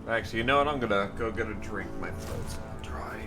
Actually, you know what? I'm gonna go get a drink. My throat's dry.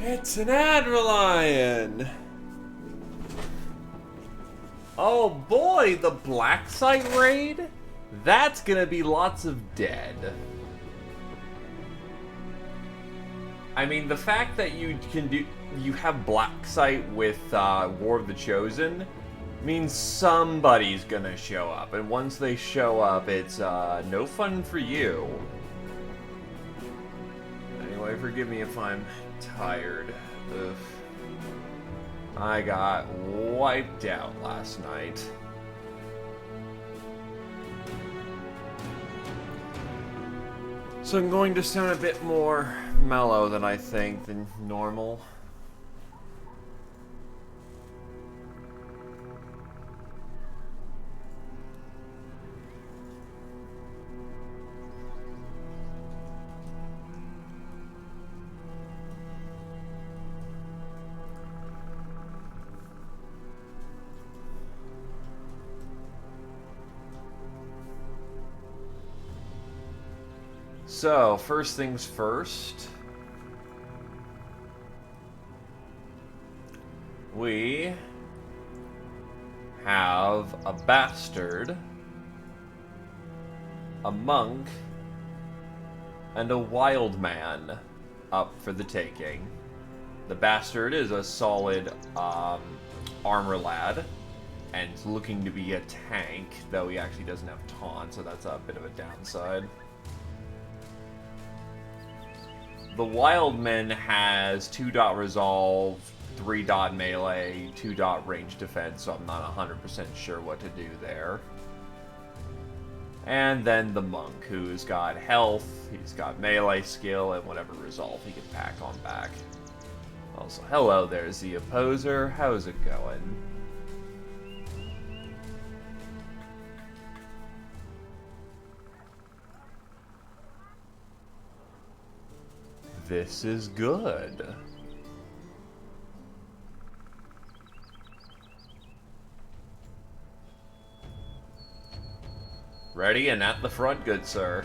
It's an Adrelion! Oh boy, the Black Site raid? That's gonna be lots of dead. I mean, the fact that you have Black Site with War of the Chosen means somebody's gonna show up, and once they show up, it's no fun for you. Anyway, forgive me if I'm tired. Ugh. I got wiped out last night. So I'm going to sound a bit more mellow than I think than normal. So, first things first. We have a bastard, a monk, and a wild man up for the taking. The bastard is a solid armor lad, and looking to be a tank, though he actually doesn't have taunt, so that's a bit of a downside. The wild man has 2-dot resolve, 3-dot melee, 2-dot range defense, so I'm not 100% sure what to do there. And then the monk, who's got health, he's got melee skill, and whatever resolve he can pack on back. Also, hello there's the opposer, how's it going? This is good. Ready and at the front, good sir.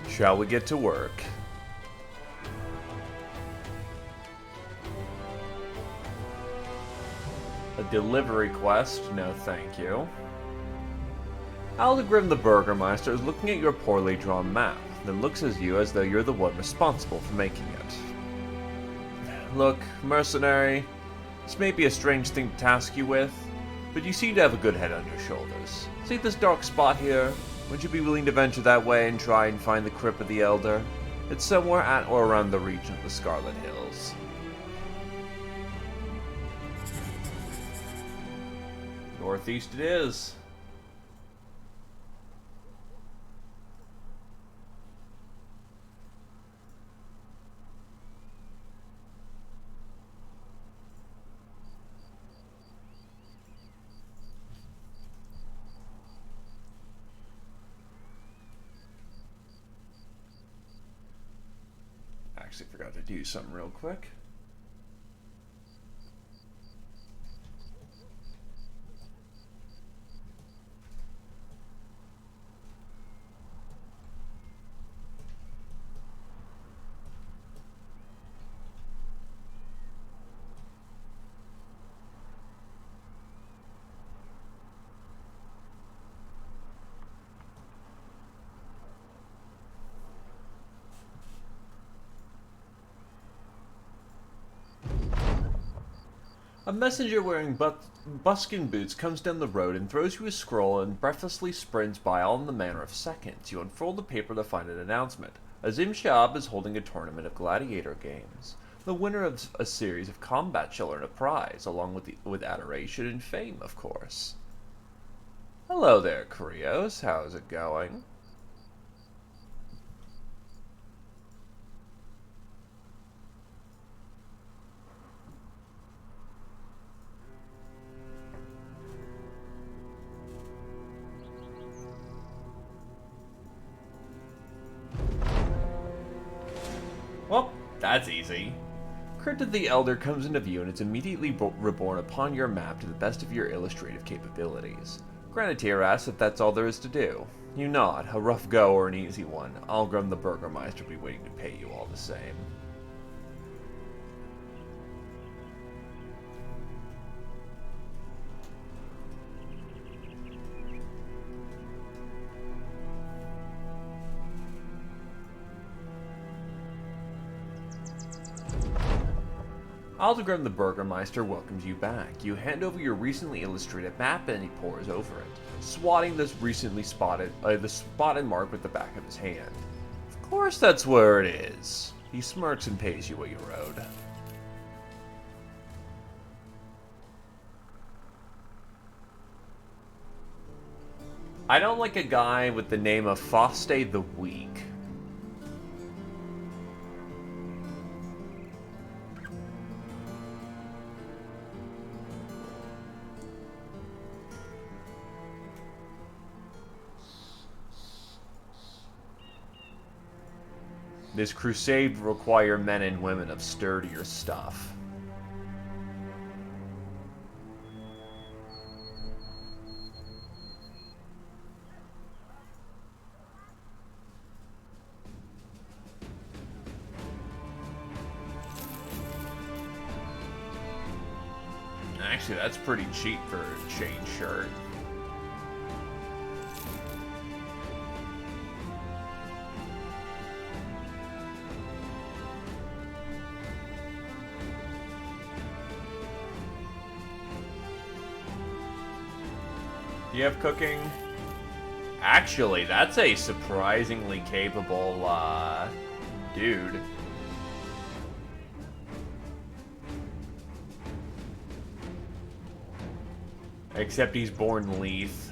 Shall we get to work? A delivery quest? No thank you. Aldegrim the Burgermeister is looking at your poorly drawn map, then looks at you as though you're the one responsible for making it. Look, mercenary, this may be a strange thing to task you with, but you seem to have a good head on your shoulders. See this dark spot here? Would you be willing to venture that way and try and find the Crypt of the Elder? It's somewhere at or around the region of the Scarlet Hills. Northeast it is. Actually forgot to do something real quick. A messenger wearing buskin boots comes down the road and throws you a scroll and breathlessly sprints by all in the manner of seconds. You unfold the paper to find an announcement. Azim Shahab is holding a tournament of gladiator games. The winner of a series of combat shall earn a prize, along with adoration and fame, of course. Hello there, Krios. How's it going? Well, that's easy. Crypt of the Elder comes into view and it's immediately reborn upon your map to the best of your illustrative capabilities. Granatier asks if that's all there is to do. You nod, a rough go or an easy one. Algrim the Burgermeister will be waiting to pay you all the same. Aldegrim the Burgermeister welcomes you back. You hand over your recently illustrated map and he pores over it, swatting this recently spotted the spotted mark with the back of his hand. Of course that's where it is. He smirks and pays you what you owed. I don't like a guy with the name of Foste the Weak. This crusade will require men and women of sturdier stuff. Actually, that's pretty cheap for a chain shirt. Do you have cooking? Actually, that's a surprisingly capable, dude. Except he's born Leith.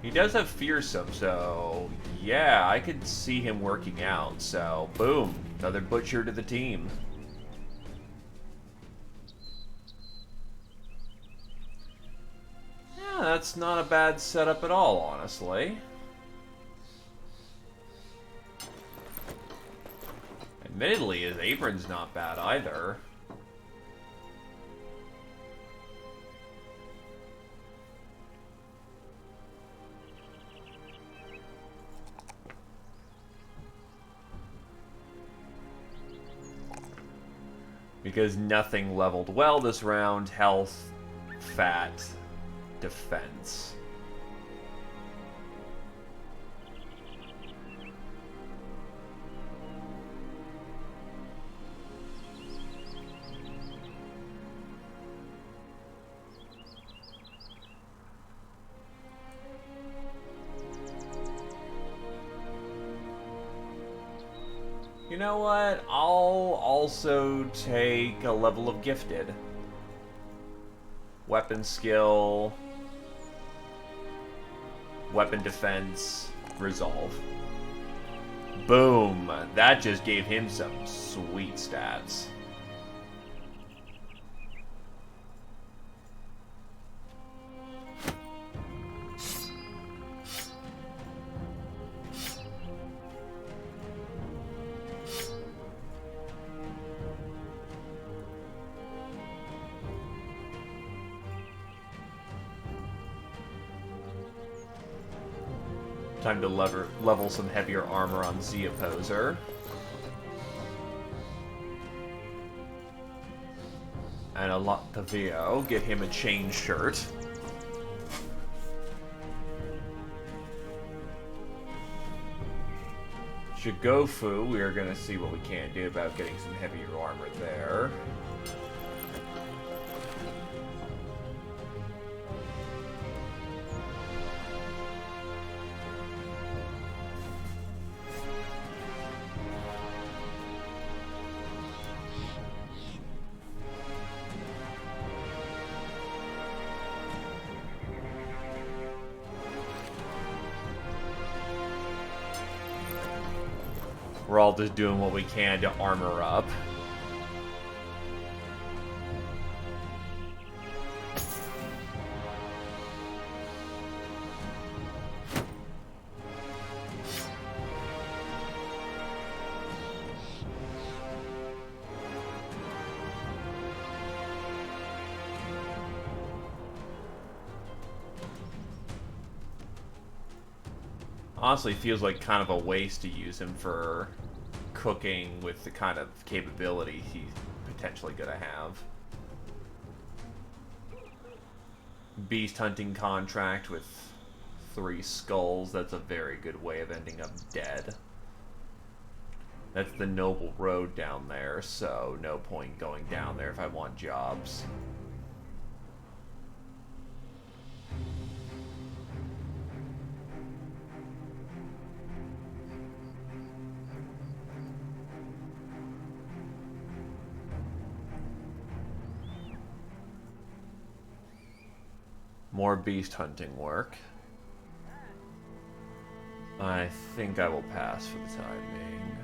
He does have fearsome, so yeah, I could see him working out. So, boom, another butcher to the team. Yeah, that's not a bad setup at all, honestly. Admittedly, his apron's not bad either. Because nothing leveled well this round. Health, fat, defense. You know what? I'll also take a level of gifted. Weapon skill, weapon defense, resolve. Boom! That just gave him some sweet stats. Time to level some heavier armor on Z Opposer. And a Latavio, get him a chain shirt. Shigofu, we are going to see what we can do about getting some heavier armor there. We're all just doing what we can to armor up. Honestly, feels like kind of a waste to use him for cooking with the kind of capability he's potentially going to have. Beast hunting contract with 3 skulls. That's a very good way of ending up dead. That's the noble road down there, so no point going down there if I want jobs. More beast hunting work. I think I will pass for the time being.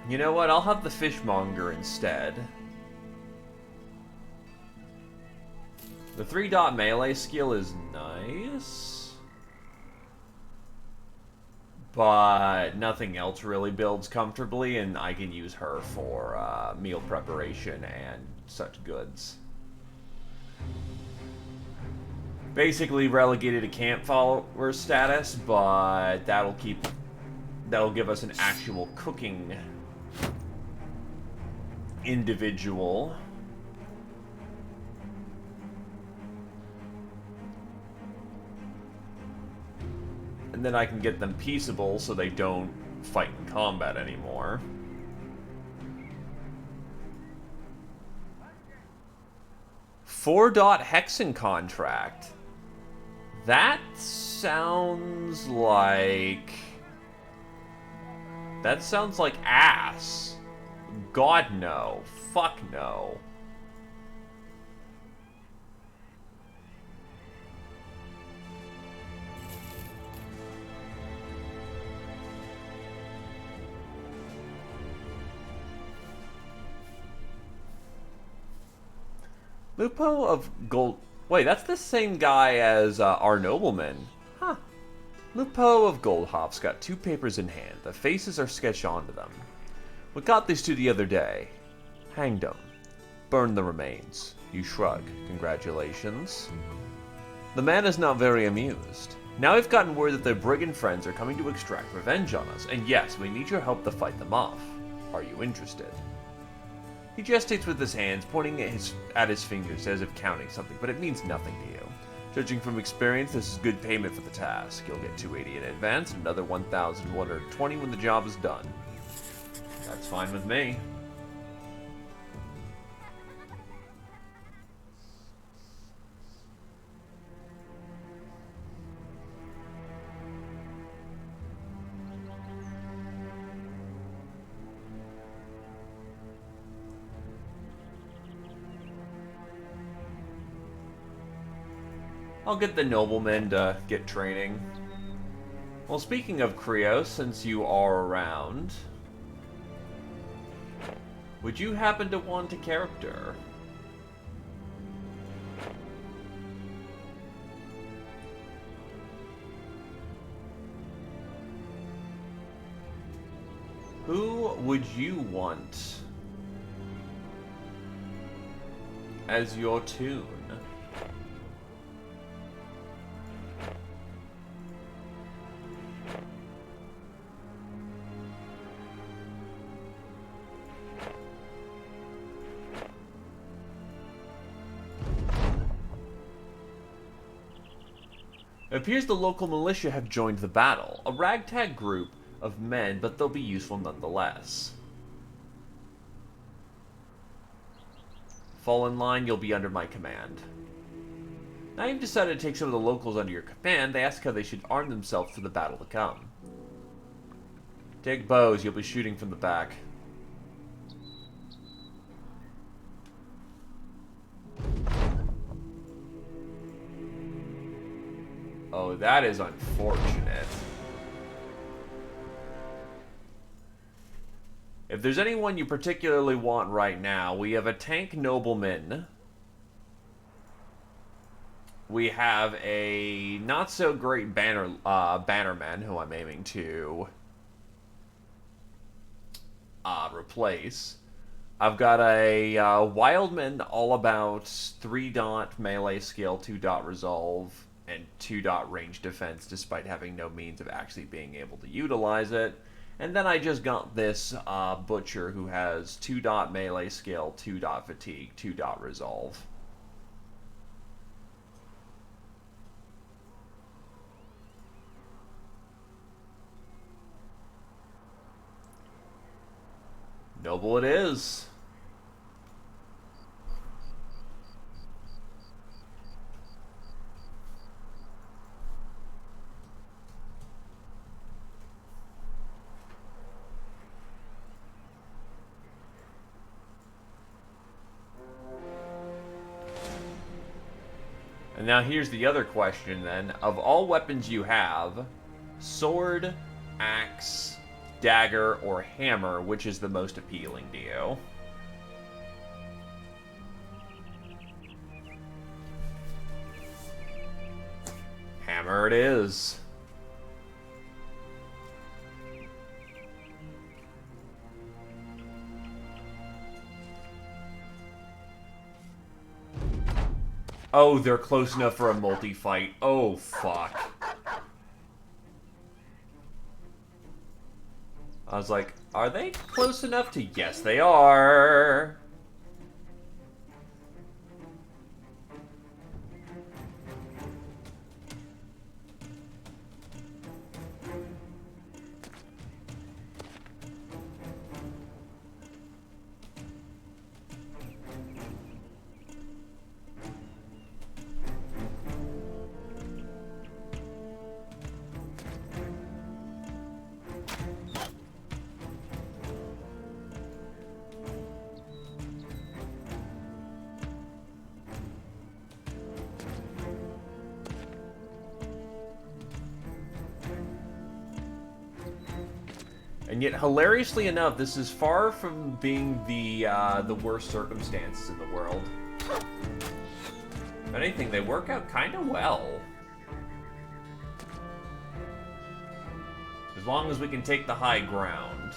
You know what? I'll have the fishmonger instead. The 3-dot melee skill is nice, but nothing else really builds comfortably, and I can use her for meal preparation and such goods. Basically relegated to camp follower status, but that'll give us an actual cooking individual. And then I can get them peaceable so they don't fight in combat anymore. Four-dot Hexen contract. That sounds like... That sounds like ass. God, no. Fuck no. Lupo of Gold... Wait, that's the same guy as our nobleman. Huh. Lupo of Goldhoff's got 2 papers in hand. The faces are sketched onto them. We got these 2 the other day. Hanged them. Burned the remains. You shrug. Congratulations. The man is not very amused. Now we've gotten word that their brigand friends are coming to extract revenge on us, and yes, we need your help to fight them off. Are you interested? He gestates with his hands, pointing at his fingers as if counting something, but it means nothing to you. Judging from experience, this is good payment for the task. You'll get 280 in advance and another 1,120 when the job is done. That's fine with me. I'll get the noblemen to get training. Well, speaking of Krios, since you are around, would you happen to want a character? Who would you want as your tune? It appears the local militia have joined the battle. A ragtag group of men, but they'll be useful nonetheless. Fall in line, you'll be under my command. Now you've decided to take some of the locals under your command, they ask how they should arm themselves for the battle to come. Take bows, you'll be shooting from the back. Oh, that is unfortunate. If there's anyone you particularly want right now, we have a tank nobleman. We have a not-so-great bannerman, who I'm aiming to replace. I've got a wildman all about 3-dot melee skill, 2-dot resolve, and 2-dot range defense, despite having no means of actually being able to utilize it. And then I just got this butcher who has 2-dot melee skill, 2-dot fatigue, 2-dot resolve. Noble it is. And now here's the other question then. Of all weapons you have, sword, axe, dagger, or hammer, which is the most appealing to you? Hammer it is. Oh, they're close enough for a multi-fight. Oh, fuck. I was like, are they close enough to... Yes, they are. And yet, hilariously enough, this is far from being the worst circumstances in the world. If anything, they work out kind of well. As long as we can take the high ground.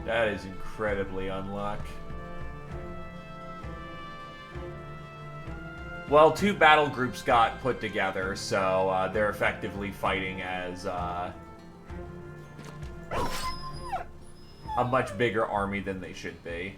That is incredibly unluck. Well, two battle groups got put together, so they're effectively fighting as a much bigger army than they should be.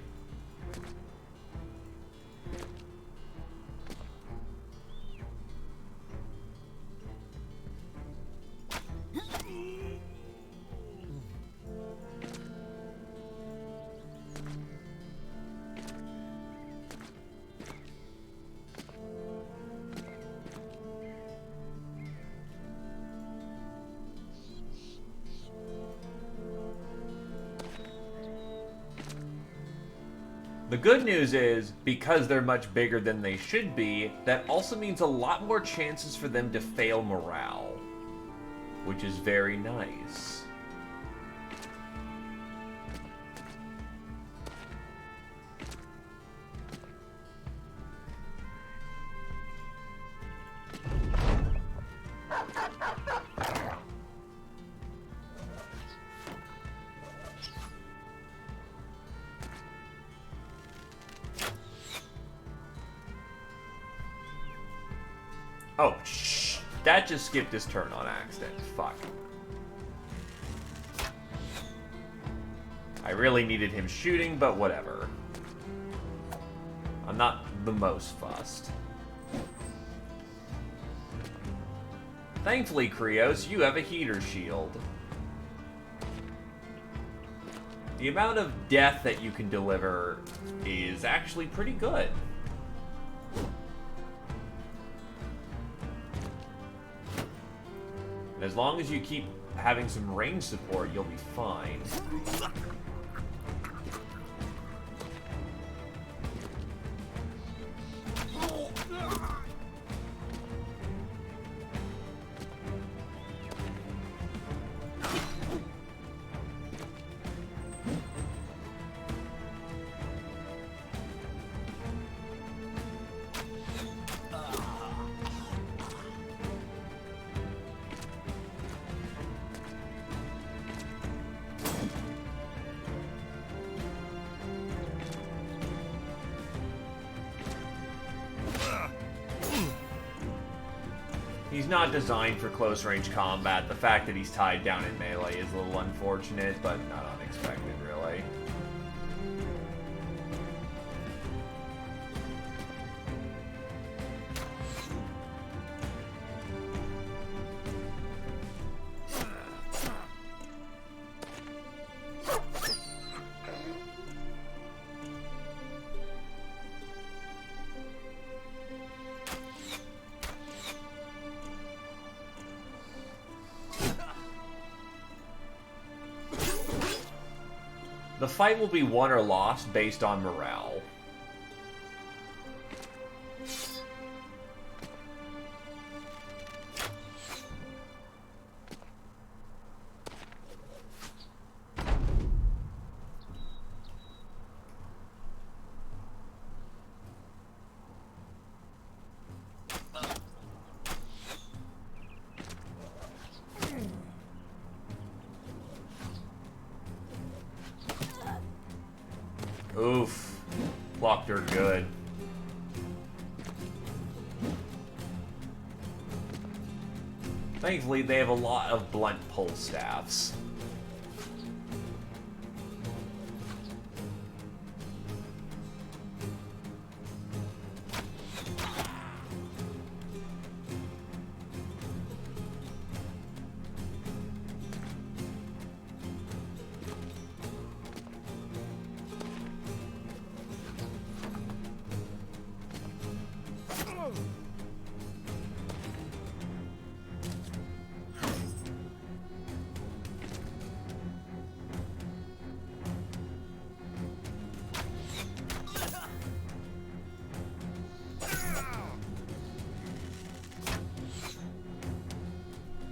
The good news is, because they're much bigger than they should be, that also means a lot more chances for them to fail morale, which is very nice. Oh, shh. That just skipped his turn on accident. Fuck. I really needed him shooting, but whatever. I'm not the most fussed. Thankfully, Krios, you have a heater shield. The amount of death that you can deliver is actually pretty good. As long as you keep having some range support, you'll be fine. He's not designed for close-range combat. The fact that he's tied down in melee is a little unfortunate, but not unexpected, really. The fight will be won or lost based on morale. Oof. Blocked her good. Thankfully, they have a lot of blunt pull staffs.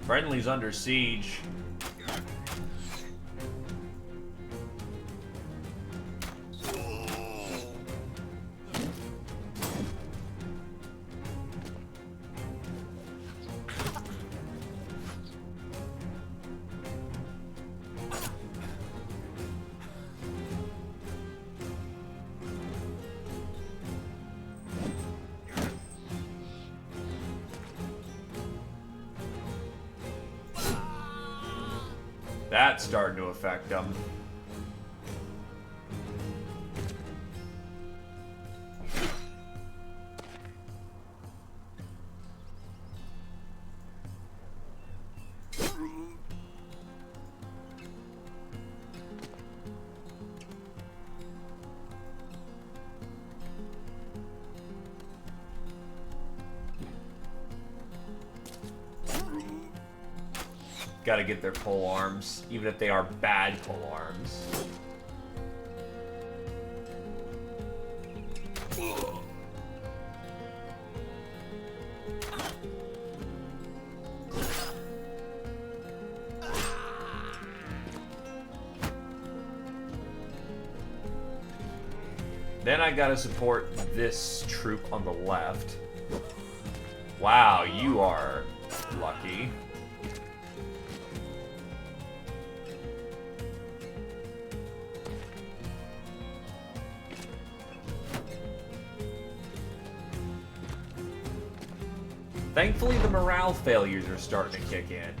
Friendly's under siege. That's starting to affect them. Gotta get their pole arms, even if they are bad pole arms. Then I gotta support this troop on the left. Wow, you are lucky. Thankfully, the morale failures are starting to kick in.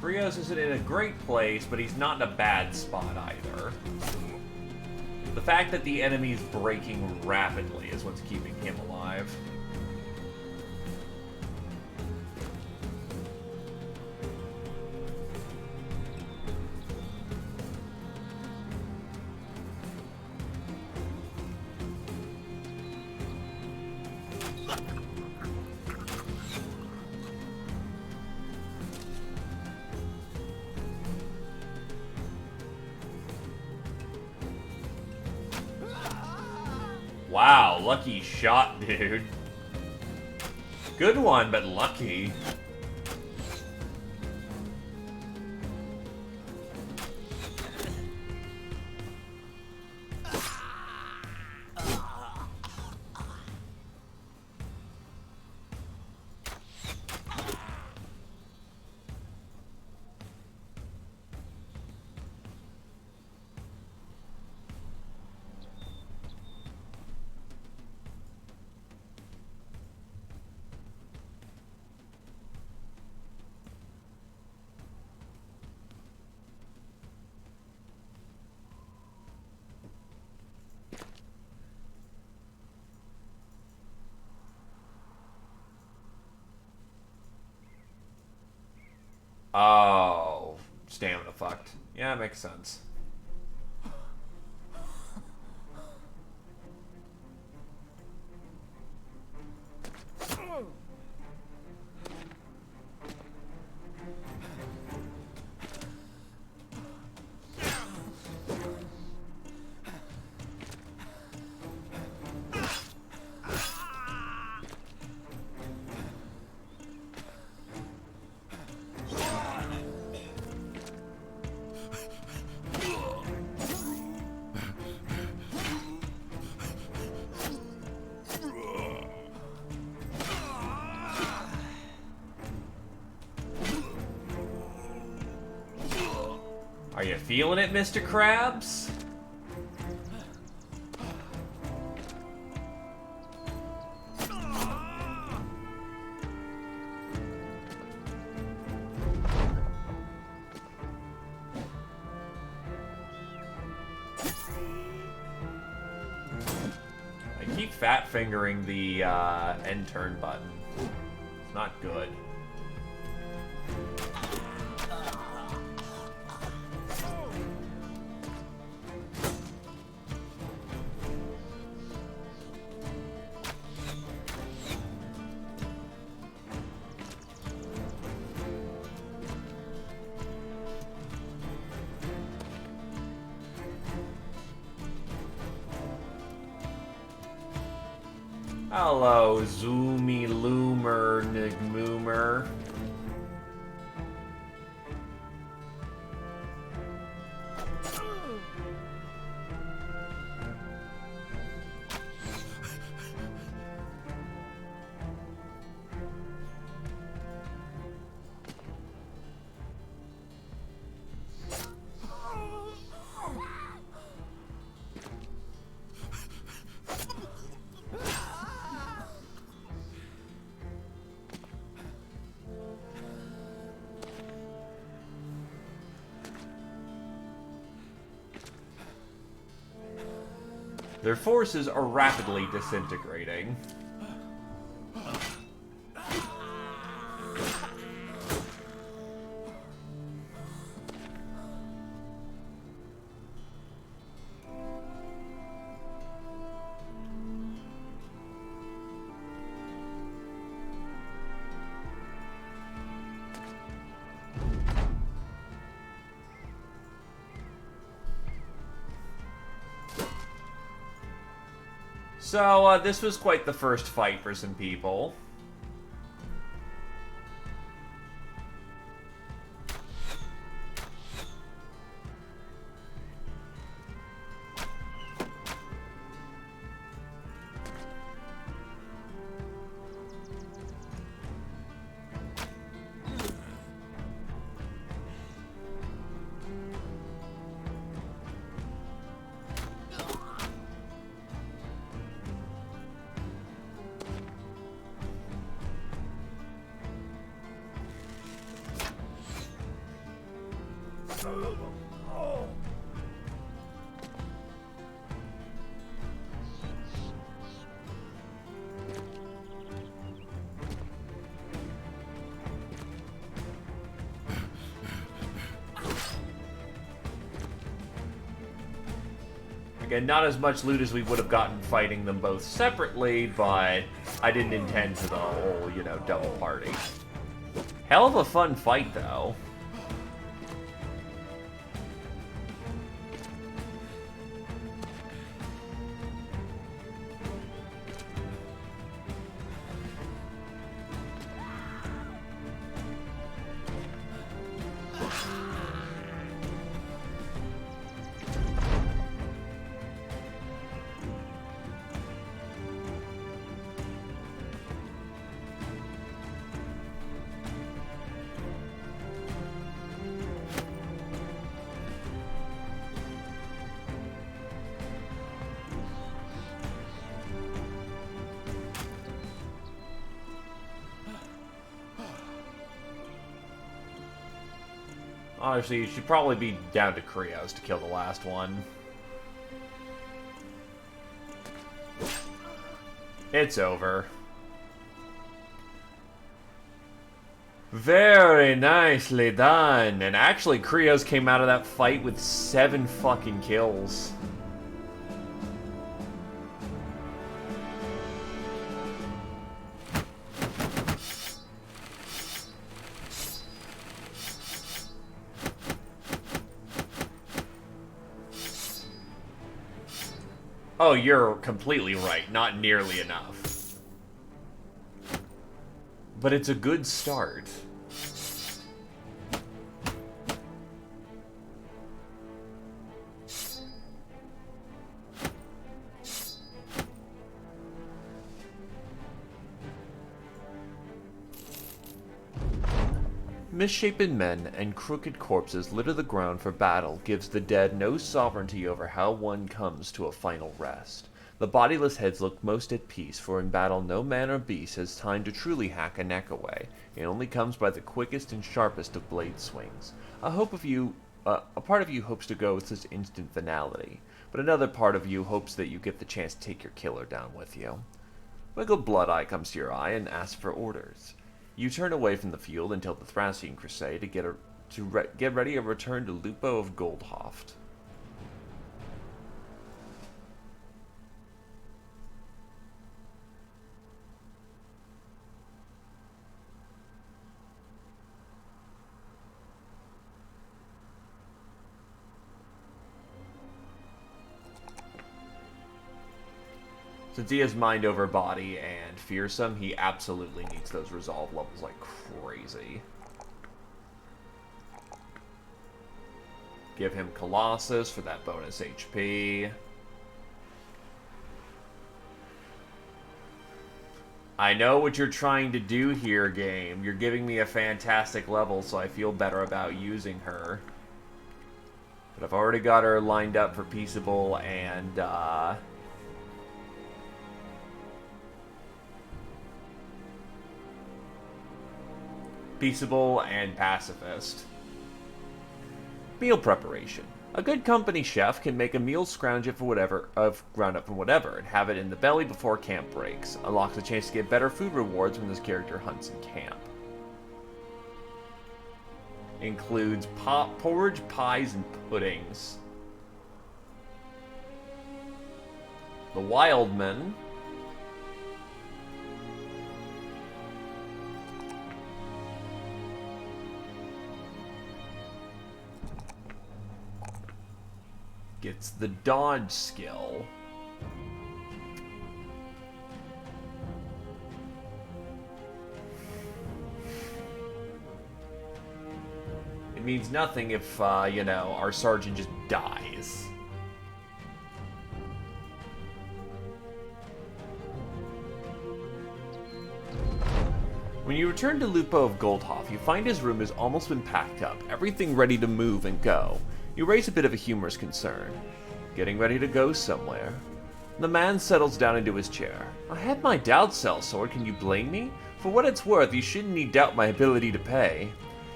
Rios isn't in a great place, but he's not in a bad spot either. The fact that the enemy's breaking rapidly is what's keeping him alive. Wow, lucky shot, dude. Good one, but lucky. Oh, stamina fucked. Yeah, makes sense. Are you feeling it, Mr. Krabs? I keep fat fingering the end turn button. It's not good. Hello, Zoomy Loomer Nigmoomer. Their forces are rapidly disintegrating. So, this was quite the first fight for some people. Again, not as much loot as we would have gotten fighting them both separately, but I didn't intend for the whole, you know, double party. Hell of a fun fight, though. Honestly, you should probably be down to Krios to kill the last one. It's over. Very nicely done. And actually, Krios came out of that fight with 7 fucking kills. Oh, you're completely right. Not nearly enough. But it's a good start. Misshapen men and crooked corpses litter the ground for battle gives the dead no sovereignty over how one comes to a final rest. The bodiless heads look most at peace, for in battle no man or beast has time to truly hack a neck away. It only comes by the quickest and sharpest of blade swings. A part of you hopes to go with this instant finality, but another part of you hopes that you get the chance to take your killer down with you. Wiggled Blood-Eye comes to your eye and asks for orders. You turn away from the field until the Thracian Crusade to get ready to return to Lupo of Goldhoft. Since he has mind over body and fearsome, he absolutely needs those resolve levels like crazy. Give him Colossus for that bonus HP. I know what you're trying to do here, game. You're giving me a fantastic level, so I feel better about using her. But I've already got her lined up for Peaceable and, Peaceable and Pacifist. Meal preparation. A good company chef can make a meal ground up from whatever and have it in the belly before camp breaks. Unlocks a chance to get better food rewards when this character hunts in camp. Includes porridge, pies, and puddings. The Wildman. Gets the dodge skill. It means nothing if, our sergeant just dies. When you return to Lupo of Goldhoff, you find his room has almost been packed up, everything ready to move and go. You raise a bit of a humorous concern. Getting ready to go somewhere. The man settles down into his chair. I had my doubts, Sellsword, can you blame me? For what it's worth, you shouldn't need doubt my ability to pay.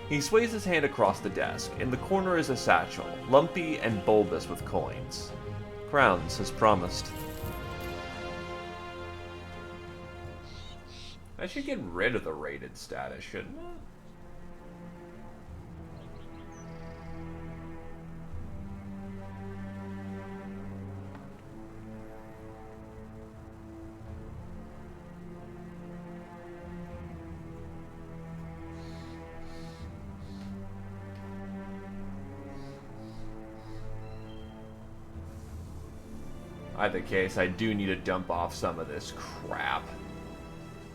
He sways his hand across the desk. In the corner is a satchel, lumpy and bulbous with coins. Crowns, as promised. I should get rid of the rated status, shouldn't it? Either case, I do need to dump off some of this crap.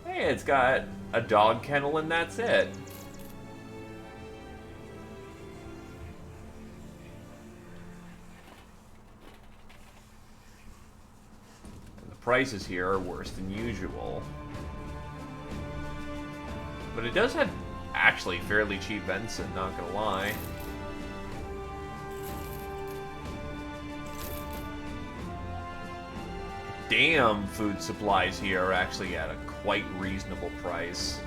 Hey, it's got a dog kennel and that's it. And the prices here are worse than usual. But it does have actually fairly cheap ensign, not gonna lie. Damn, food supplies here are actually at a quite reasonable price.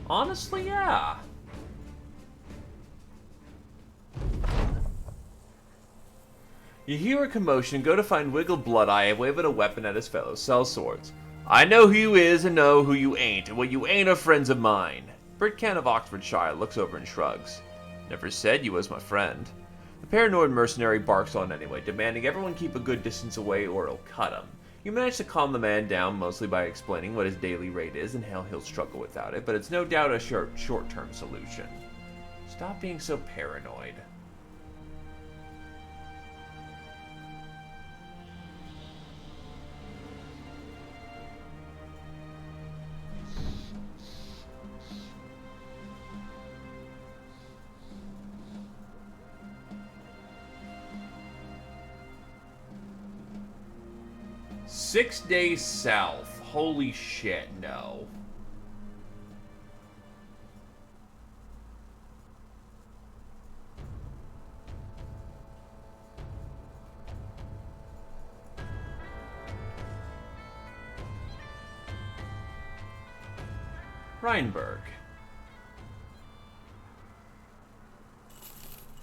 Honestly, yeah. You hear a commotion, go to find Wiggle Bloodeye waving a weapon at his fellow sellswords. I know who you is and know who you ain't, and what you ain't are friends of mine. Britcan of Oxfordshire looks over and shrugs. Never said you was my friend. The paranoid mercenary barks on anyway, demanding everyone keep a good distance away or it'll cut him. You manage to calm the man down mostly by explaining what his daily rate is and how he'll struggle without it, but it's no doubt a short-term solution. Stop being so paranoid. Six days south. Holy shit, no. Rheinberg.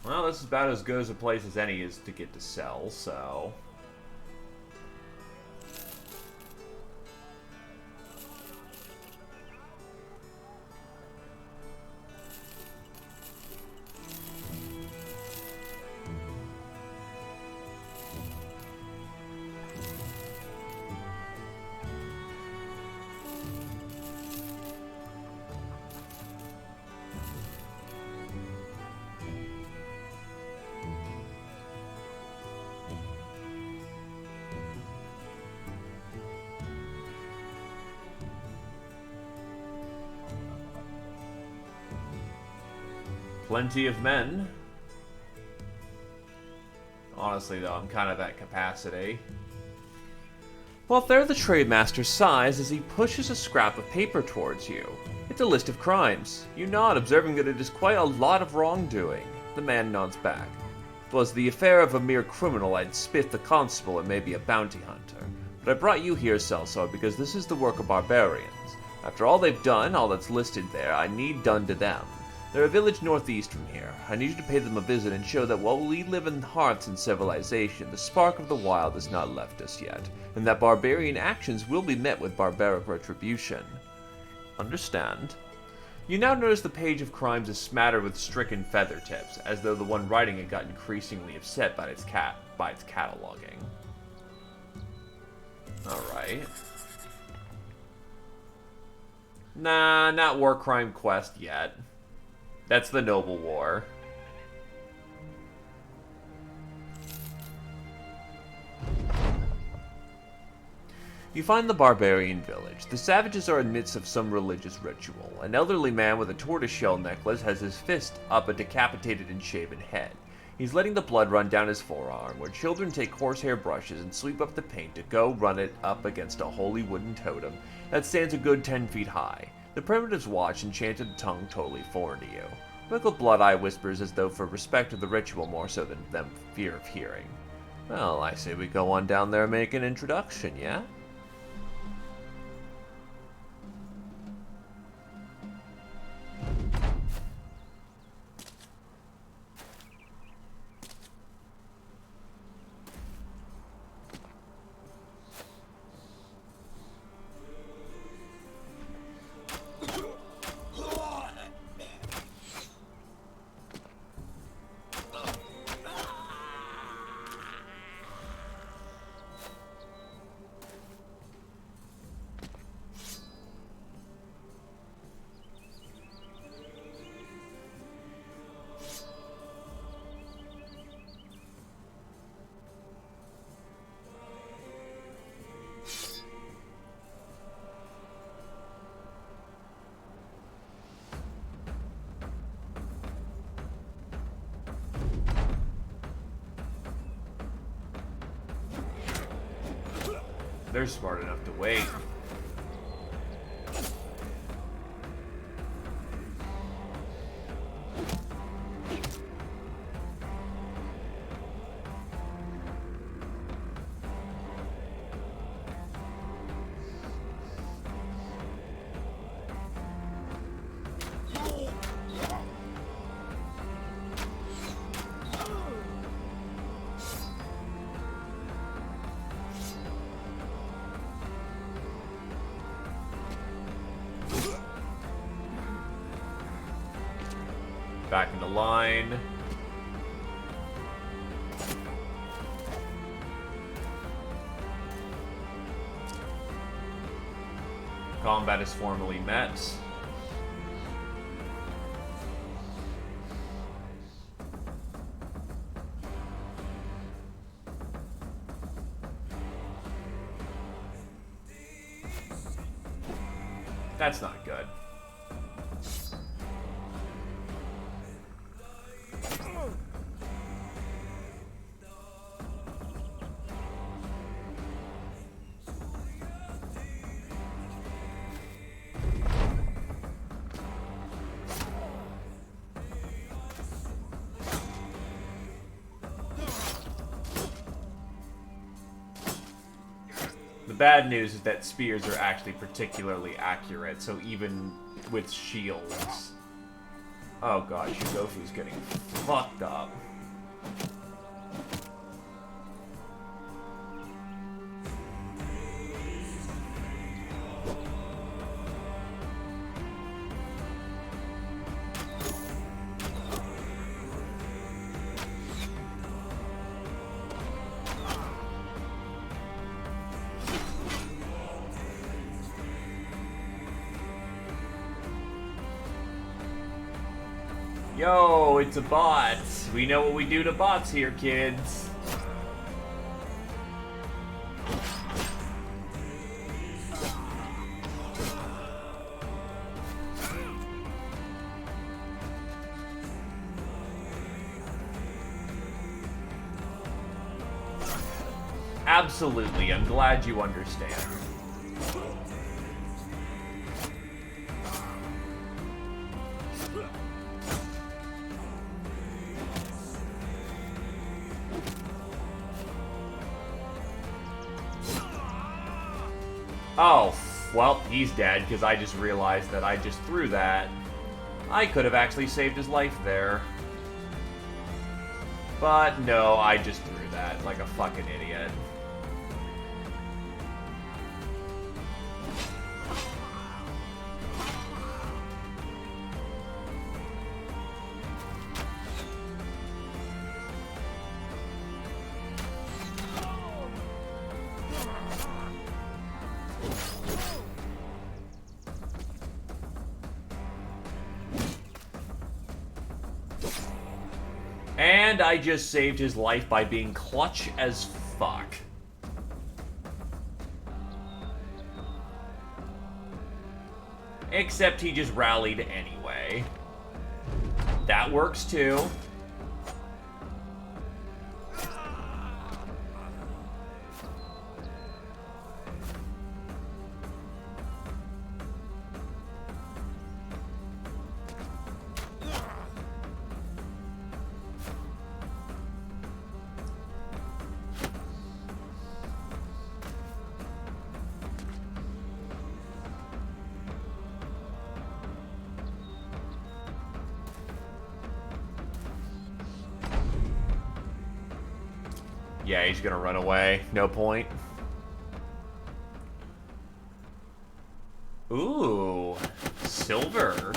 Well, this is about as good as a place as any is to get to sell, so... Plenty of men. Honestly, though, I'm kind of at capacity. Well, there the trademaster sighs as he pushes a scrap of paper towards you. It's a list of crimes. You nod, observing that it is quite a lot of wrongdoing. The man nods back. "'Twas the affair of a mere criminal. I'd spit the constable and maybe a bounty hunter. But I brought you here, Celso, because this is the work of barbarians. After all they've done, all that's listed there, I need done to them. They're a village northeast from here. I need you to pay them a visit and show that while we live in hearts and civilization, the spark of the wild has not left us yet, and that barbarian actions will be met with barbaric retribution." Understand. You now notice the page of crimes is smattered with stricken feather tips, as though the one writing it got increasingly upset by its cataloging. Alright. Nah, not War Crime Quest yet. That's the Noble War. You find the barbarian village. The savages are in the midst of some religious ritual. An elderly man with a tortoiseshell necklace has his fist up a decapitated and shaven head. He's letting the blood run down his forearm, where children take horsehair brushes and sweep up the paint to go run it up against a holy wooden totem that stands a good 10 feet high. The primitives watch, enchanted tongue totally foreign to you. Wiggle Bloodeye whispers as though for respect of the ritual more so than fear of hearing. Well, I say we go on down there and make an introduction, yeah? They're smart enough to wait. back into line. Combat is formally met. That's not good. The bad news is that spears are actually particularly accurate, so even with shields... Oh god, Shugofu's getting fucked up. Yo, it's a bot. We know what we do to bots here, kids. Absolutely, I'm glad you understand. Oh, well, he's dead, because I just realized that I just threw that. I could have actually saved his life there. But no, I just threw that like a fucking idiot. And I just saved his life by being clutch as fuck. Except he just rallied anyway. That works too. Yeah, he's gonna run away. No point. Ooh, silver.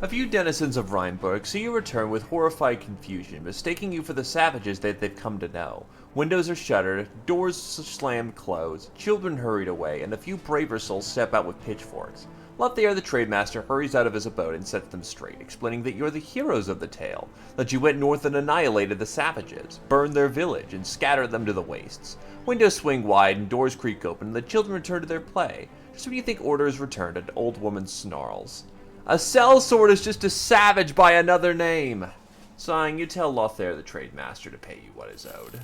A few denizens of Rheinberg see you return with horrified confusion, mistaking you for the savages that they've come to know. Windows are shuttered, doors slammed closed, children hurried away, and a few braver souls step out with pitchforks. Left there, the trademaster hurries out of his abode and sets them straight, explaining that you're the heroes of the tale, that you went north and annihilated the savages, burned their village, and scattered them to the wastes. Windows swing wide and doors creak open, and the children return to their play. Just when you think order is returned, an old woman snarls. A sellsword is just a savage by another name. Sighing, you tell Lothair, the trademaster, to pay you what is owed.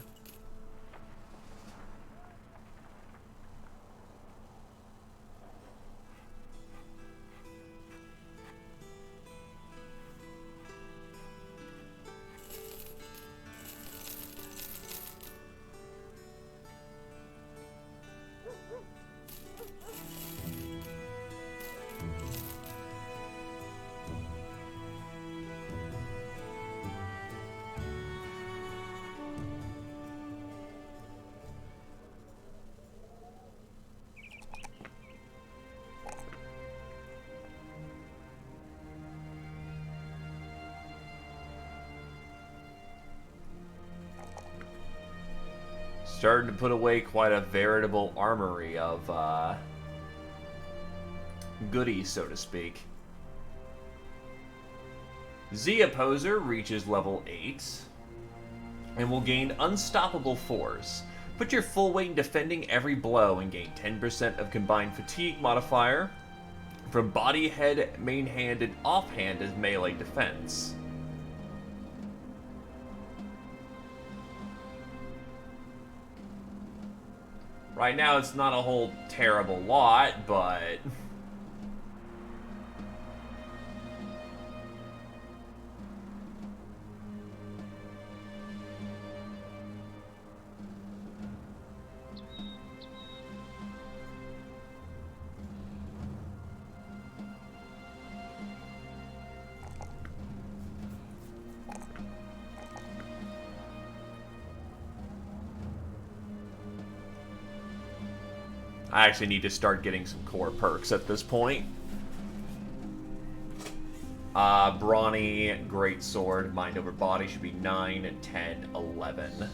Starting to put away quite a veritable armory of goodies, so to speak. Z Opposer reaches level 8 and will gain Unstoppable Force. Put your full weight in defending every blow and gain 10% of combined fatigue modifier from body, head, main hand, and offhand as melee defense. Right now it's not a whole terrible lot, but... I actually need to start getting some core perks at this point. Brawny, Greatsword, Mind Over Body should be 9, 10, 11.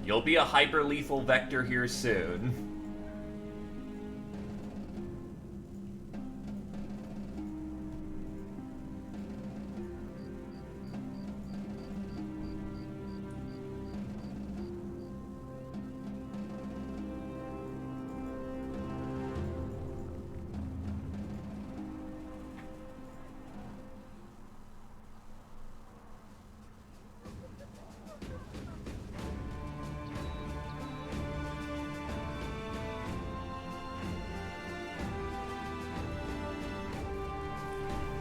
You'll be a hyper-lethal vector here soon.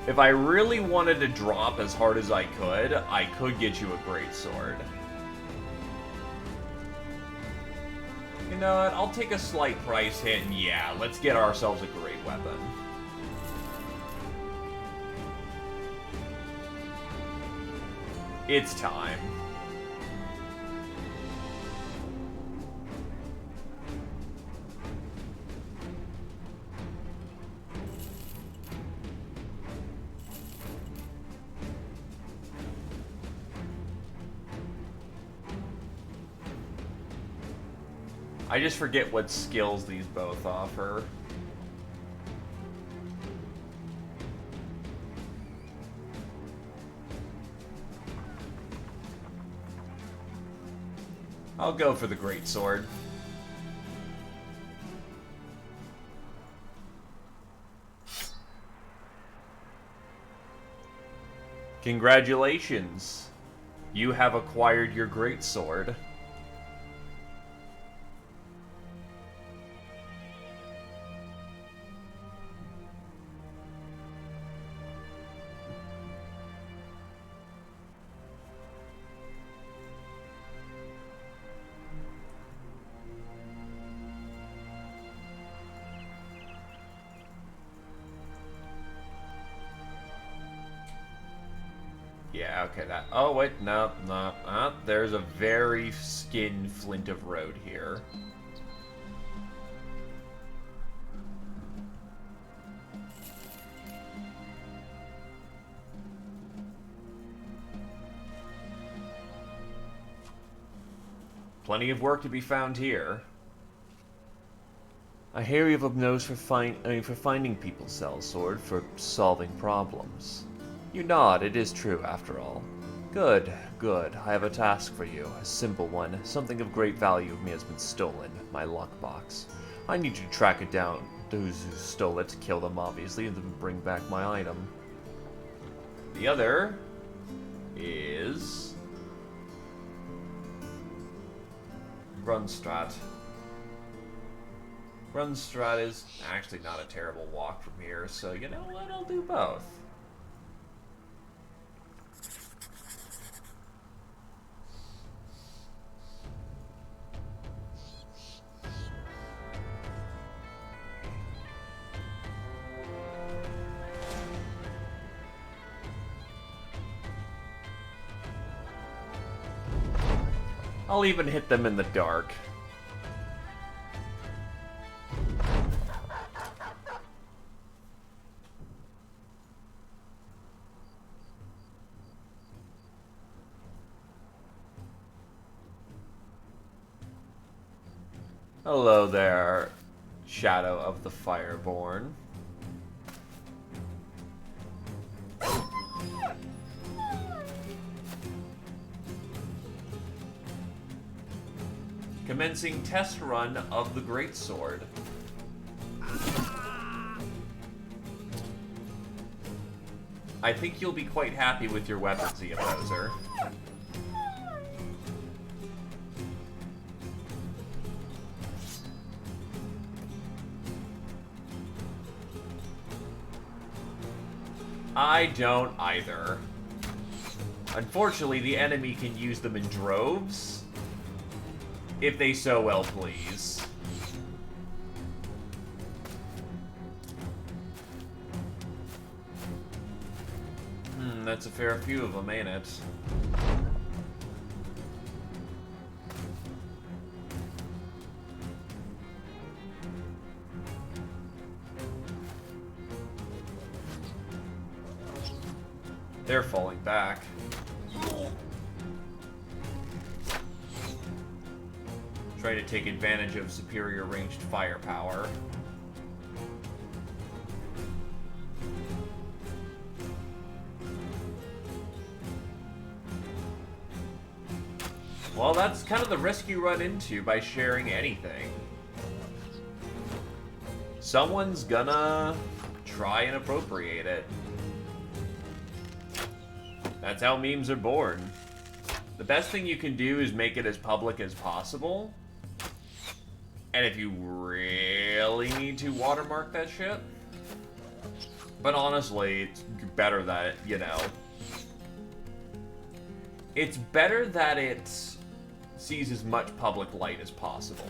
If I really wanted to drop as hard as I could get you a Greatsword. You know what, I'll take a slight price hit, and yeah, let's get ourselves a great weapon. It's time. I just forget what skills these both offer. I'll go for the Greatsword. Congratulations! You have acquired your Greatsword. Yeah, okay, that... Oh, wait, no. There's a very skin flint of road here. Plenty of work to be found here. I hear you have a nose for finding people's cells, Sword, for solving problems. You nod, it is true, after all. Good, good. I have a task for you. A simple one. Something of great value of me has been stolen. My lockbox. I need you to track it down. Those who stole it, kill them, obviously, and then bring back my item. The other is... Grunstrat. Grunstrat is actually not a terrible walk from here, so you know what? I'll do both. I'll even hit them in the dark. Hello there, Shadow of the Fireborn. Commencing test run of the Greatsword. I think you'll be quite happy with your weapons, the Opposer. I don't either. Unfortunately, the enemy can use them in droves, if they so well please. That's a fair few of them, ain't it? They're falling back. Trying to take advantage of superior ranged firepower. Well, that's kind of the risk you run into by sharing anything. Someone's gonna try and appropriate it. That's how memes are born. The best thing you can do is make it as public as possible. And if you really need to watermark that shit. But honestly, it's better that, you know. It's better that it sees as much public light as possible.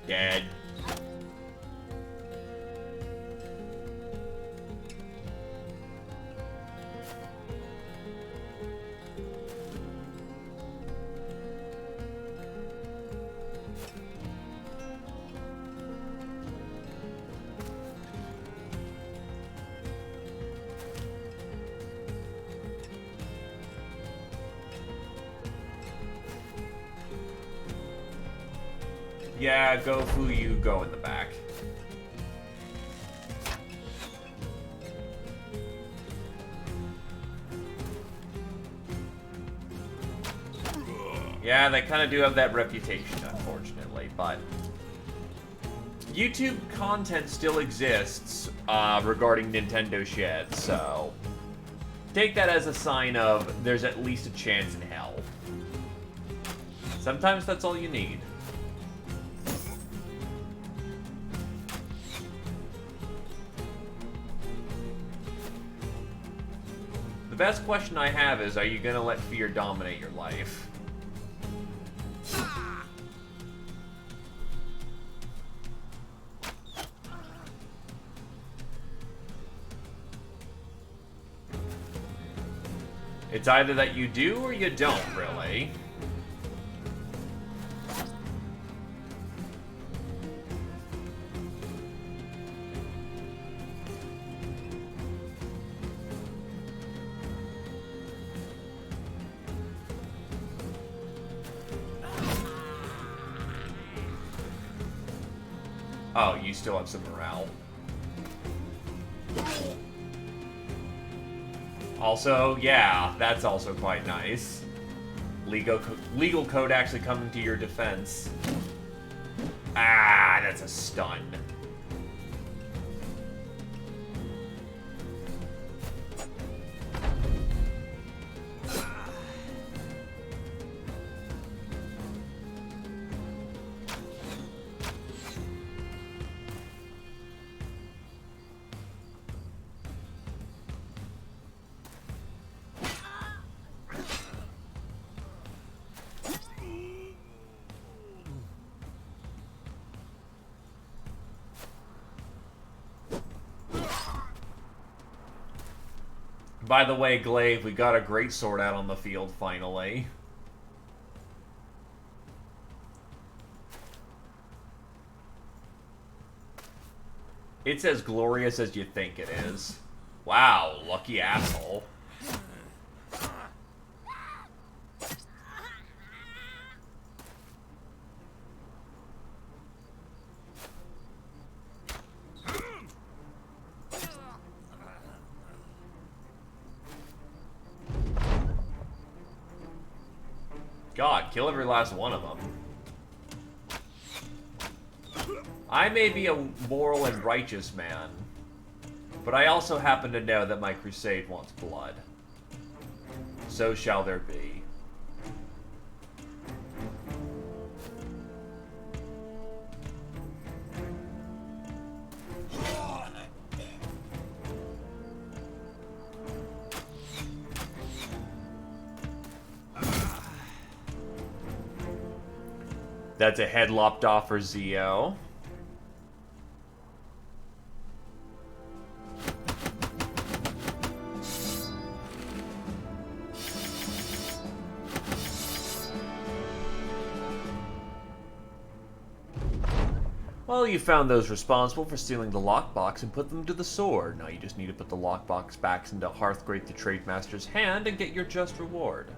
Dead. Yeah, go Fu, you go in the back. Yeah, they kind of do have that reputation, unfortunately, but YouTube content still exists regarding Nintendo shit, so take that as a sign of there's at least a chance in hell. Sometimes that's all you need. The best question I have is, are you gonna let fear dominate your life? It's either that you do or you don't, really. Oh, you still have some morale. Also, yeah, that's also quite nice. Legal code actually coming to your defense. Ah, that's a stun. By the way, Glaive, we got a great sword out on the field, finally. It's as glorious as you think it is. Wow, lucky asshole. God, kill every last one of them. I may be a moral and righteous man, but I also happen to know that my crusade wants blood. So shall there be. That's a head lopped off for Zio. Well, you found those responsible for stealing the lockbox and put them to the sword. Now you just need to put the lockbox back into Hearthgrate the Trade Master's hand and get your just reward.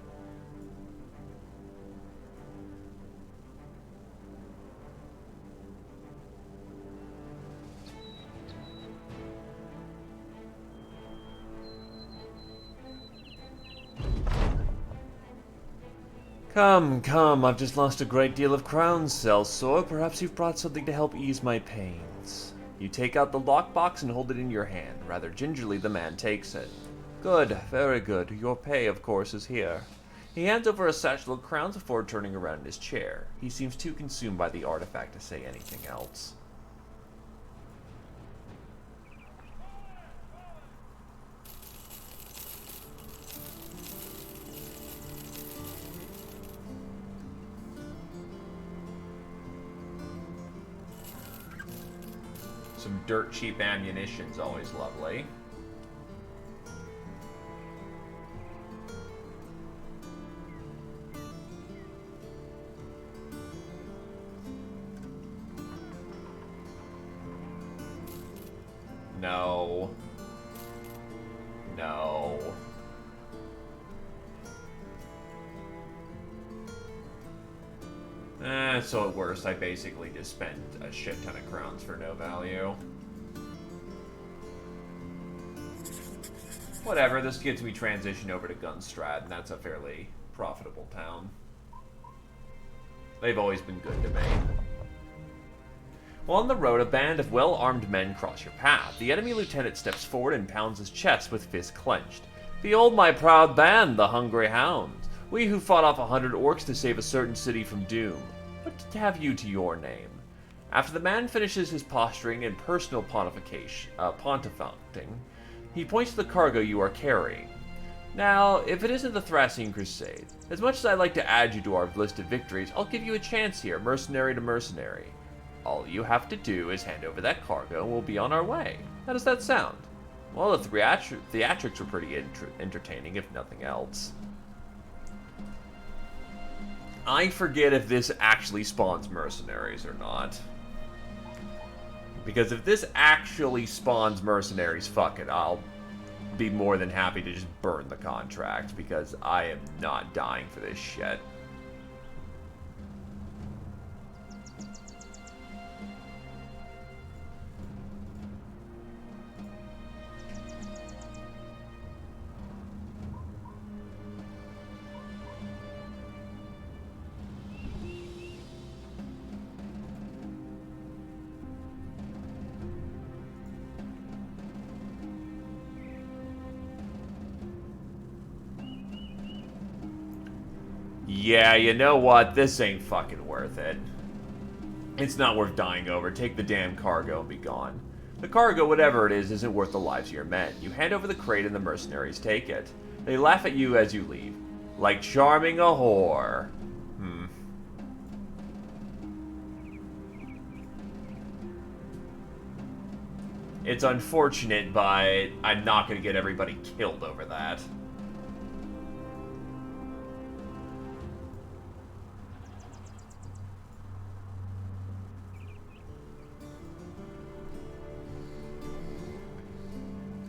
Come, come, I've just lost a great deal of crown Celso. Perhaps you've brought something to help ease my pains. You take out the lockbox and hold it in your hand. Rather gingerly, the man takes it. Good, very good. Your pay, of course, is here. He hands over a satchel of crowns before turning around in his chair. He seems too consumed by the artifact to say anything else. Some dirt cheap ammunition's always lovely. No. No. So at worst, I basically just spent a shit ton of crowns for no value. Whatever, this gets me transitioned over to Gunstrad, and that's a fairly profitable town. They've always been good to me. While on the road, a band of well-armed men cross your path. The enemy lieutenant steps forward and pounds his chest with fists clenched. Behold my proud band, the Hungry Hounds. We who fought off 100 orcs to save a certain city from doom. What have you to your name? After the man finishes his posturing and personal pontification, he points to the cargo you are carrying. Now, if it isn't the Thracian Crusade, as much as I'd like to add you to our list of victories, I'll give you a chance here, mercenary to mercenary. All you have to do is hand over that cargo and we'll be on our way. How does that sound? Well, the theatrics were pretty entertaining, if nothing else. I forget if this actually spawns mercenaries or not. Because if this actually spawns mercenaries, fuck it, I'll be more than happy to just burn the contract, because I am not dying for this shit. Yeah, you know what? This ain't fucking worth it. It's not worth dying over. Take the damn cargo and be gone. The cargo, whatever it is, isn't worth the lives of your men. You hand over the crate and the mercenaries take it. They laugh at you as you leave. Like charming a whore. It's unfortunate, but I'm not going to get everybody killed over that.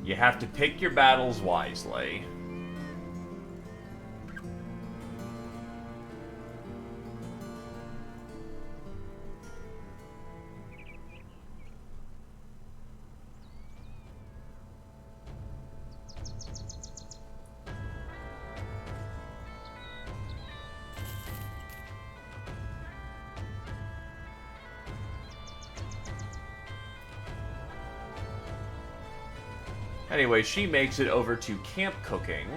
You have to pick your battles wisely. Anyway, she makes it over to camp cooking.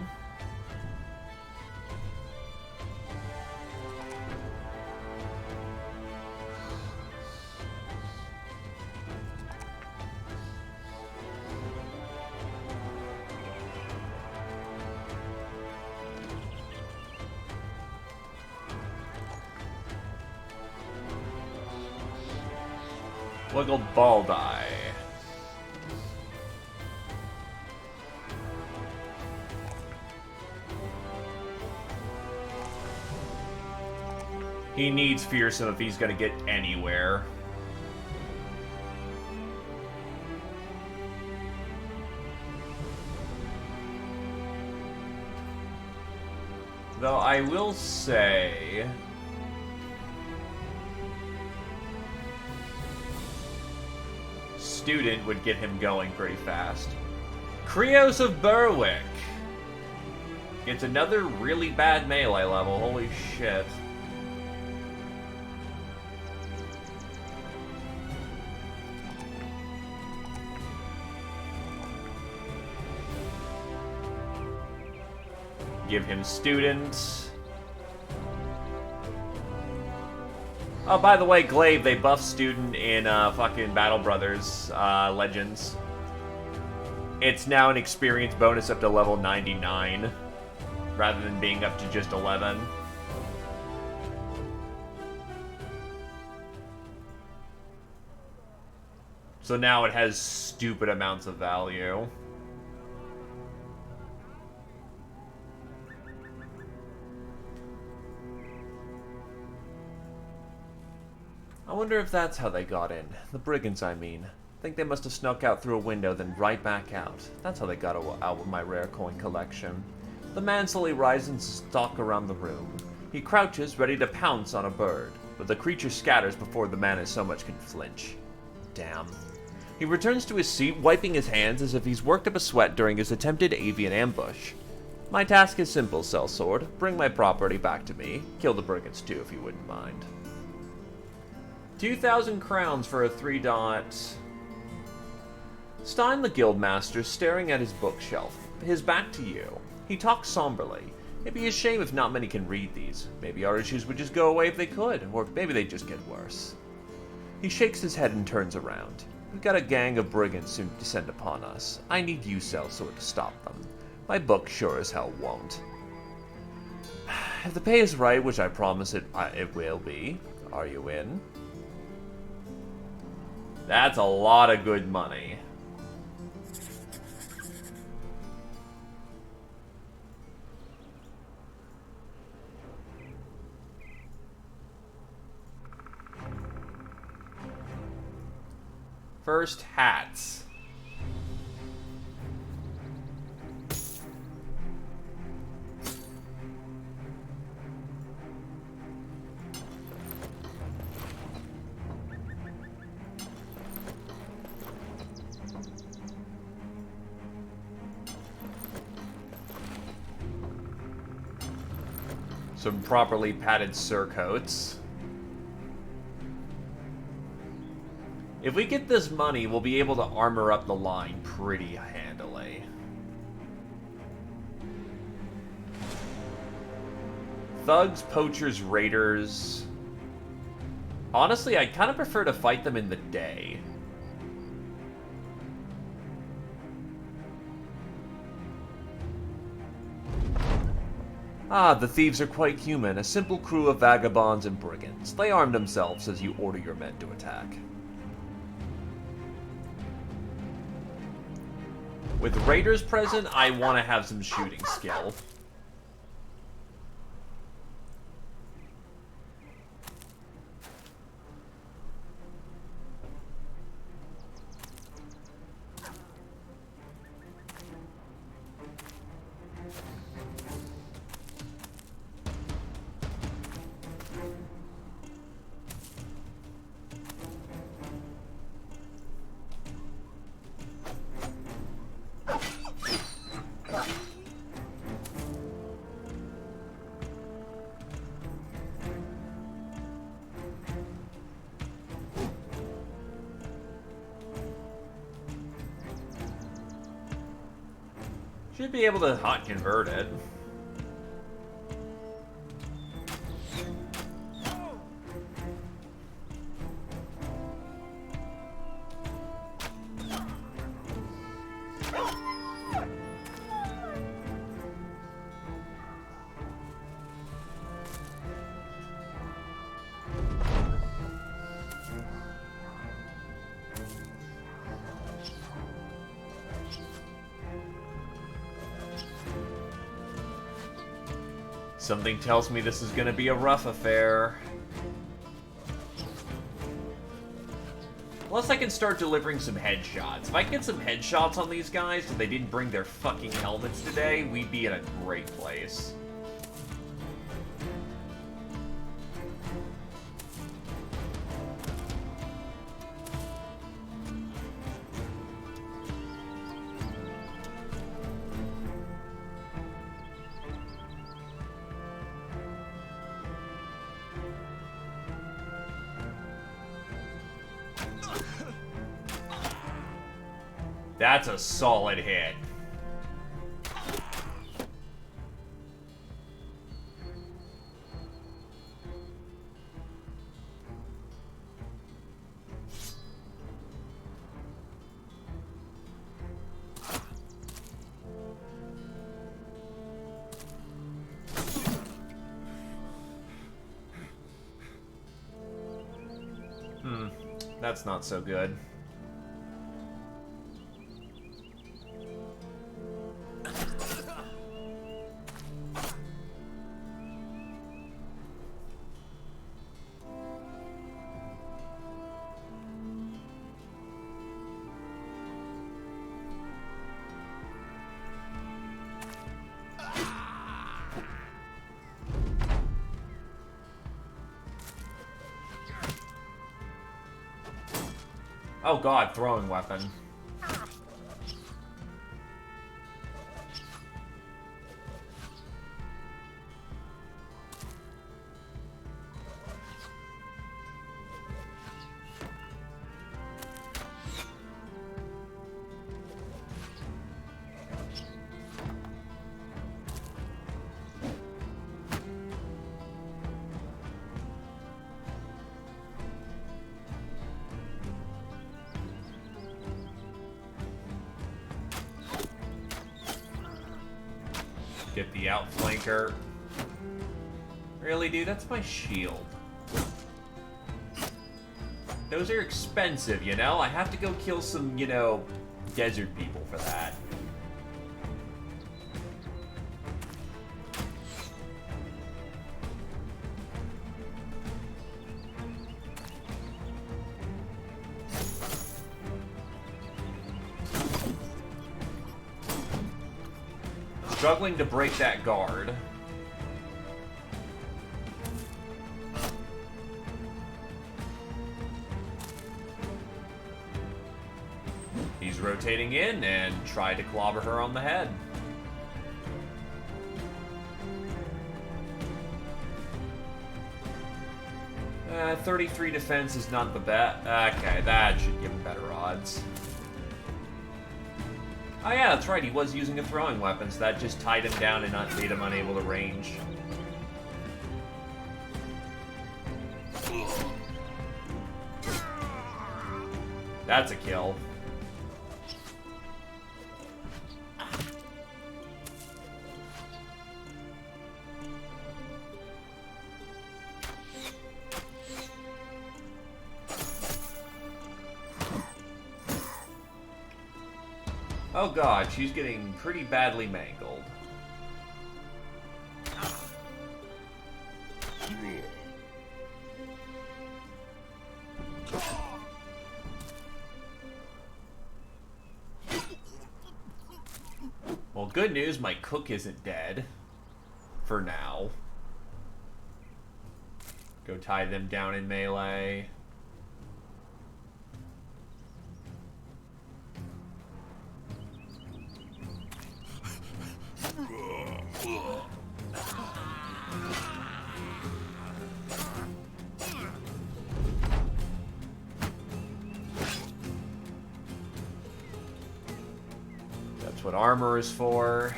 Wiggle ball die. He needs Fearsome if he's gonna get anywhere. Though I will say... Student would get him going pretty fast. Krios of Berwick! It's another really bad melee level, holy shit. Give him Student. Oh, by the way, Glaive, they buffed Student in fucking Battle Brothers Legends. It's now an experience bonus up to level 99, rather than being up to just 11. So now it has stupid amounts of value. I wonder if that's how they got in. The brigands, I mean. Think they must have snuck out through a window, then right back out. That's how they got out with my rare coin collection. The man slowly rises and stalks around the room. He crouches, ready to pounce on a bird, but the creature scatters before the man as so much can flinch. Damn. He returns to his seat, wiping his hands as if he's worked up a sweat during his attempted avian ambush. My task is simple, Sellsword. Bring my property back to me. Kill the brigands too, if you wouldn't mind. 2,000 crowns for a 3-dot. Stein the Guildmaster, staring at his bookshelf, his back to you. He talks somberly. It'd be a shame if not many can read these. Maybe our issues would just go away if they could, or maybe they'd just get worse. He shakes his head and turns around. We've got a gang of brigands soon to descend upon us. I need you, Sellsword, to stop them. My book sure as hell won't. If the pay is right, which I promise it will be, are you in? That's a lot of good money. First, hats. Some properly padded surcoats. If we get this money, we'll be able to armor up the line pretty handily. Thugs, poachers, raiders. Honestly, I kind of prefer to fight them in the day. Ah, the thieves are quite human, a simple crew of vagabonds and brigands. They arm themselves as you order your men to attack. With raiders present, I want to have some shooting skill. Should be able to hot convert it. Something tells me this is going to be a rough affair. Unless I can start delivering some headshots. If I can get some headshots on these guys, if they didn't bring their fucking helmets today, we'd be in a great place. That's a solid hit. That's not so good. Oh god, throwing weapon. Get the outflanker. Really, dude? That's my shield. Those are expensive, you know? I have to go kill some, you know, desert people for that. Struggling to break that guard. He's rotating in and tried to clobber her on the head. Uh, 33 defense is not the best. Okay, that should give him better odds. Oh yeah, that's right, he was using a throwing weapon, so that just tied him down and not made him unable to range. That's a kill. Oh god, she's getting pretty badly mangled. Well, good news, my cook isn't dead. For now. Go tie them down in melee. That's what armor is for.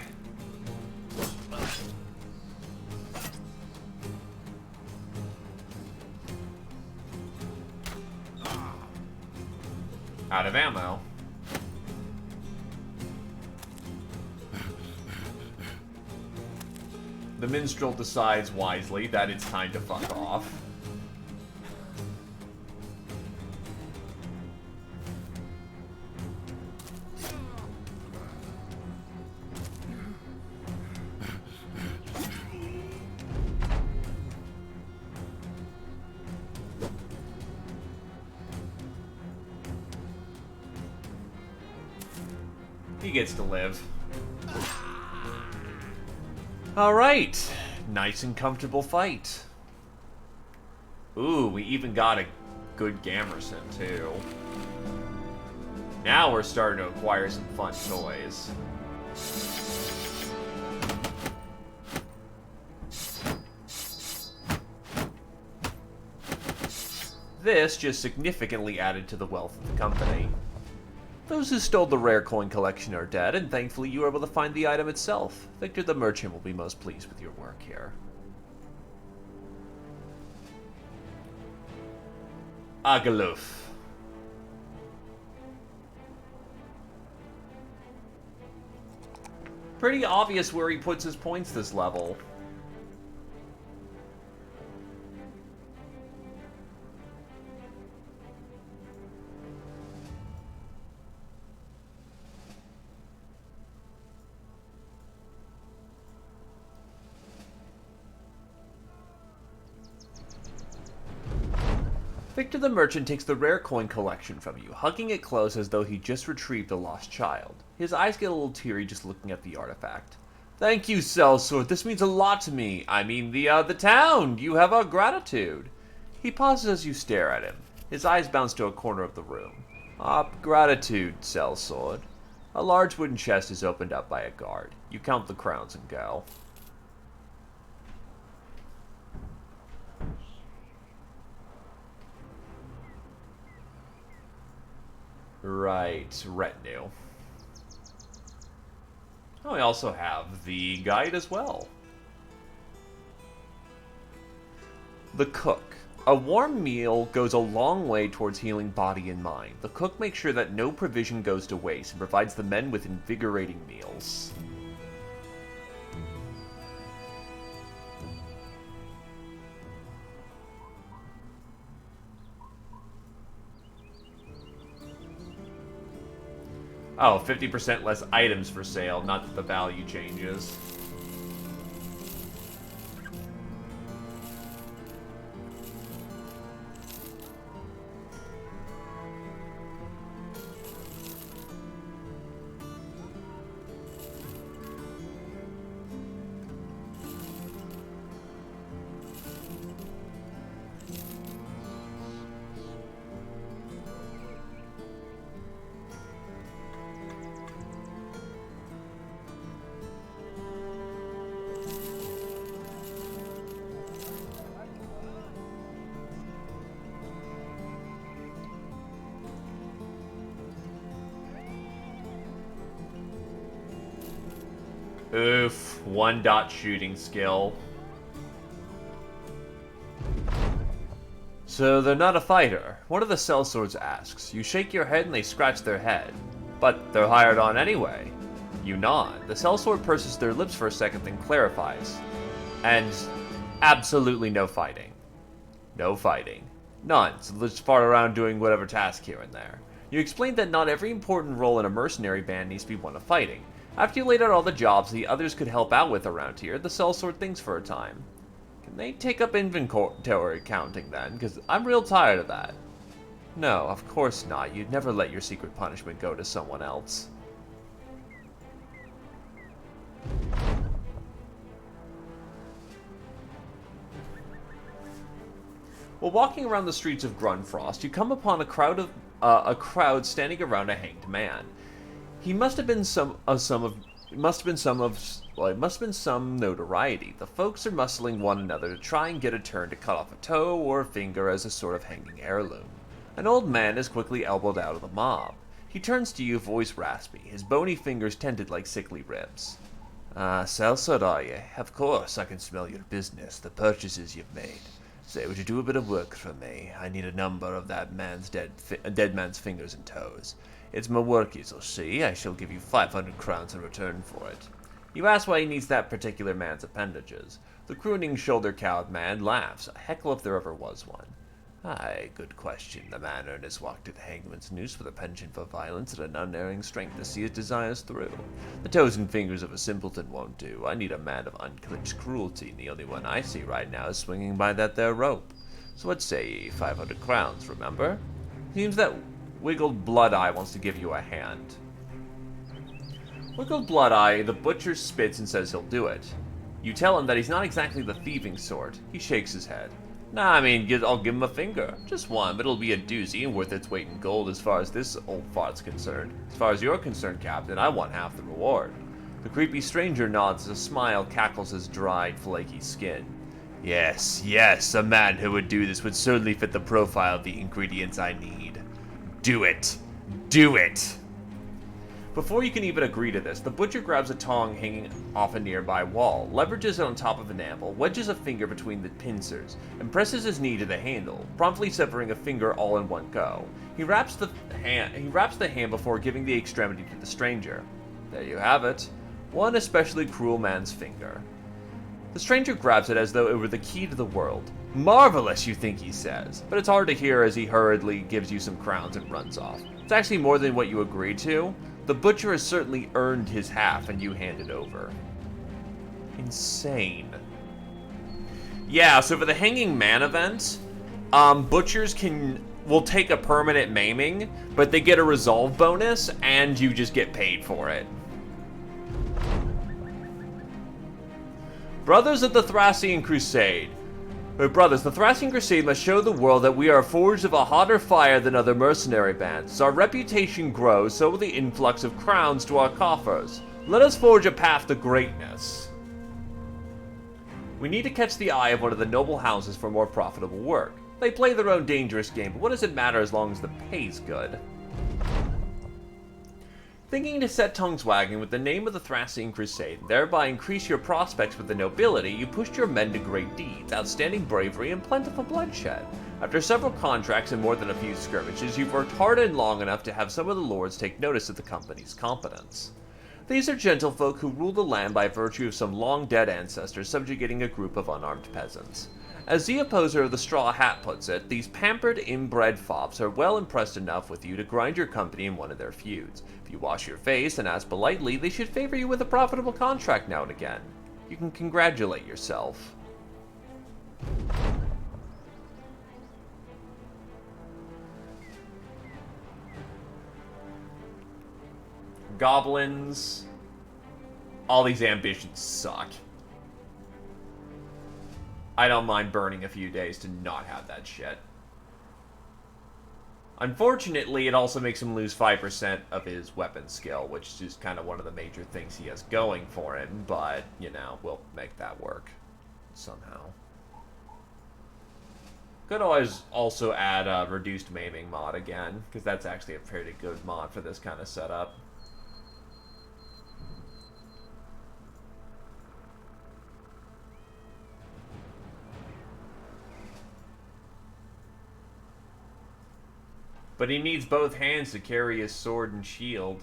Out of ammo. The minstrel decides wisely that it's time to fuck off. He gets to live. Alright. Nice and comfortable fight. Ooh, we even got a good Gamerson, too. Now we're starting to acquire some fun toys. This just significantly added to the wealth of the company. Those who stole the rare coin collection are dead, and thankfully you were able to find the item itself. Victor the merchant will be most pleased with your work here. Agaluf. Pretty obvious where he puts his points this level. Victor the merchant takes the rare coin collection from you, hugging it close as though he just retrieved a lost child. His eyes get a little teary just looking at the artifact. Thank you, sellsword. This means a lot to me. I mean, the town. You have our gratitude. He pauses as you stare at him. His eyes bounce to a corner of the room. Gratitude, sellsword. A large wooden chest is opened up by a guard. You count the crowns and go. Right, retinue. Oh, we also have the guide as well. The cook. A warm meal goes a long way towards healing body and mind. The cook makes sure that no provision goes to waste and provides the men with invigorating meals. Oh, 50% less items for sale, not that the value changes. Oof, 1-dot shooting skill. So they're not a fighter. One of the sellswords asks. You shake your head and they scratch their head. But they're hired on anyway. You nod. The sellsword purses their lips for a second, then clarifies. And absolutely no fighting. No fighting. None, so let's fart around doing whatever task here and there. You explained that not every important role in a mercenary band needs to be one of fighting. After you laid out all the jobs the others could help out with around here, the sellsword thinks for a time. Can they take up inventory counting then? Because I'm real tired of that. No, of course not. You'd never let your secret punishment go to someone else. While walking around the streets of Grunfrost, you come upon a crowd standing around a hanged man. He must have been some notoriety. The folks are muscling one another to try and get a turn to cut off a toe or a finger as a sort of hanging heirloom. An old man is quickly elbowed out of the mob. He turns to you, voice raspy, his bony fingers tented like sickly ribs. Sellsword, are you? Of course, I can smell your business, the purchases you've made. Say, would you do a bit of work for me? I need a number of that man's dead man's fingers and toes. It's my work, you'll see. I shall give you 500 crowns in return for it. You ask why he needs that particular man's appendages. The crooning, shoulder-cowed man laughs, a heckle if there ever was one. Aye, good question. The man earned his walk to the hangman's noose with a penchant for violence and an unerring strength to see his desires through. The toes and fingers of a simpleton won't do. I need a man of unclinched cruelty, and the only one I see right now is swinging by that there rope. So what say ye? 500 crowns, remember? Seems that Wiggled Blood-Eye wants to give you a hand. Wiggled Blood-Eye, the butcher spits and says he'll do it. You tell him that he's not exactly the thieving sort. He shakes his head. Nah, I mean, I'll give him a finger. Just one, but it'll be a doozy and worth its weight in gold as far as this old fart's concerned. As far as you're concerned, Captain, I want half the reward. The creepy stranger nods as a smile cackles his dried, flaky skin. Yes, yes, a man who would do this would certainly fit the profile of the ingredients I need. Do it! Do it! Before you can even agree to this, the butcher grabs a tong hanging off a nearby wall, leverages it on top of an anvil, wedges a finger between the pincers, and presses his knee to the handle, promptly severing a finger all in one go. He wraps the hand before giving the extremity to the stranger. There you have it. One especially cruel man's finger. The stranger grabs it as though it were the key to the world. Marvelous, you think he says, but it's hard to hear as he hurriedly gives you some crowns and runs off. It's actually more than what you agreed to. The butcher has certainly earned his half, and you hand it over. Insane. Yeah, so for the Hanging Man event, butchers will take a permanent maiming, but they get a resolve bonus, and you just get paid for it. Brothers of the Thracian Crusade. Brothers, the Thracian Crusade must show the world that we are forged of a hotter fire than other mercenary bands. As our reputation grows, so will the influx of crowns to our coffers. Let us forge a path to greatness. We need to catch the eye of one of the noble houses for more profitable work. They play their own dangerous game, but what does it matter as long as the pay's good? Thinking to set tongues wagging with the name of the Thracian Crusade, and thereby increase your prospects with the nobility, you pushed your men to great deeds, outstanding bravery, and plentiful bloodshed. After several contracts and more than a few skirmishes, you've worked hard and long enough to have some of the lords take notice of the company's competence. These are gentlefolk who rule the land by virtue of some long-dead ancestors subjugating a group of unarmed peasants. As the opposer of the straw hat puts it, these pampered, inbred fops are well impressed enough with you to grind your company in one of their feuds. If you wash your face and ask politely, they should favor you with a profitable contract now and again. You can congratulate yourself. Goblins. All these ambitions suck. I don't mind burning a few days to not have that shit. Unfortunately, it also makes him lose 5% of his weapon skill, which is kind of one of the major things he has going for him, but, you know, we'll make that work somehow. Could always also add a reduced maiming mod again, because that's actually a pretty good mod for this kind of setup. But he needs both hands to carry his sword and shield.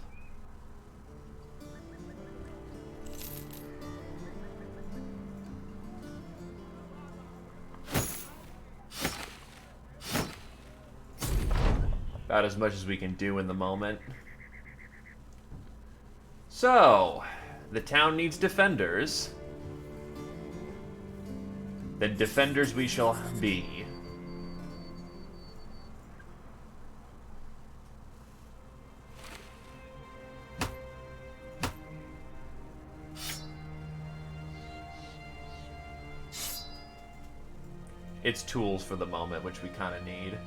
About as much as we can do in the moment. So, the town needs defenders. Then defenders we shall be. It's tools for the moment, which we kind of need.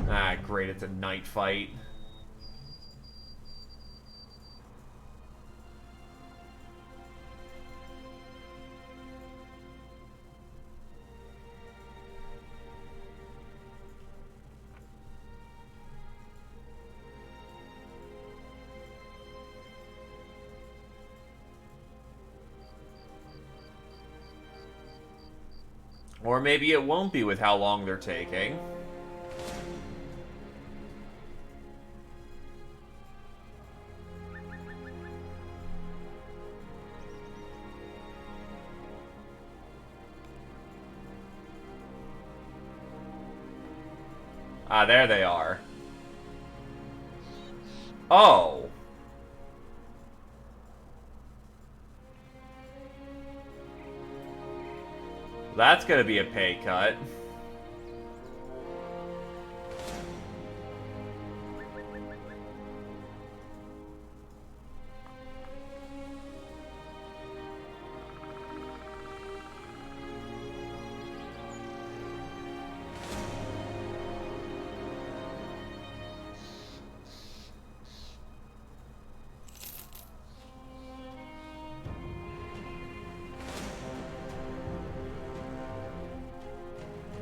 Ah, great, it's a night fight. Or maybe it won't be with how long they're taking. Ah, there they are. Oh. That's gonna be a pay cut.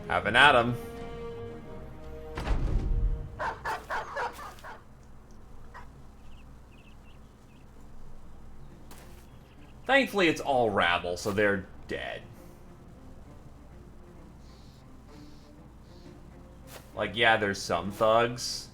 Having at 'em. Thankfully, it's all rabble, so they're dead. Like, yeah, there's some thugs.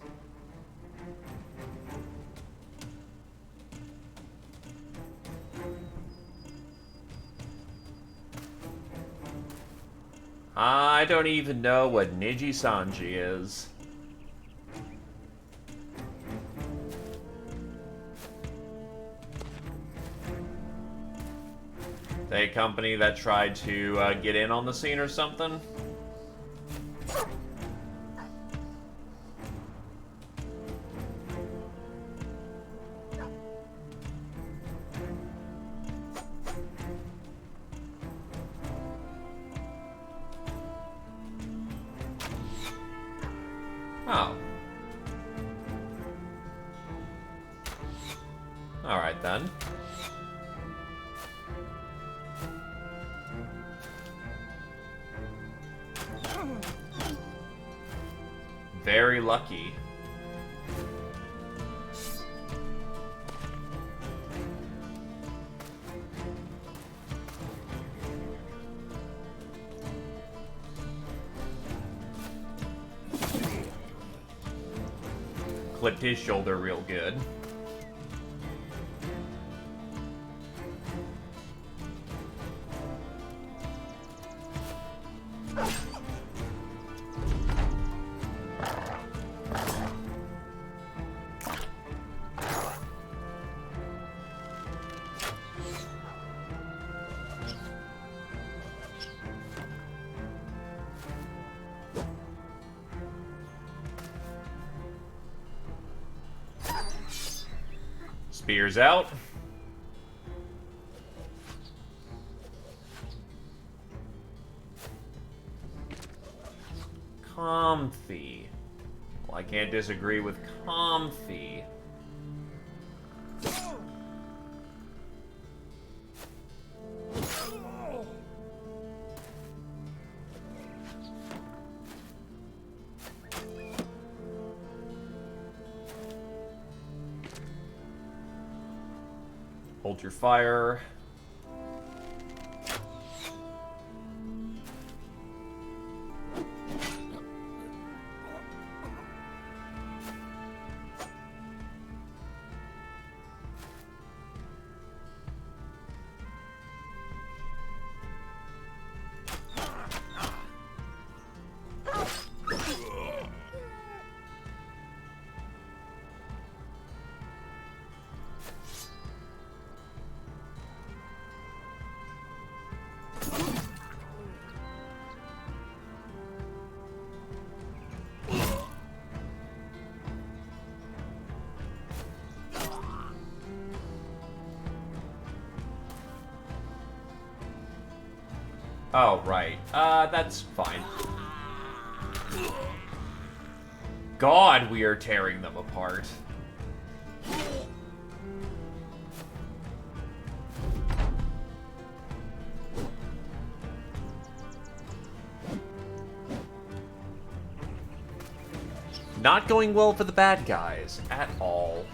I don't even know what Niji Sanji is. They a company that tried to get in on the scene or something? Oh. Alright then. Very lucky. Clipped his shoulder real good. Spears out. Comfy. Well, I can't disagree with comfy. Hold your fire. Oh, right. That's fine. God, we are tearing them apart. Not going well for the bad guys at all.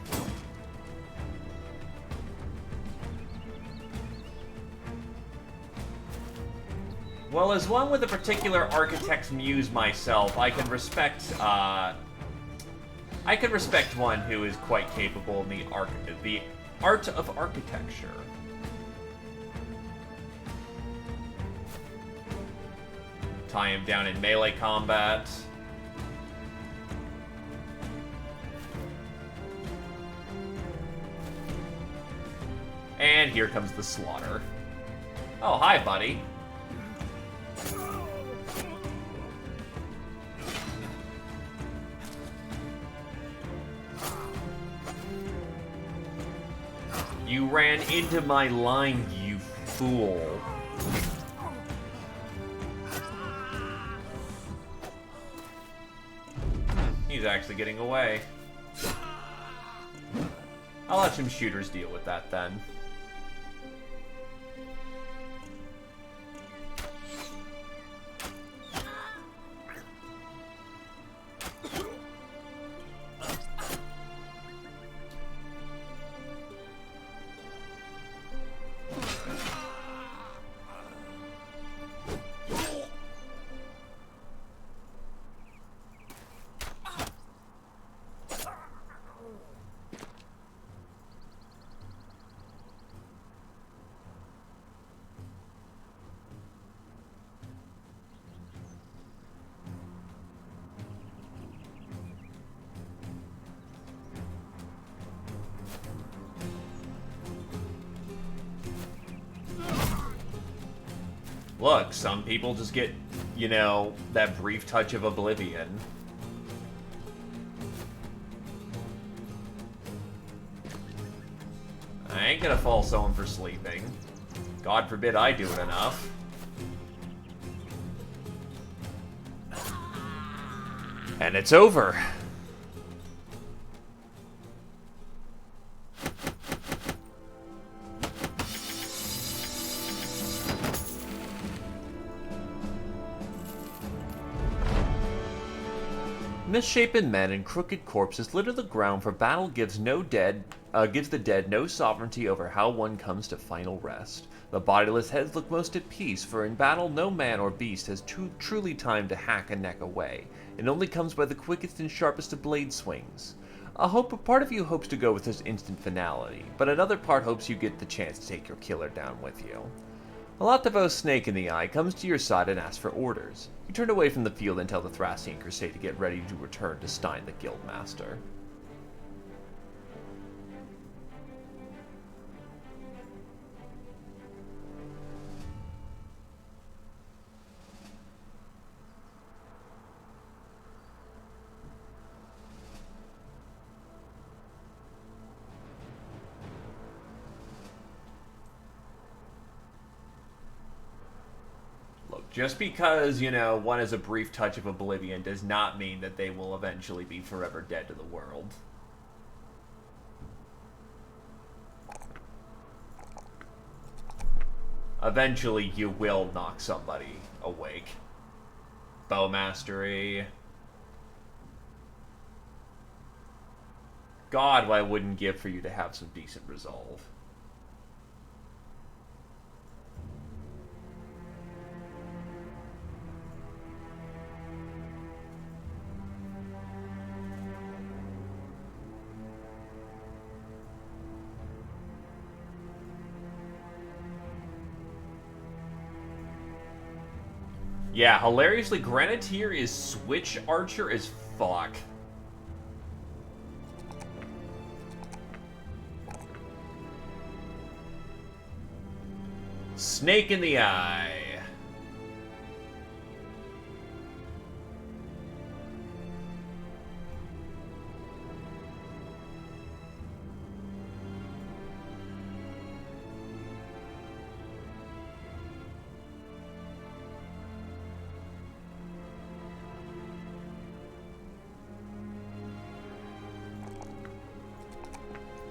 Well, as one with a particular architect's muse myself, I can respect one who is quite capable in the art of architecture. Tie him down in melee combat. And here comes the slaughter. Oh, hi, buddy. You ran into my line, you fool. He's actually getting away. I'll let some shooters deal with that then. Look, some people just get, you know, that brief touch of oblivion. I ain't gonna fault someone for sleeping. God forbid I do it enough. And it's over. Misshapen men and crooked corpses litter the ground, for battle gives the dead no sovereignty over how one comes to final rest. The bodiless heads look most at peace, for in battle no man or beast has truly time to hack a neck away. It only comes by the quickest and sharpest of blade swings. A part of you hopes to go with this instant finality, but another part hopes you get the chance to take your killer down with you. Alativos Snake in the Eye comes to your side and asks for orders. You turn away from the field and tell the Thracian Crusade to get ready to return to Stein the Guildmaster. Just because, you know, one has a brief touch of oblivion does not mean that they will eventually be forever dead to the world. Eventually, you will knock somebody awake. Bow mastery. God, what I wouldn't give for you to have some decent resolve. Yeah, hilariously, Grenadier is switch archer as fuck. Snake in the Eye.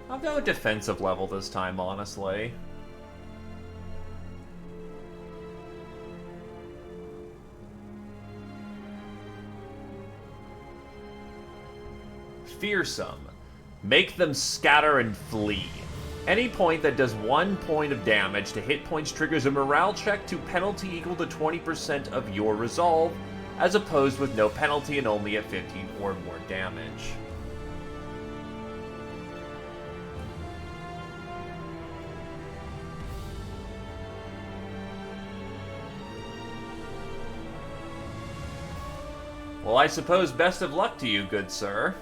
I'll go defensive level this time, honestly. Fearsome. Make them scatter and flee. Any point that does 1 point of damage to hit points triggers a morale check to penalty equal to 20% of your resolve, as opposed with no penalty and only at 15 or more damage. Well, I suppose best of luck to you, good sir.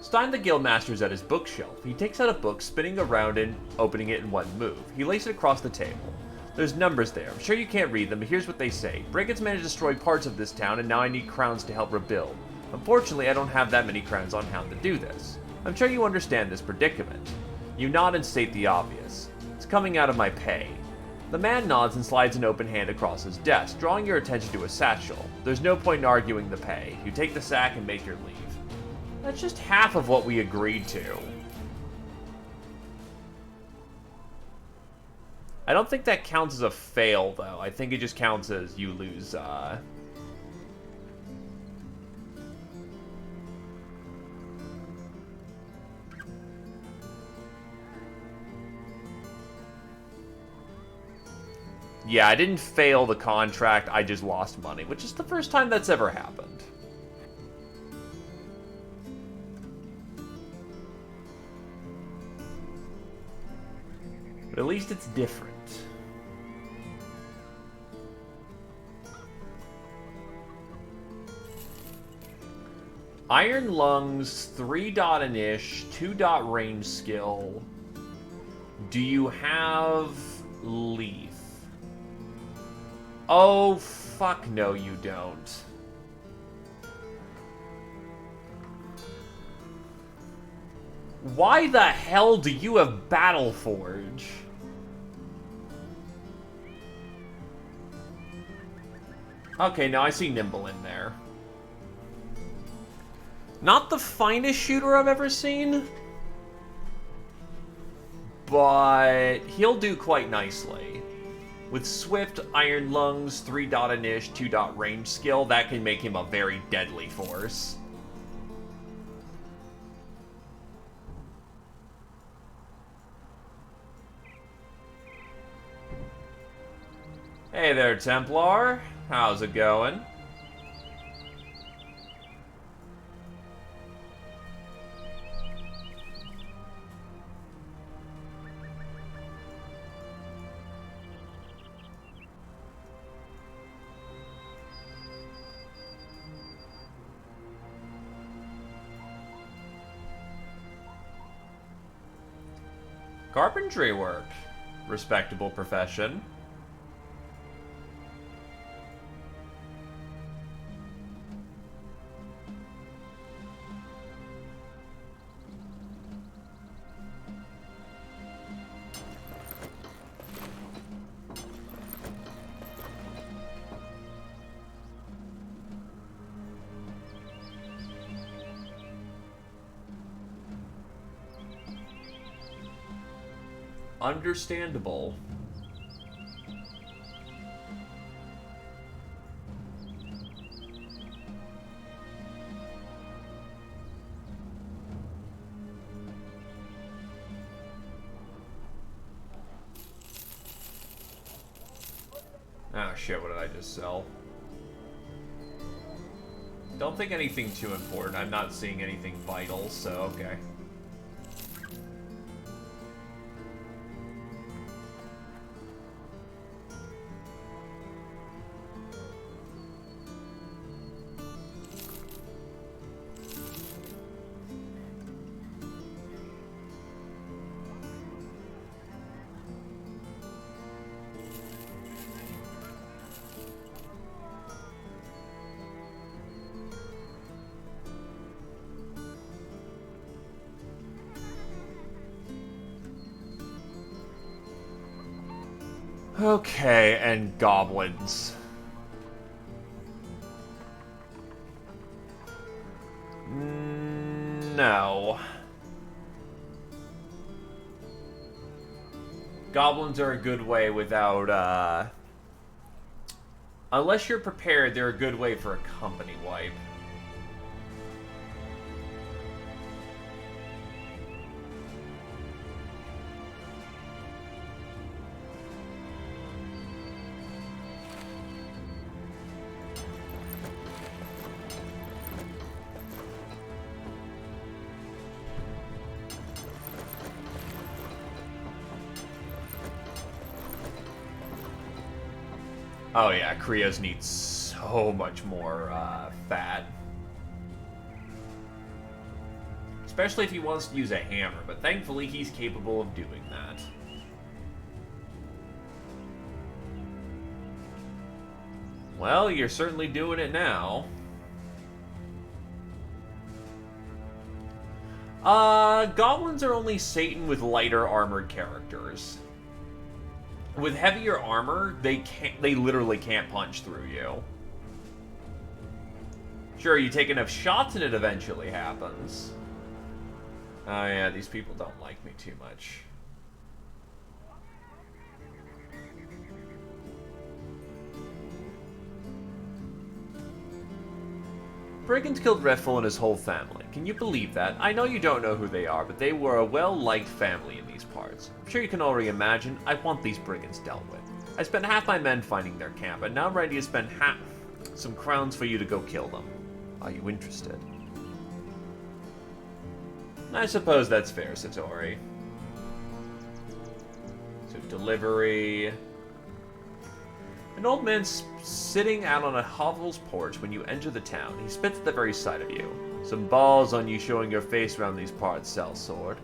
Stein the Guildmaster's at his bookshelf. He takes out a book, spinning around and opening it in one move. He lays it across the table. There's numbers there. I'm sure you can't read them, but here's what they say. Brigands managed to destroy parts of this town, and now I need crowns to help rebuild. Unfortunately, I don't have that many crowns on hand to do this. I'm sure you understand this predicament. You nod and state the obvious. It's coming out of my pay. The man nods and slides an open hand across his desk, drawing your attention to a satchel. There's no point in arguing the pay. You take the sack and make your leave. That's just half of what we agreed to. I don't think that counts as a fail, though. I think it just counts as you lose, Yeah, I didn't fail the contract, I just lost money, which is the first time that's ever happened. But at least it's different. Iron Lungs, 3-ish, 2 range skill. Do you have Leaf? Oh, fuck no, you don't. Why the hell do you have Battleforge? Okay, now I see Nimble in there. Not the finest shooter I've ever seen, but he'll do quite nicely. With Swift, Iron Lungs, 3-ish, 2 range skill, that can make him a very deadly force. Hey there, Templar. How's it going? Carpentry work. Respectable profession. Understandable. Oh shit, what did I just sell? Don't think anything too important. I'm not seeing anything vital, so okay. Okay, and goblins. No. Goblins are a good way without, unless you're prepared, they're a good way for a company wipe. Oh yeah, Krios needs so much more fat. Especially if he wants to use a hammer, but thankfully he's capable of doing that. Well, you're certainly doing it now. Goblins are only Satan with lighter armored characters. With heavier armor, they literally can't punch through you. Sure, you take enough shots and it eventually happens. Oh yeah, these people don't like me too much. Brigands killed Redfall and his whole family. Can you believe that? I know you don't know who they are, but they were a well-liked family in these parts. I'm sure you can already imagine, I want these brigands dealt with. I spent half my men finding their camp, and now I'm ready to spend some crowns for you to go kill them. Are you interested? I suppose that's fair, Satori. So, delivery... An old man sitting out on a hovel's porch when you enter the town. He spits at the very sight of you. Some balls on you showing your face around these parts, sellsword.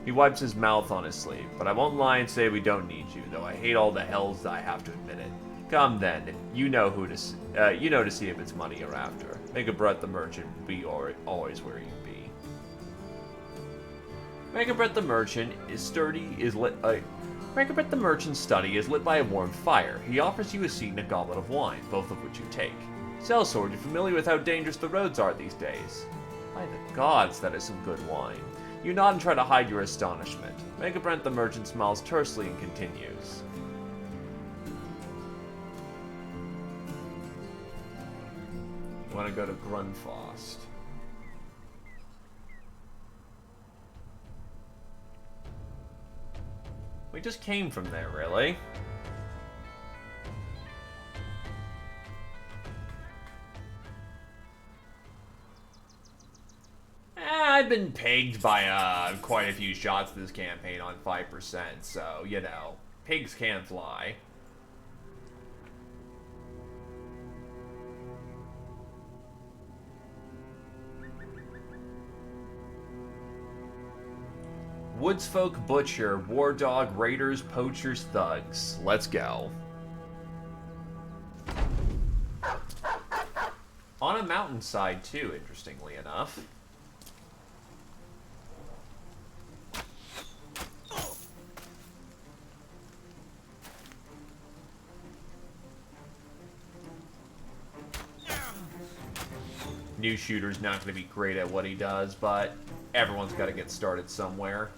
He wipes his mouth on his sleeve, but I won't lie and say we don't need you, though I hate all the hells I have to admit it. Come then, you know to see if it's money you're after. Megabret the merchant will be always where you be. Megabret the merchant Megabret the merchant's study is lit by a warm fire. He offers you a seat and a goblet of wine, both of which you take. Sellsword, you're familiar with how dangerous the roads are these days. By the gods, that is some good wine. You nod and try to hide your astonishment. Megabret the merchant smiles tersely and continues. You want to go to Grunfaust. We just came from there, really. I've been pegged by quite a few shots this campaign on 5%, so, you know, pigs can fly. Woodsfolk, Butcher, War Dog, Raiders, Poachers, Thugs. Let's go. On a mountainside, too, interestingly enough. New shooter's not going to be great at what he does, but everyone's got to get started somewhere.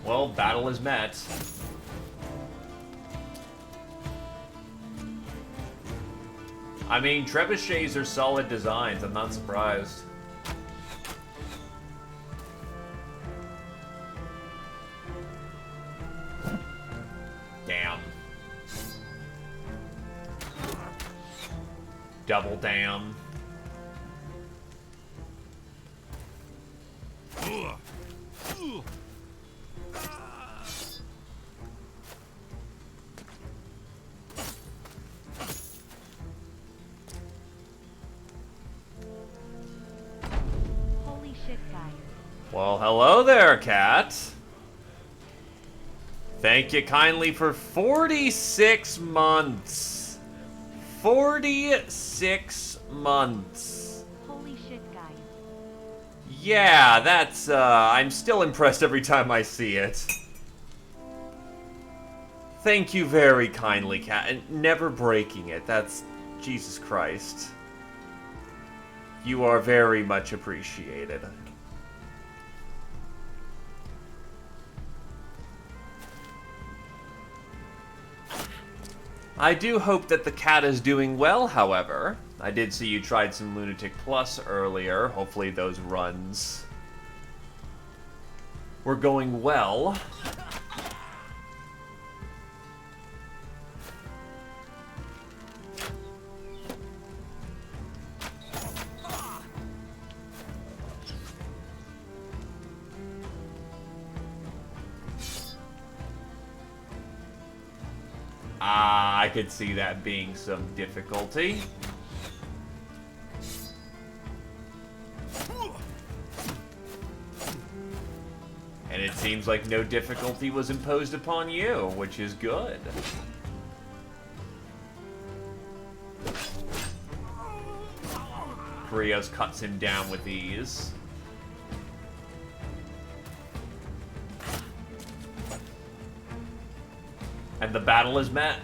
Well, battle is met. I mean, trebuchets are solid designs, I'm not surprised. Damn. Double damn. Well, hello there, cat. Thank you kindly for 46 months. 46 months. Holy shit, guys. Yeah, that's, I'm still impressed every time I see it. Thank you very kindly, cat. And never breaking it. That's... Jesus Christ. You are very much appreciated. I do hope that the cat is doing well, however. I did see you tried some Lunatic Plus earlier. Hopefully those runs were going well. I could see that being some difficulty. And it seems like no difficulty was imposed upon you, which is good. Krios cuts him down with ease. And the battle is met.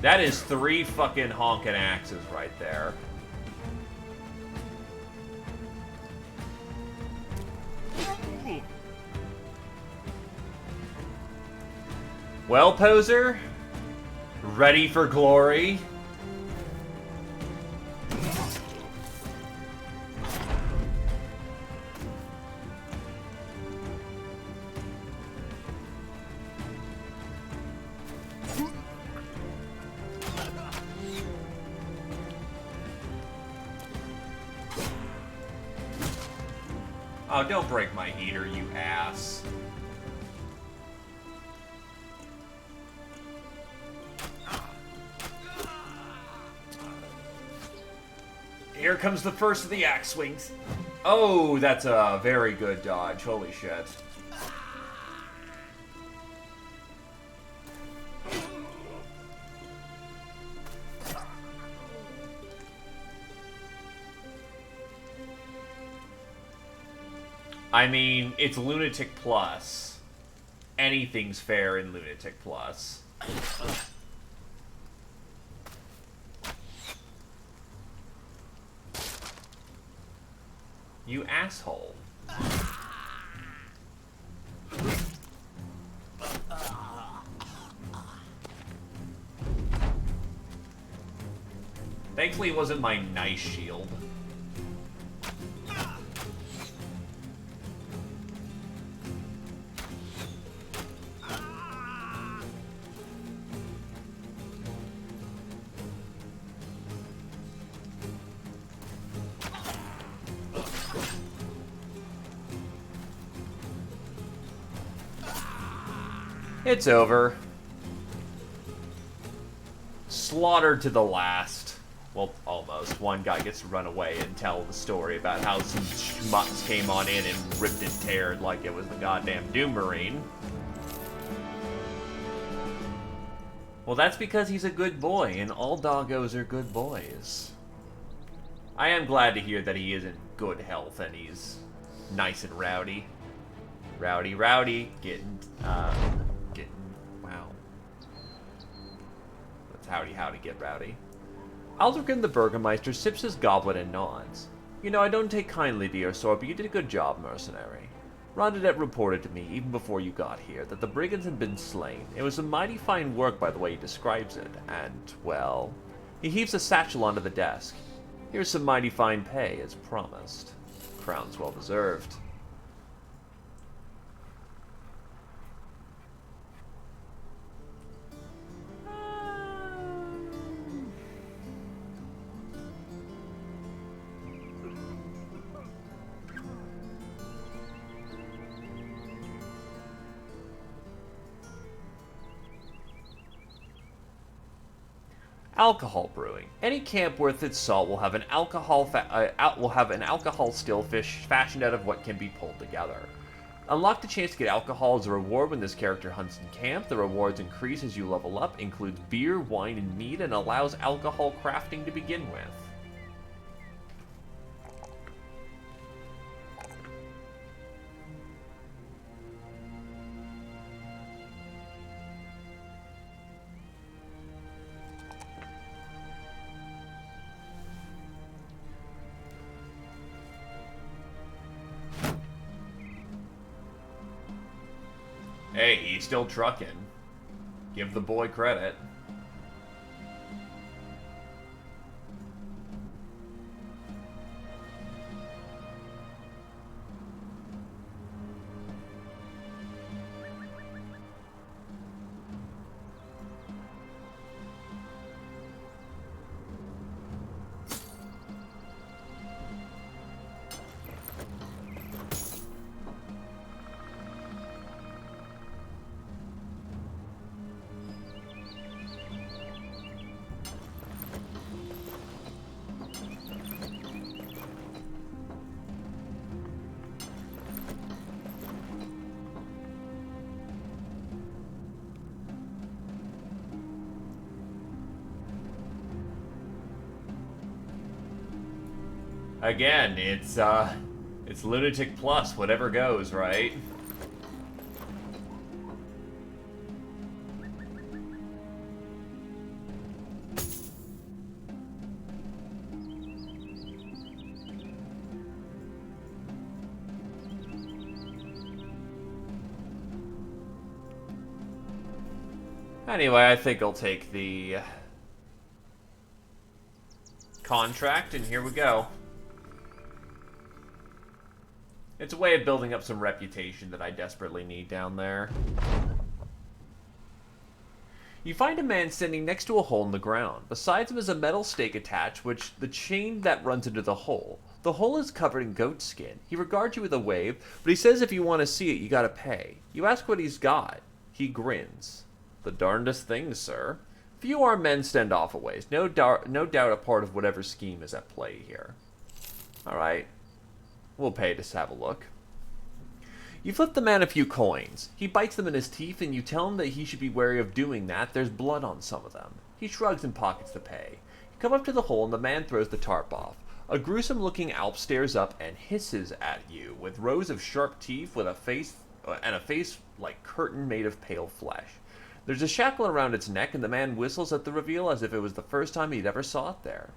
That is 3 fucking honkin' axes right there. Well, poser, ready for glory? Oh, don't break my heater, you ass. Here comes the first of the axe swings. Oh, that's a very good dodge. Holy shit. I mean, it's Lunatic Plus. Anything's fair in Lunatic Plus. You asshole. Thankfully, it wasn't my nice shield. It's over. Slaughtered to the last. Well, almost. One guy gets to run away and tell the story about how some schmucks came on in and ripped and teared like it was the goddamn Doom Marine. Well, that's because he's a good boy, and all doggos are good boys. I am glad to hear that he is in good health and he's nice and rowdy. Rowdy, getting, wow. That's howdy, get rowdy. Aldrigan the Burgermeister sips his goblet and nods. You know, I don't take kindly to your sword, but you did a good job, mercenary. Rondedet reported to me, even before you got here, that the brigands had been slain. It was a mighty fine work by the way he describes it, and, well... He heaves a satchel onto the desk. Here's some mighty fine pay, as promised. Crown's well deserved. Alcohol brewing. Any camp worth its salt will have an alcohol still fashioned out of what can be pulled together. Unlock the chance to get alcohol as a reward when this character hunts in camp. The rewards increase as you level up, includes beer, wine, and meat, and allows alcohol crafting to begin with. Hey, he's still trucking. Give the boy credit. Again, it's Lunatic Plus, whatever goes, right? Anyway, I think I'll take the contract, and here we go. It's a way of building up some reputation that I desperately need down there. You find a man standing next to a hole in the ground. Beside him is a metal stake attached, which the chain that runs into the hole. The hole is covered in goat skin. He regards you with a wave, but he says if you want to see it, you gotta pay. You ask what he's got. He grins. The darndest thing, sir. Few armed men stand off a ways. No doubt a part of whatever scheme is at play here. Alright. We'll pay to have a look. You flip the man a few coins. He bites them in his teeth, and you tell him that he should be wary of doing that. There's blood on some of them. He shrugs and pockets the pay. You come up to the hole, and the man throws the tarp off. A gruesome-looking Alp stares up and hisses at you with rows of sharp teeth with a face like curtain made of pale flesh. There's a shackle around its neck, and the man whistles at the reveal as if it was the first time he'd ever saw it there.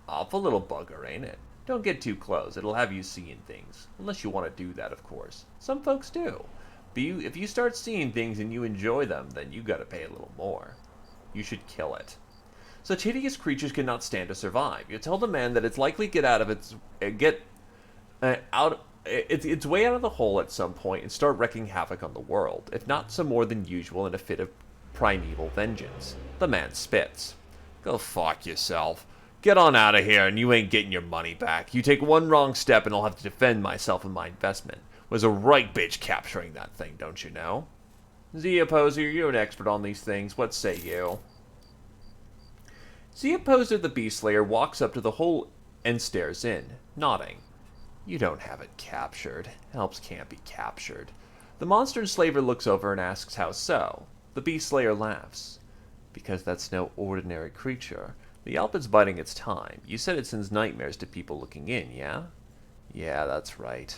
Awful little bugger, ain't it? Don't get too close. It'll have you seeing things. Unless you want to do that, of course. Some folks do. But if you start seeing things and you enjoy them, then you gotta pay a little more. You should kill it. Such hideous creatures cannot stand to survive. You tell the man that it's likely its way out of the hole at some point and start wreaking havoc on the world, if not some more than usual in a fit of primeval vengeance. The man spits. Go fuck yourself. Get on out of here and you ain't getting your money back. You take one wrong step and I'll have to defend myself and my investment. Was a right bitch capturing that thing, don't you know? Zia Poser, you're an expert on these things. What say you? Zia Poser the Beast Slayer walks up to the hole and stares in, nodding. You don't have it captured. Elves can't be captured. The monster enslaver looks over and asks how so. The Beast Slayer laughs. Because that's no ordinary creature. The Alp is biding its time. You said it sends nightmares to people looking in, yeah? Yeah, that's right.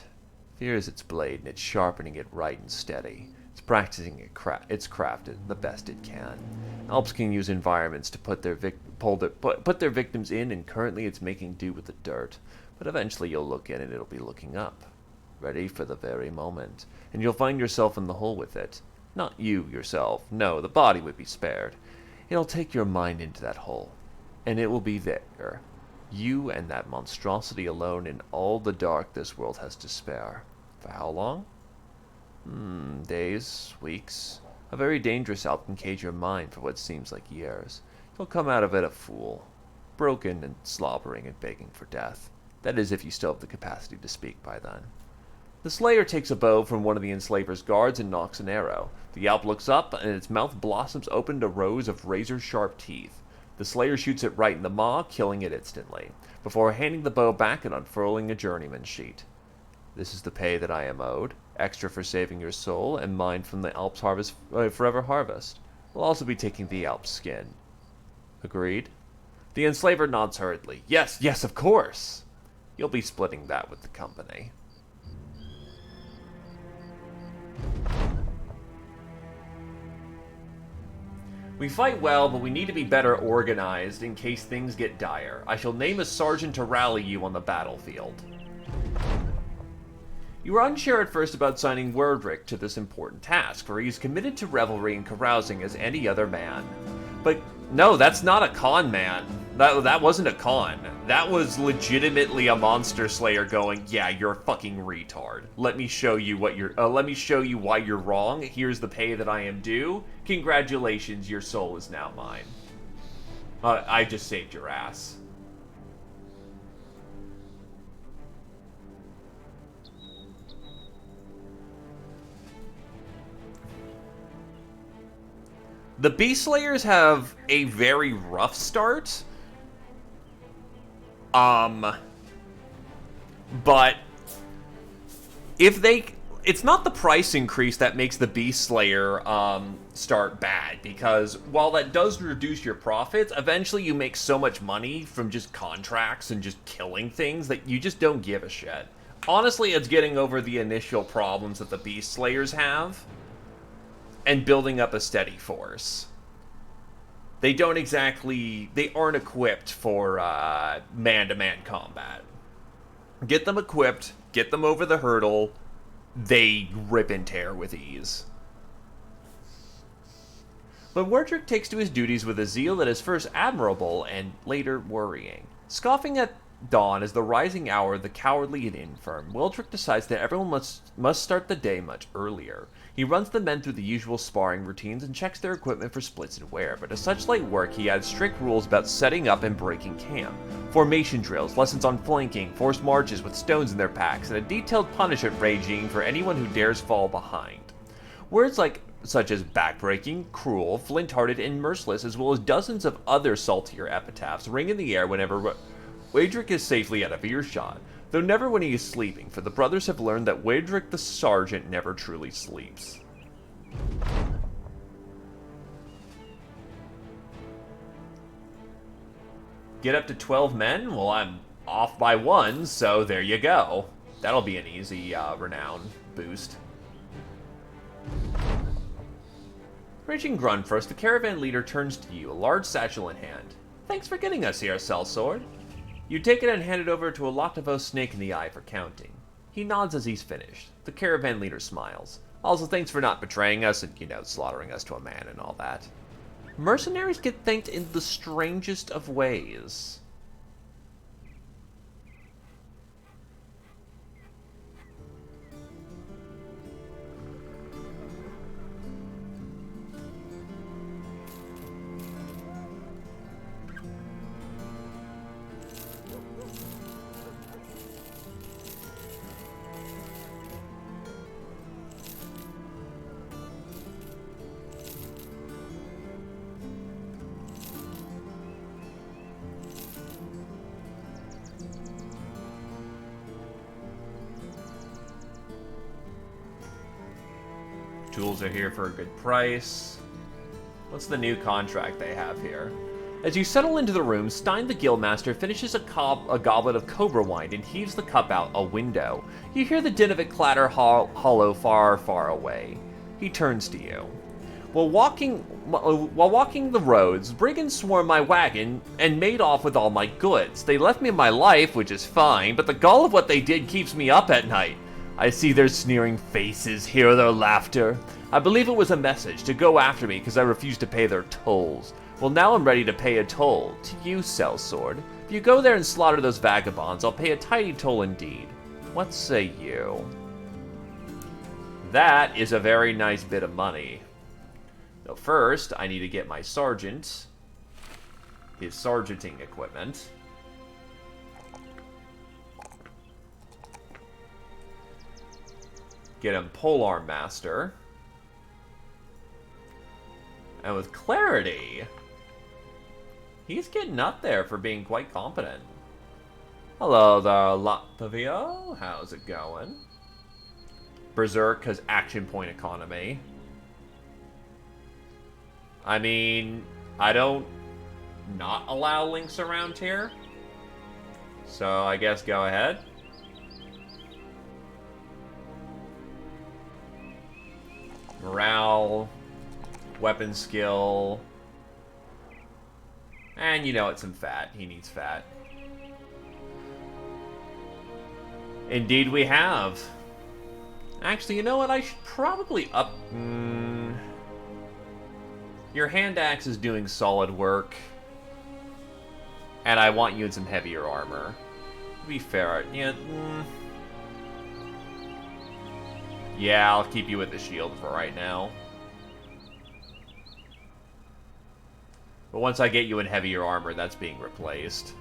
Fears its blade and it's sharpening it right and steady. It's practicing its craft the best it can. Alps can use environments to put their victims in, and currently it's making do with the dirt. But eventually you'll look in and it'll be looking up. Ready for the very moment. And you'll find yourself in the hole with it. Not you yourself. No, the body would be spared. It'll take your mind into that hole. And it will be there, you and that monstrosity alone in all the dark this world has to spare. For how long? Days, weeks. A very dangerous Alp can cage your mind for what seems like years. You'll come out of it a fool, broken and slobbering and begging for death. That is, if you still have the capacity to speak by then. The Slayer takes a bow from one of the enslaver's guards and knocks an arrow. The Alp looks up, and its mouth blossoms open to rows of razor-sharp teeth. The Slayer shoots it right in the maw, killing it instantly, before handing the bow back and unfurling a journeyman sheet. This is the pay that I am owed, extra for saving your soul, and mine from the Alps harvest, forever harvest. We'll also be taking the Alps skin. Agreed? The enslaver nods hurriedly. Yes, yes, of course! You'll be splitting that with the company. We fight well, but we need to be better organized in case things get dire. I shall name a sergeant to rally you on the battlefield. You were unsure at first about signing Werdrick to this important task, for he is committed to revelry and carousing as any other man. But no, that's not a con, man. That wasn't a con. That was legitimately a monster slayer going, yeah, you're a fucking retard. Let me show you what you're. Let me show you why you're wrong. Here's the pay that I am due. Congratulations, your soul is now mine. I just saved your ass. The Beast Slayers have a very rough start. But if they, it's not the price increase that makes the Beast Slayer start bad, because while that does reduce your profits, eventually you make so much money from just contracts and just killing things that you just don't give a shit. Honestly, it's getting over the initial problems that the Beast Slayers have and building up a steady force. They don't exactly, they aren't equipped for man-to-man combat. Get them equipped, get them over the hurdle, they rip and tear with ease. But Werdrick takes to his duties with a zeal that is first admirable and later worrying. Scoffing at dawn as the rising hour, the cowardly and infirm, Werdrick decides that everyone must start the day much earlier. He runs the men through the usual sparring routines and checks their equipment for splits and wear, but to such light work he adds strict rules about setting up and breaking camp, formation drills, lessons on flanking, forced marches with stones in their packs, and a detailed punishment regime for anyone who dares fall behind. Words such as backbreaking, cruel, flint-hearted, and merciless, as well as dozens of other saltier epitaphs, ring in the air whenever Werdrick is safely out of earshot, though never when he is sleeping, for the brothers have learned that Werdrick the sergeant never truly sleeps. Get up to 12 men? Well, I'm off by 1, so there you go. That'll be an easy renown boost. Reaching Grunfrost, the caravan leader turns to you, a large satchel in hand. Thanks for getting us here, Sellsword. You take it and hand it over to a Loktavos snake in the eye for counting. He nods as he's finished. The caravan leader smiles. Also, thanks for not betraying us and, slaughtering us to a man and all that. Mercenaries get thanked in the strangest of ways. Tools are here for a good price. What's the new contract they have here? As you settle into the room, Stein the Guildmaster finishes a goblet of cobra wine and heaves the cup out a window. You hear the din of it clatter hollow far, far away. He turns to you. While walking the roads, brigands swarmed my wagon and made off with all my goods. They left me my life, which is fine, but the gall of what they did keeps me up at night. I see their sneering faces, hear their laughter. I believe it was a message to go after me because I refused to pay their tolls. Well, now I'm ready to pay a toll. To you, Sellsword. If you go there and slaughter those vagabonds, I'll pay a tidy toll indeed. What say you? That is a very nice bit of money. Though first, I need to get my sergeant his sergeanting equipment. Get him Polearm Master. And with Clarity, He's getting up there for being quite competent. Hello there, Latvia. How's it going? Berserk has action point economy. I mean, I don't not allow links around here. So I guess go ahead. Morale, weapon skill, and you know it's some fat. He needs fat. Indeed we have. Actually, you know what? I should probably up... Your hand axe is doing solid work. And I want you in some heavier armor. To be fair, yeah... Yeah, I'll keep you with the shield for right now. But once I get you in heavier armor, that's being replaced.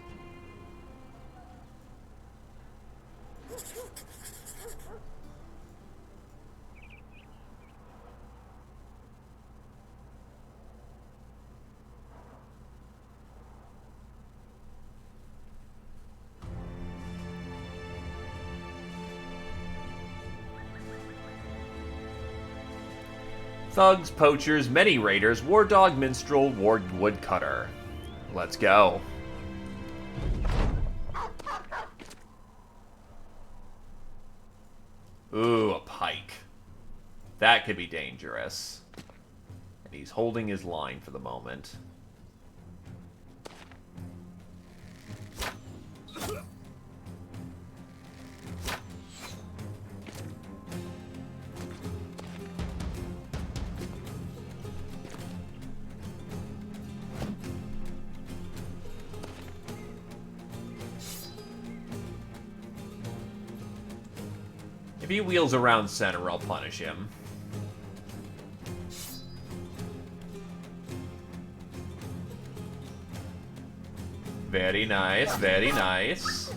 Thugs, poachers, many raiders, war dog, minstrel, war woodcutter. Let's go. Ooh, a pike. That could be dangerous. And he's holding his line for the moment. If he wheels around center, I'll punish him. Very nice, very nice.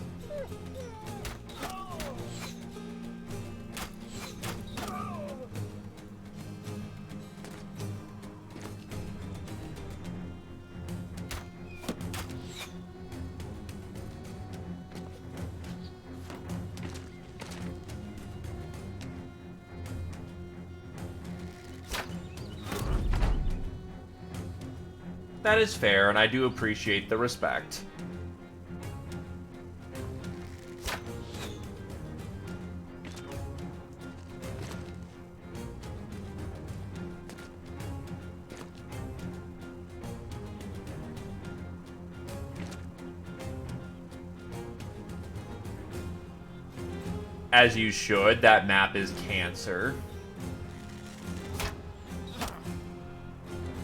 That is fair, and I do appreciate the respect. As you should, that map is cancer.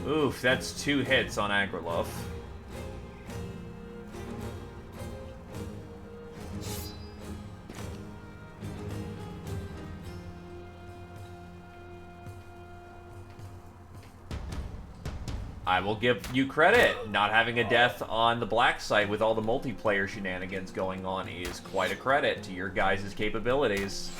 Oof, that's 2 hits on Agralof. I will give you credit. Not having a death on the black site with all the multiplayer shenanigans going on is quite a credit to your guys' capabilities.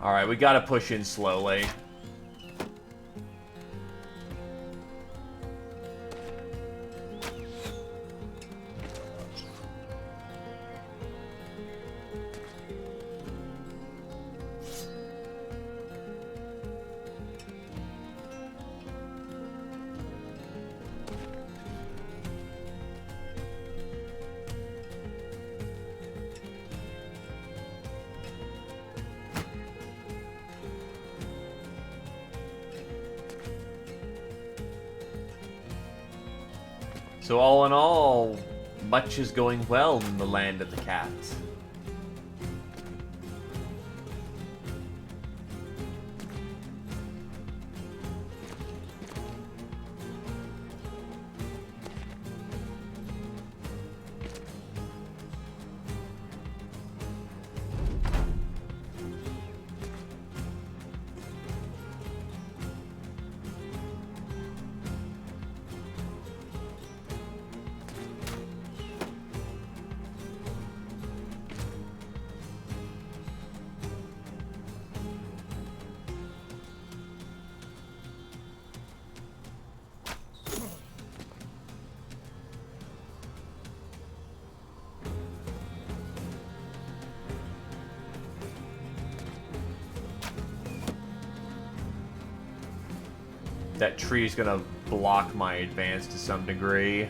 Alright, we gotta push in slowly. So all in all, much is going well in the land of the cat. That tree's gonna block my advance to some degree.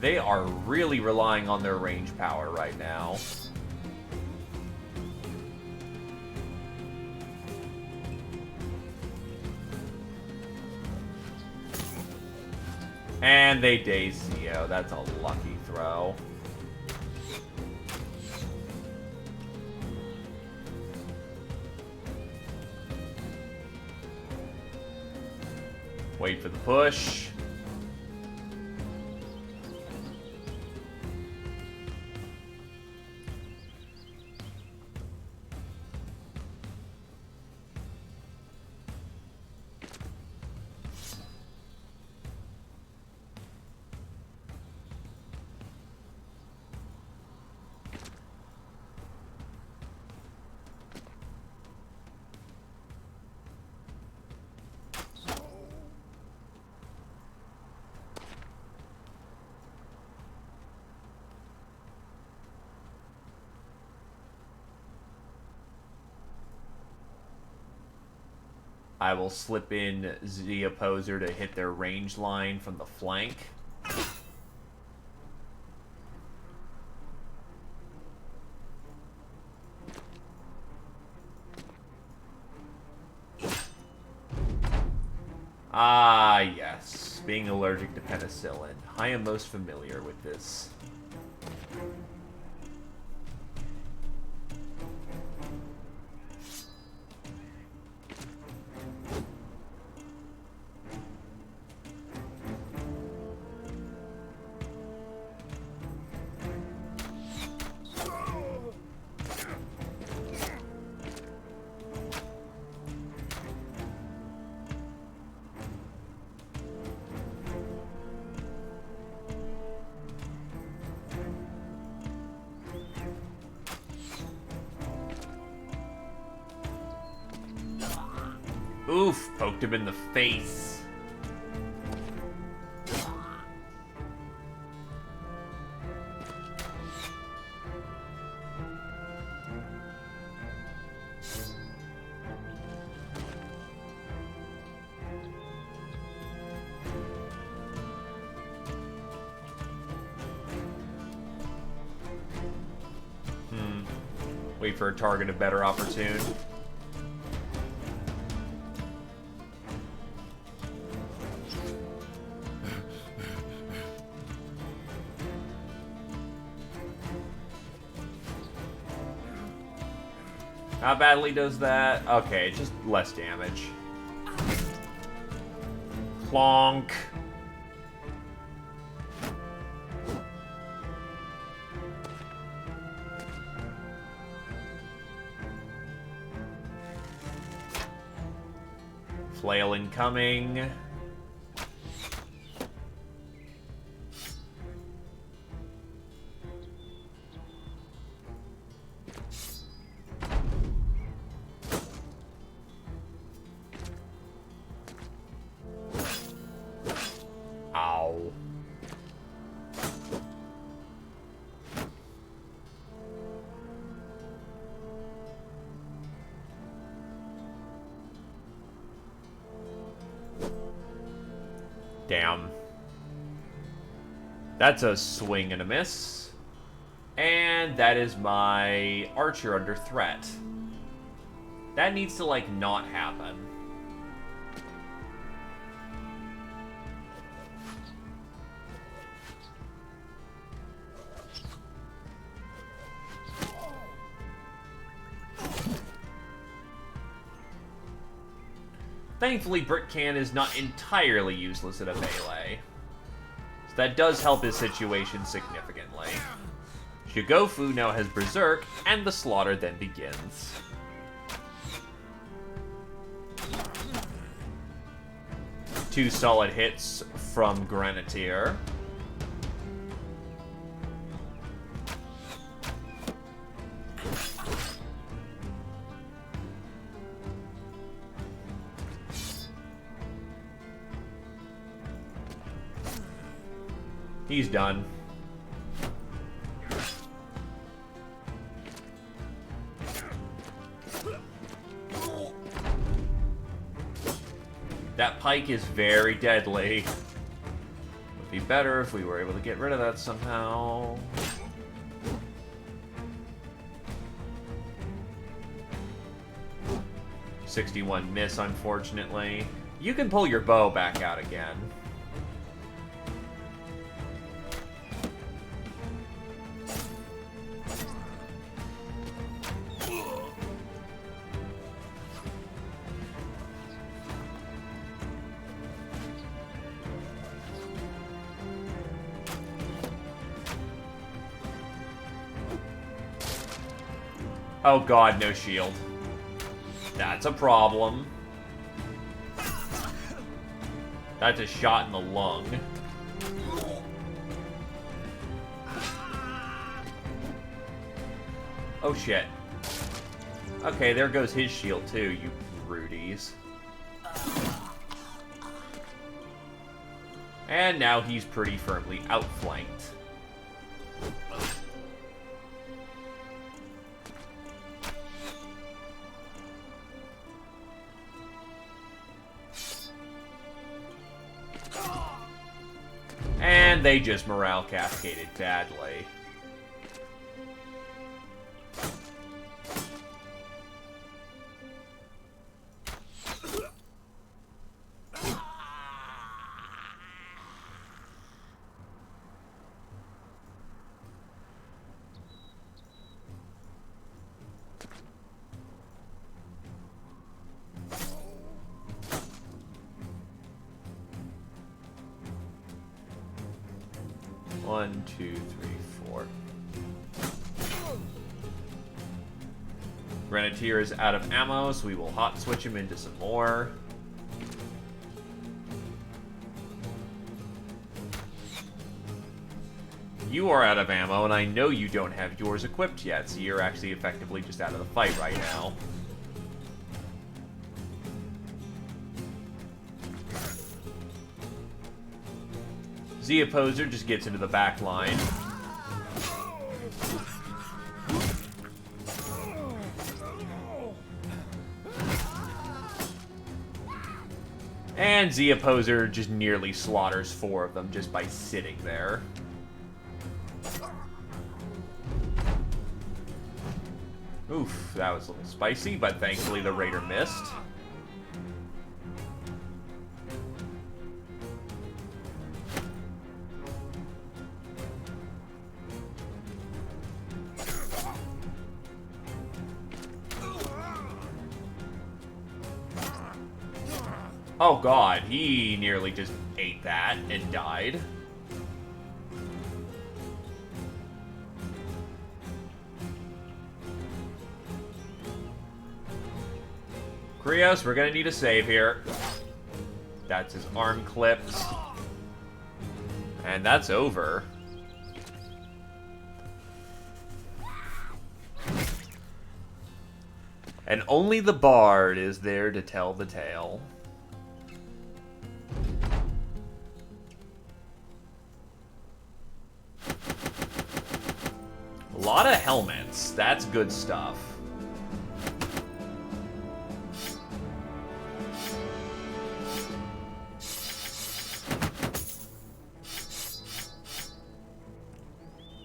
They are really relying on their range power right now. And they daze Zeo. That's a lucky throw. Wait for the push. I will slip in Z Opposer to hit their range line from the flank. Ah, yes. Being allergic to penicillin. I am most familiar with this. Oof, poked him in the face. Wait for a target of better opportune. How badly does that? Okay, just less damage. Clonk. Flail incoming. Ow. Damn. That's a swing and a miss. And that is my archer under threat. That needs to, like, not happen. Thankfully, Brickcan is not entirely useless at a melee. So that does help his situation significantly. Shigofu now has Berserk, and the slaughter then begins. Two solid hits from Grenadier. He's done. That pike is very deadly. Would be better if we were able to get rid of that somehow. .61 miss, unfortunately. You can pull your bow back out again. Oh god, no shield. That's a problem. That's a shot in the lung. Oh shit. Okay, there goes his shield too, you rudies. And now he's pretty firmly outflanked. And they just morale cascaded badly. One, two, three, four. Grenadier is out of ammo, so we will hot switch him into some more. You are out of ammo, and I know you don't have yours equipped yet, so you're actually effectively just out of the fight right now. Z Opposer just gets into the back line. And Z Opposer just nearly slaughters 4 of them just by sitting there. Oof, that was a little spicy, but thankfully the Raider missed. Oh god, he nearly just ate that and died. Krios, we're gonna need a save here. That's his arm clipped. And that's over. And only the Bard is there to tell the tale. A lot of helmets. That's good stuff.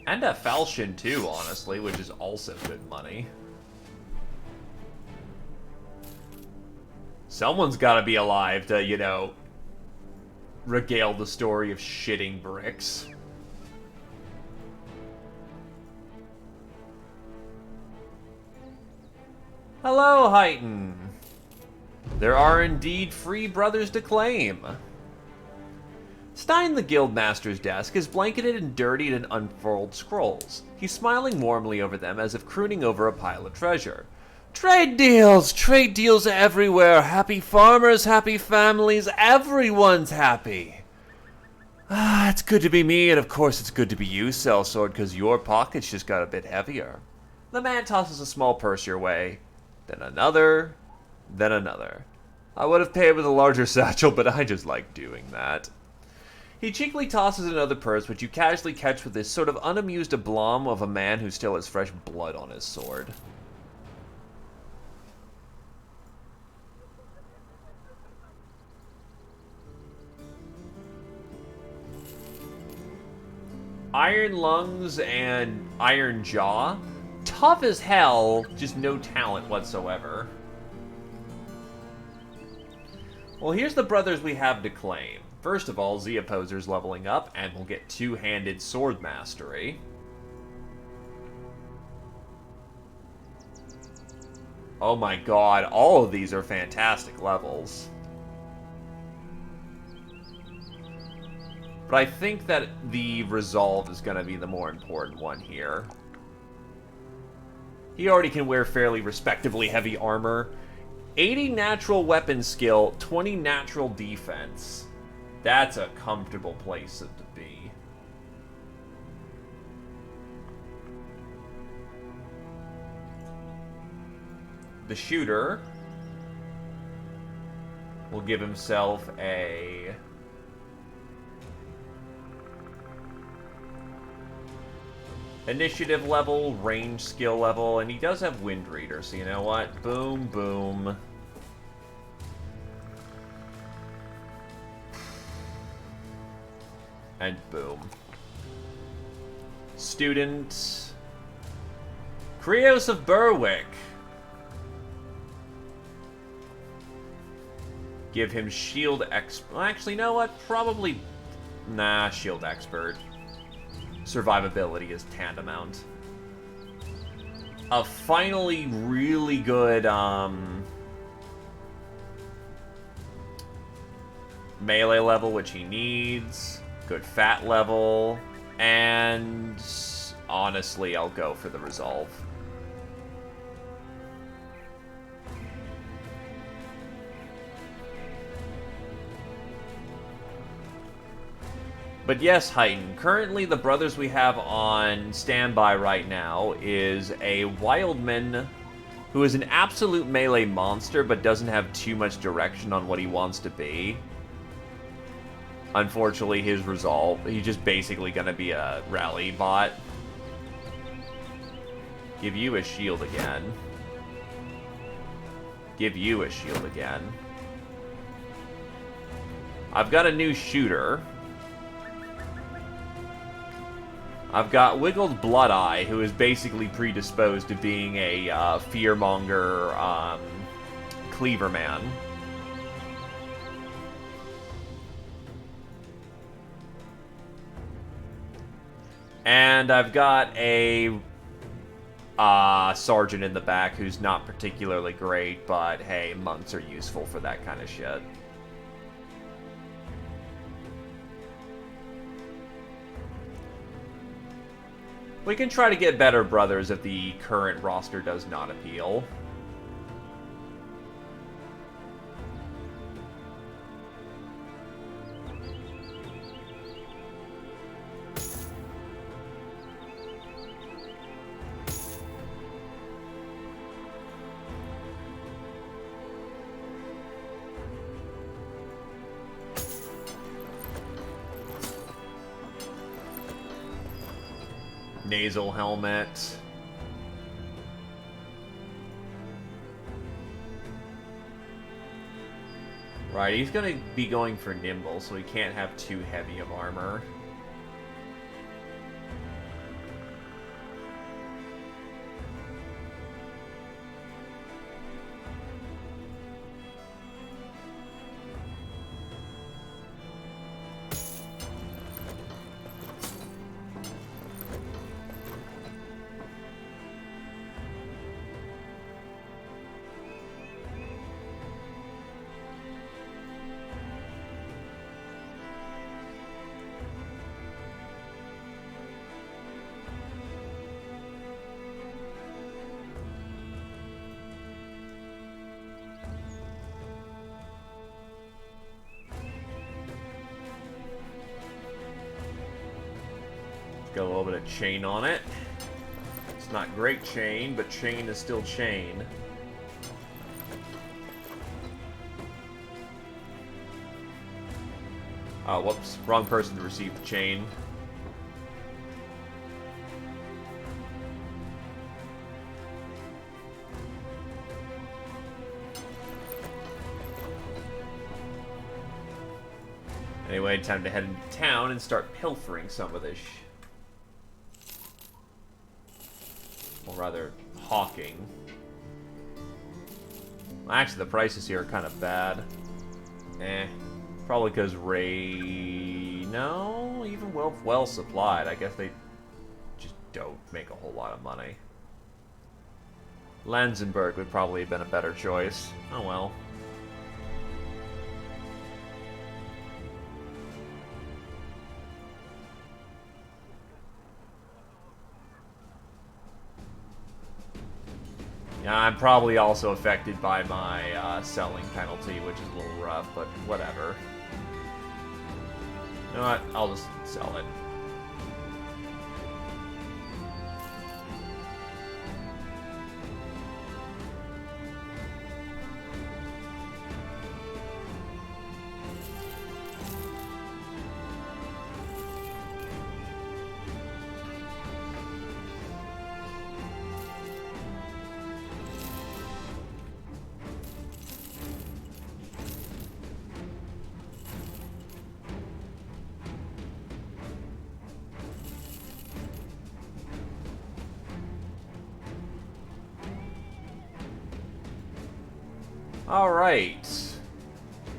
And a falchion too, honestly, which is also good money. Someone's gotta be alive to, you know, regale the story of shitting bricks. Hello, Heighton. There are indeed free brothers to claim. Stein, the guildmaster's desk, is blanketed in dirtied and unfurled scrolls. He's smiling warmly over them as if crooning over a pile of treasure. Trade deals everywhere. Happy farmers, happy families, everyone's happy. Ah, it's good to be me, and of course it's good to be you, Sellsword, because your pockets just got a bit heavier. The man tosses a small purse your way. Then another, then another. I would have paid with a larger satchel, but I just like doing that. He cheekily tosses another purse, which you casually catch with this sort of unamused aplomb of a man who still has fresh blood on his sword. Iron Lungs and Iron Jaw. Tough as hell, just no talent whatsoever. Well, here's the brothers we have to claim. First of all, Z Opposer's leveling up, and we'll get two-handed sword mastery. Oh my god, all of these are fantastic levels. But I think that the resolve is going to be the more important one here. He already can wear fairly respectably heavy armor. 80 natural weapon skill, 20 natural defense. That's a comfortable place to be. The shooter will give himself a initiative level, range skill level, and he does have Wind Reader, so you know what? Boom, boom. And boom. Student Krios of Berwick. Give him Shield Expert. Well, actually, you know what? Probably... Nah, Shield Expert. Survivability is tantamount. A finally really good, melee level, which he needs. Good fat level. And... honestly, I'll go for the resolve. But yes, Heighten, currently the brothers we have on standby right now is a Wildman who is an absolute melee monster but doesn't have too much direction on what he wants to be. Unfortunately, his resolve, he's just basically going to be a rally bot. Give you a shield again. Give you a shield again. I've got a new shooter. I've got Wiggled Bloodeye, who is basically predisposed to being a fearmonger cleaver man. And I've got a sergeant in the back who's not particularly great, but hey, monks are useful for that kind of shit. We can try to get better brothers if the current roster does not appeal. Nasal helmet. Right, he's gonna be going for nimble, so he can't have too heavy of armor. Got a little bit of chain on it. It's not great chain, but chain is still chain. Oh, whoops. Wrong person to receive the chain. Anyway, time to head into town and start pilfering some of this rather hawking. Actually, the prices here are kind of bad. Probably because no, even well supplied. I guess they just don't make a whole lot of money. Lanzenberg would probably have been a better choice. Oh well. Yeah, I'm probably also affected by my selling penalty, which is a little rough, but whatever. You know what? I'll just sell it. Alright.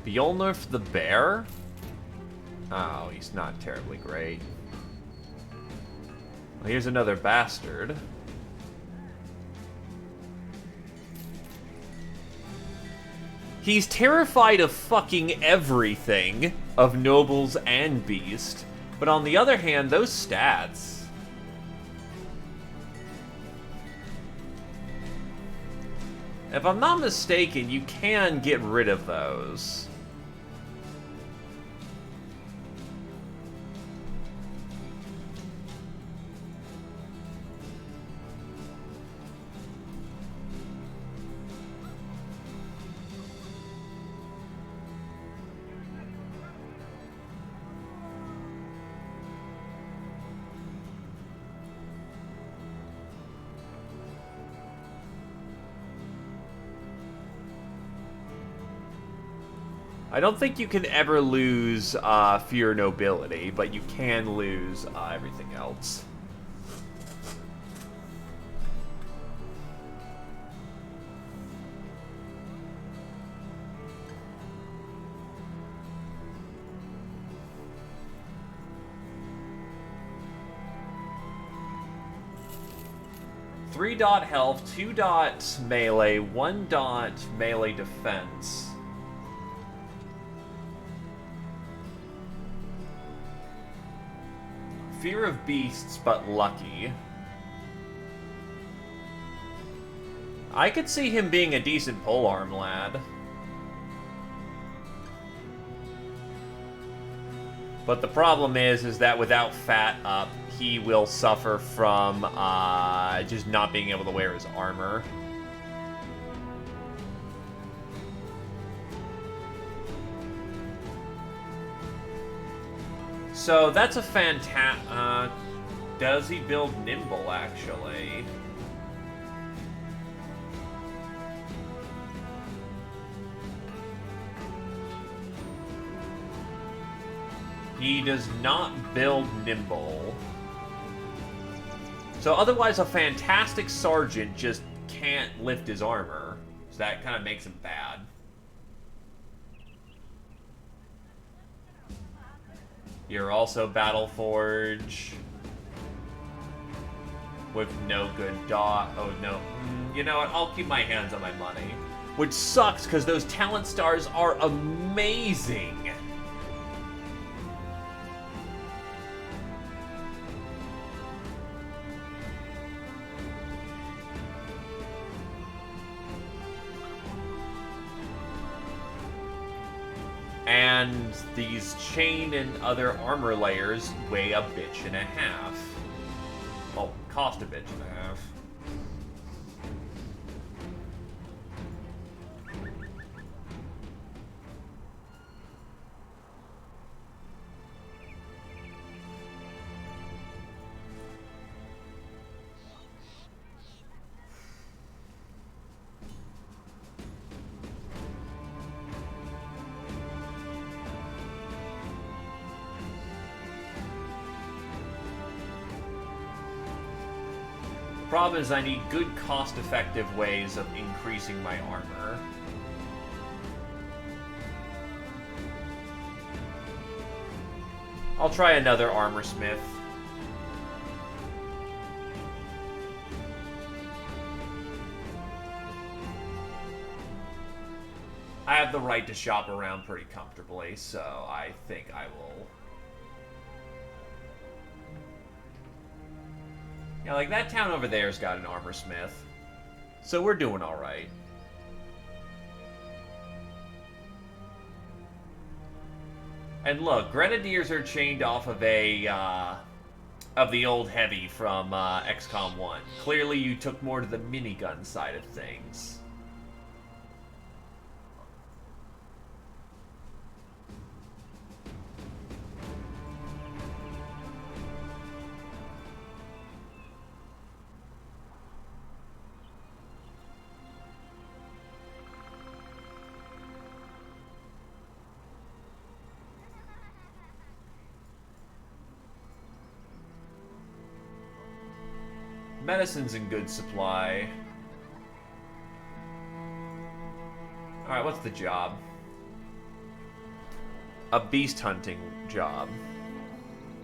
Bjolnif the Bear? Oh, he's not terribly great. Well, here's another bastard. He's terrified of fucking everything, of nobles and beast. But on the other hand, those stats... If I'm not mistaken, you can get rid of those. I don't think you can ever lose Fear Nobility, but you can lose everything else. Three dot health, 2 dot melee, 1 dot melee defense. Fear of beasts, but lucky. I could see him being a decent polearm lad. But the problem is that without fat up, he will suffer from just not being able to wear his armor. So that's a does he build nimble, actually? He does not build nimble. So otherwise a fantastic sergeant just can't lift his armor. So that kind of makes him bad. You're also Battleforge. With no good dot. Oh no. You know what? I'll keep my hands on my money. Which sucks because those talent stars are amazing. And these chain and other armor layers weigh a bitch and a half. Well, cost a bitch and a half. problem is I need good, cost-effective ways of increasing my armor. I'll try another armor smith. I have the right to shop around pretty comfortably, so I think I will. Yeah, like that town over there's got an armor smith. So we're doing alright. And look, Grenadiers are chained off of of the old heavy from XCOM 1. Clearly you took more to the minigun side of things. Medicine's in good supply. Alright, what's the job? A beast hunting job.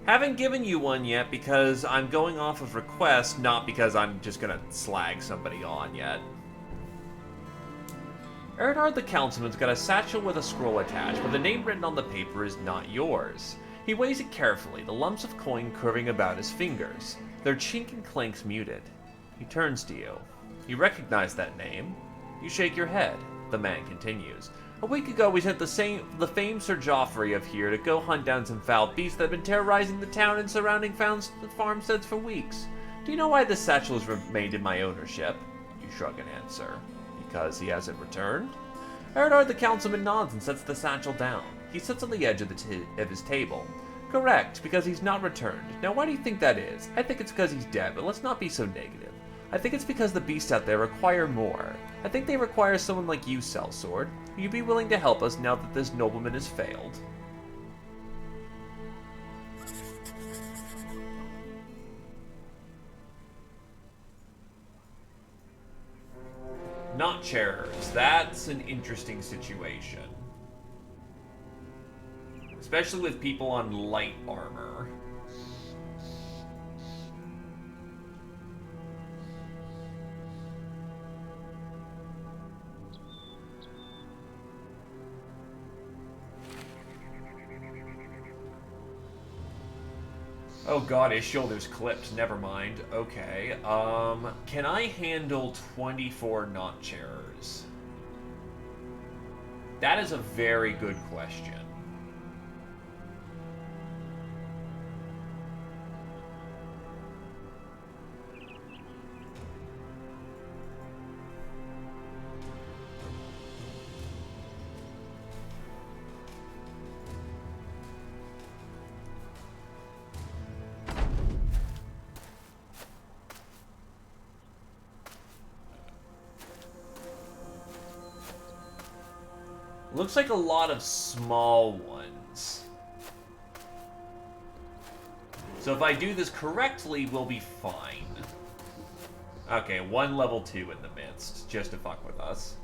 Haven't given you one yet because I'm going off of request, not because I'm just gonna slag somebody on yet. Eridard the Councilman's got a satchel with a scroll attached, but the name written on the paper is not yours. He weighs it carefully, the lumps of coin curving about his fingers. Their chink and clanks muted. He turns to you. You recognize that name? You shake your head. The man continues. A week ago we sent the famed Sir Joffrey of here to go hunt down some foul beasts that have been terrorizing the town and surrounding farmsteads for weeks. Do you know why this satchel has remained in my ownership? You shrug and answer. Because he hasn't returned? Eridard the Councilman nods and sets the satchel down. He sits on the edge of his table. Correct, because he's not returned. Now why do you think that is? I think it's because he's dead, but let's not be so negative. I think it's because the beasts out there require more. I think they require someone like you, Sellsword. Will you be willing to help us now that this nobleman has failed? Not chairs. That's an interesting situation. Especially with people on light armor. Oh god, his shoulder's clipped. Never mind. Okay. Can I handle 24 not chairs? That is a very good question. Looks like a lot of small ones. So if I do this correctly, we'll be fine. Okay, one level 2 in the midst, just to fuck with us.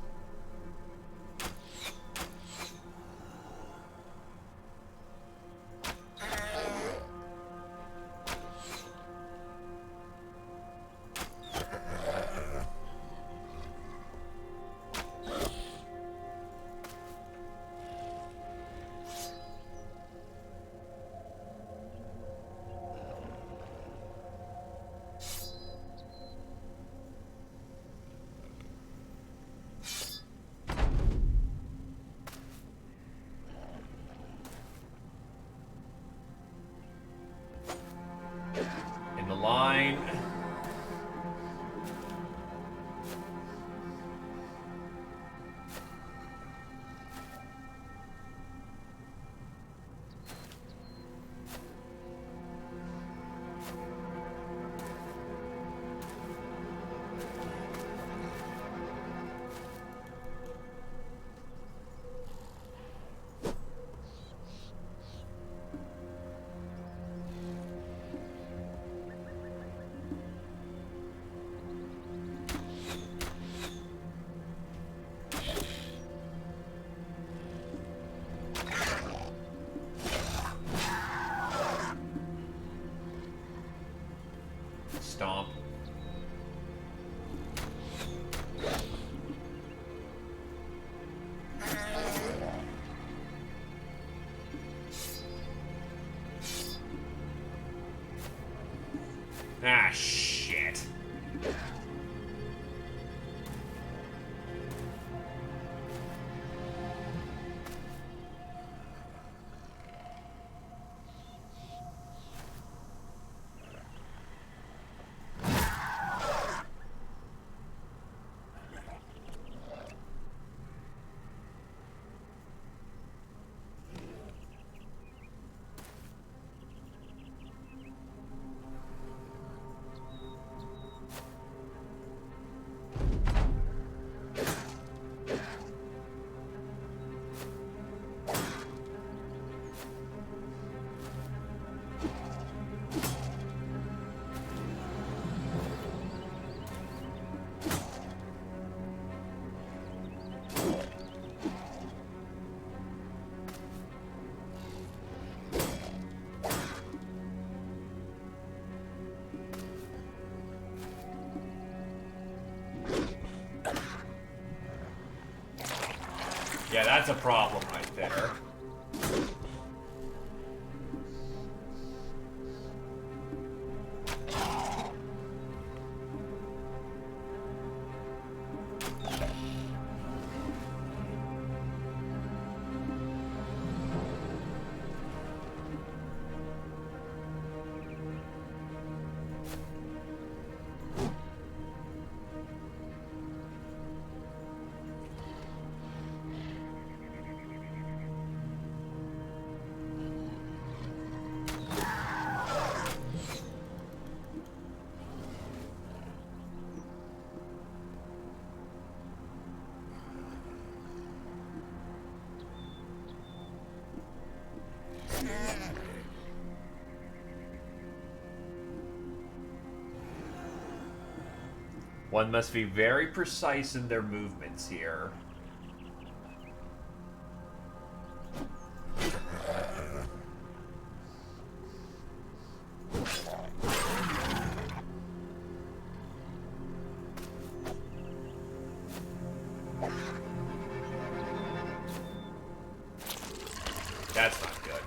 Ah, shit. Yeah, that's a problem right there. One must be very precise in their movements here. That's not good.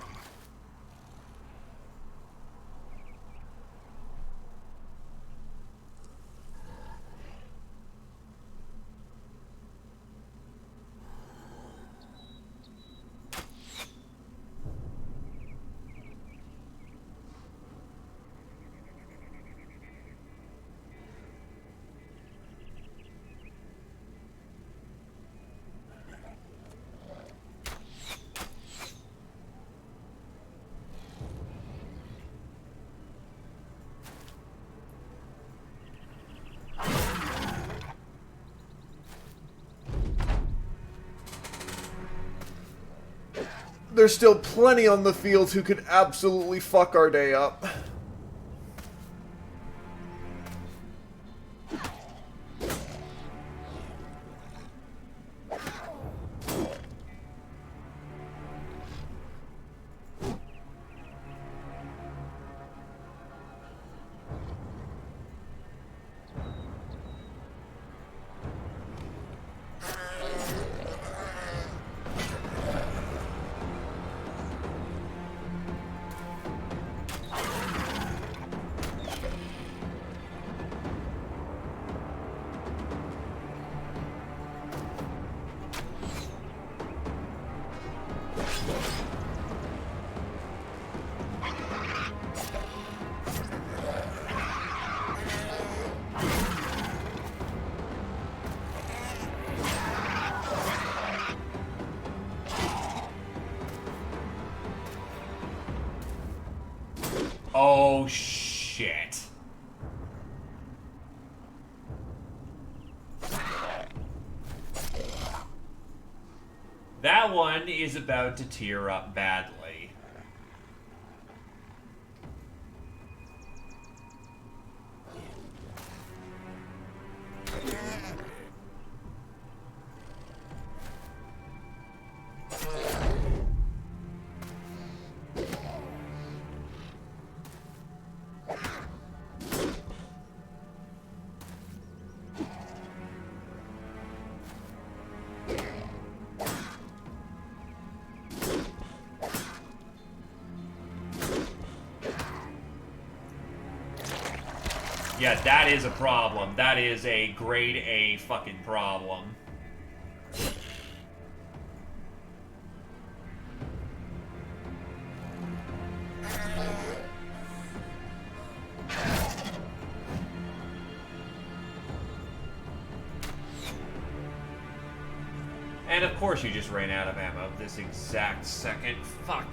There's still plenty on the field who could absolutely fuck our day up. Oh, shit. That one is about to tear up badly. Yeah, that is a problem. That is a grade A fucking problem. And of course you just ran out of ammo this exact second. Fuck.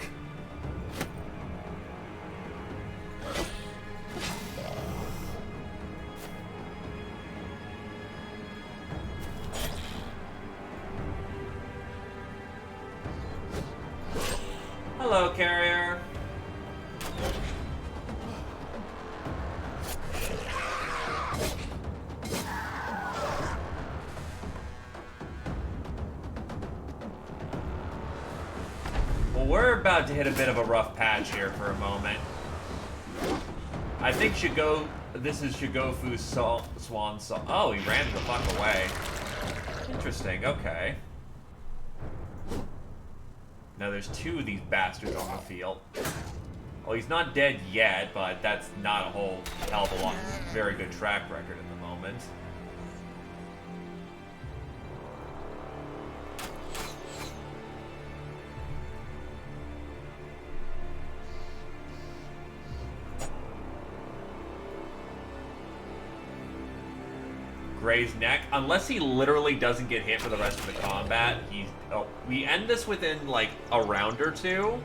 Hello, carrier. Well, we're about to hit a bit of a rough patch here for a moment. I think this is Shigofu's swan song. Oh, he ran the fuck away. Interesting, okay. Now there's two of these bastards on the field. Well, he's not dead yet, but that's not a whole hell of a lot. Very good track record at the moment. Gray's neck, unless he literally doesn't get hit for the rest of the combat, he's... Oh, we end this within, like, a round or two.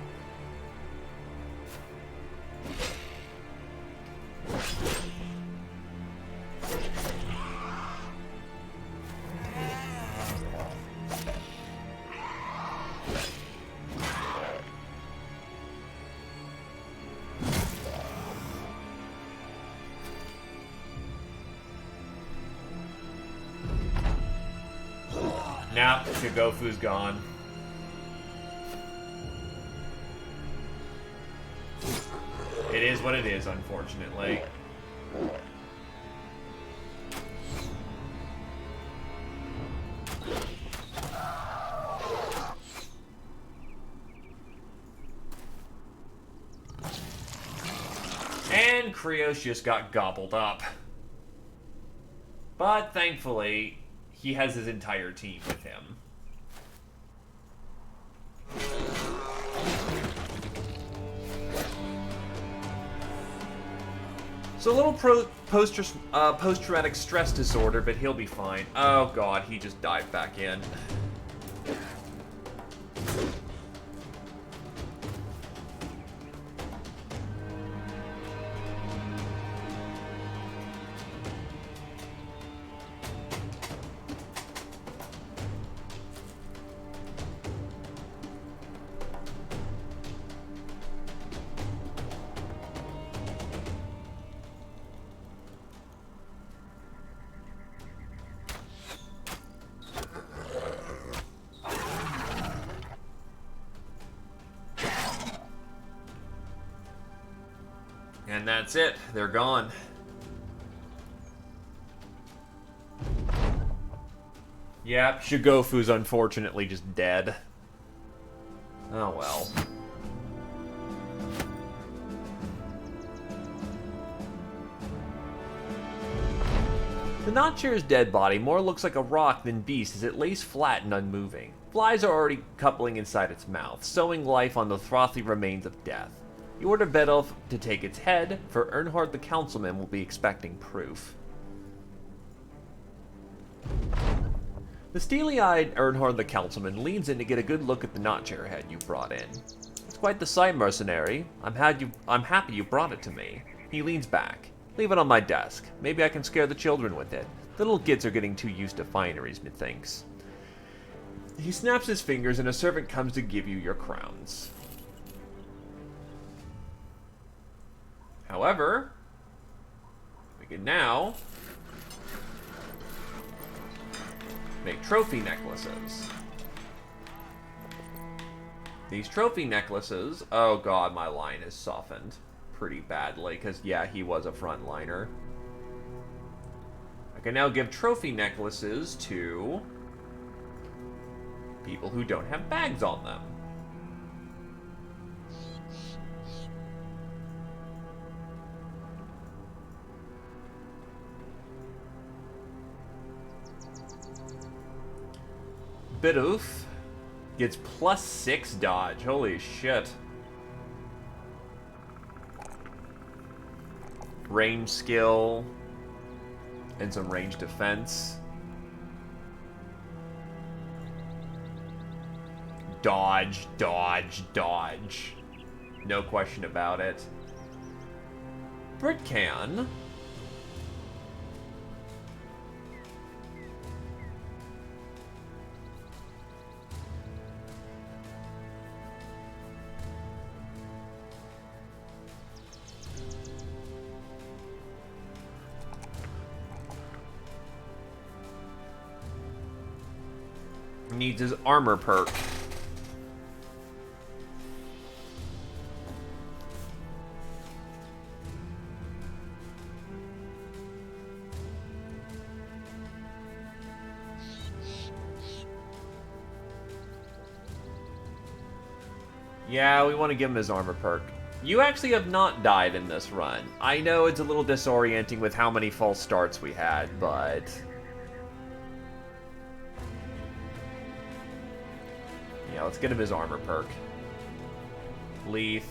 Now, Shigofu's gone. It is what it is, unfortunately. And Krios just got gobbled up. But thankfully, he has his entire team with him. So a little post-traumatic stress disorder, but he'll be fine. Oh god, he just dived back in. And that's it. They're gone. Yep, Shigofu's unfortunately just dead. Oh well. The Notcher's dead body more looks like a rock than beast as it lays flat and unmoving. Flies are already coupling inside its mouth, sowing life on the frothy remains of death. You order Bedolf to take its head, for Earnhardt the Councilman will be expecting proof. The steely-eyed Earnhardt the Councilman leans in to get a good look at the Notcher head you brought in. It's quite the sight, mercenary. I'm happy you brought it to me. He leans back. Leave it on my desk. Maybe I can scare the children with it. The little kids are getting too used to fineries, methinks. He snaps his fingers and a servant comes to give you your crowns. However, we can now make trophy necklaces. These trophy necklaces, oh god, my line is softened pretty badly, because yeah, he was a frontliner. I can now give trophy necklaces to people who don't have bags on them. bit oof. Gets +6 dodge. Holy shit. Range skill. And some range defense. Dodge, dodge, dodge. No question about it. Brit can. Needs his armor perk. Yeah, we want to give him his armor perk. You actually have not died in this run. I know it's a little disorienting with how many false starts we had, but... yeah, let's get him his armor perk. Leaf.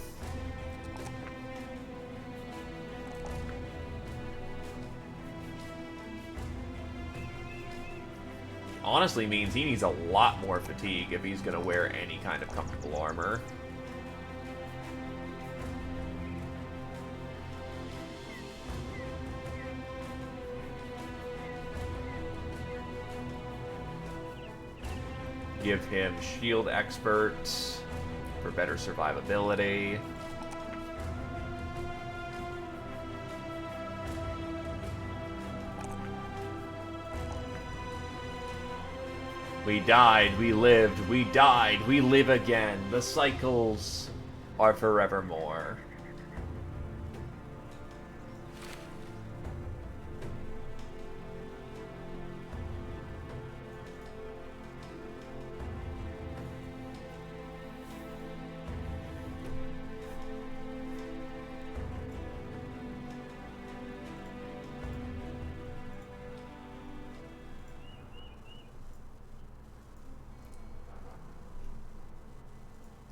Honestly means he needs a lot more fatigue if he's going to wear any kind of comfortable armor. Give him Shield Expert for better survivability. We died, we lived, we died, we live again. The cycles are forevermore.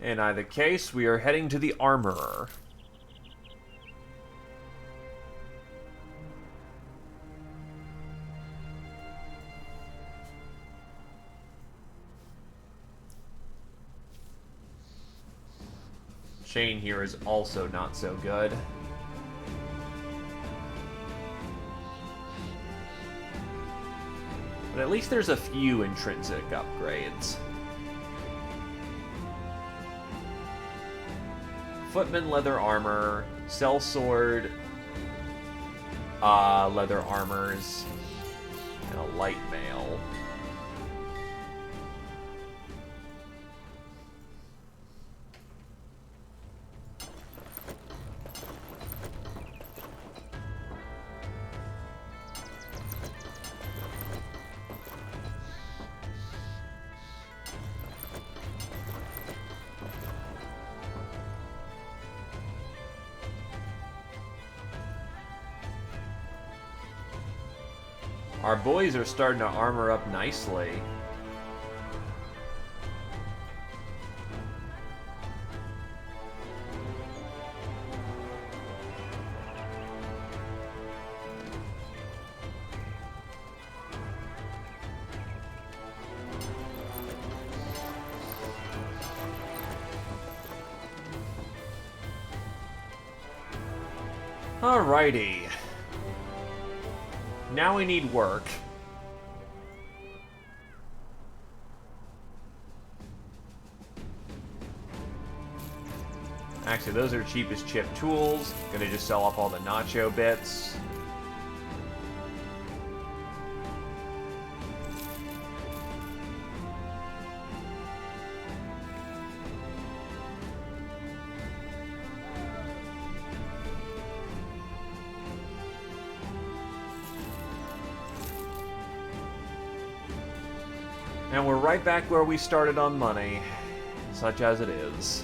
In either case, we are heading to the Armorer. Chain here is also not so good. But at least there's a few intrinsic upgrades. Footman leather armor, sellsword leather armors, and a light mail. Our boys are starting to armor up nicely. Alrighty. Now we need work. Actually, those are cheapest chip tools. Gonna just sell off all the nacho bits. And we're right back where we started on money, such as it is.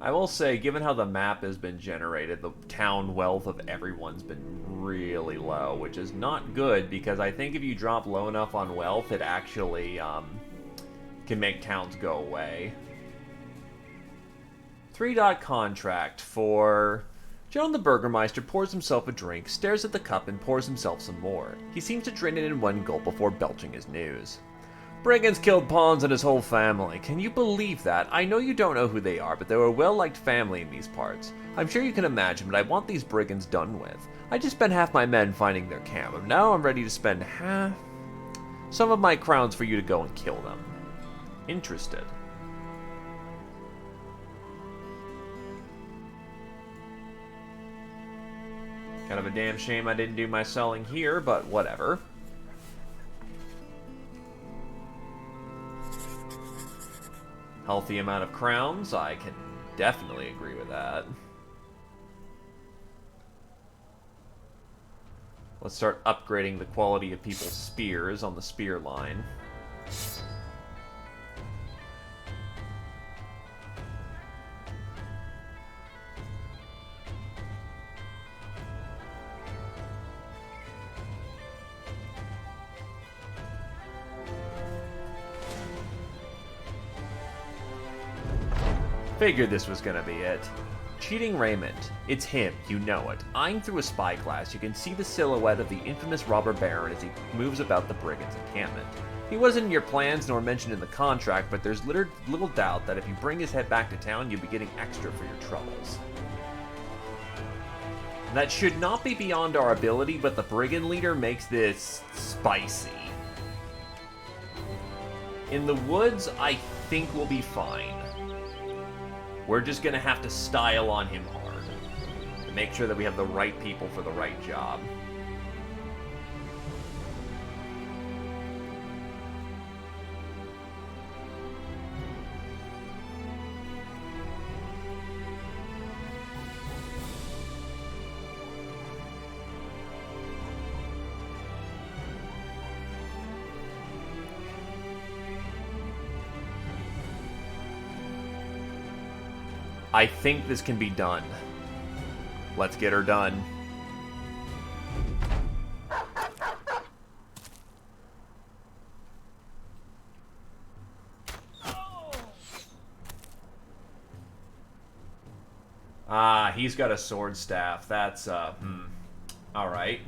I will say, given how the map has been generated, the town wealth of everyone's been really low, which is not good, because I think if you drop low enough on wealth, it actually can make towns go away. 3-dot contract for... John the Burgermeister pours himself a drink, stares at the cup, and pours himself some more. He seems to drain it in one gulp before belching his news. Brigands killed Pons and his whole family. Can you believe that? I know you don't know who they are, but they were a well-liked family in these parts. I'm sure you can imagine, but I want these brigands done with. I just spent half my men finding their camp, and now I'm ready to spend half... some of my crowns for you to go and kill them. Interested. Kind of a damn shame I didn't do my selling here, but whatever. Healthy amount of crowns, I can definitely agree with that. Let's start upgrading the quality of people's spears on the spear line. Figured this was gonna be it. Cheating Raymond. It's him, you know it. Eyeing through a spyglass, you can see the silhouette of the infamous robber baron as he moves about the brigand's encampment. He wasn't in your plans nor mentioned in the contract, but there's little doubt that if you bring his head back to town, you'll be getting extra for your troubles. That should not be beyond our ability, but the brigand leader makes this spicy. In the woods, I think we'll be fine. We're just gonna have to style on him hard to make sure that we have the right people for the right job. I think this can be done. Let's get her done. Ah, he's got a sword staff. That's, alright.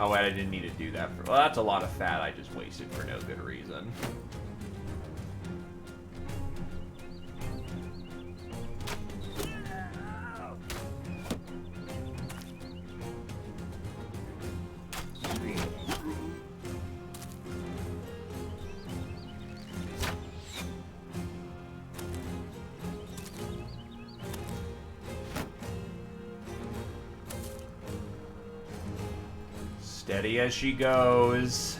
Oh, wait, I didn't need to do that. Well, that's a lot of fat I just wasted for no good reason. Steady as she goes.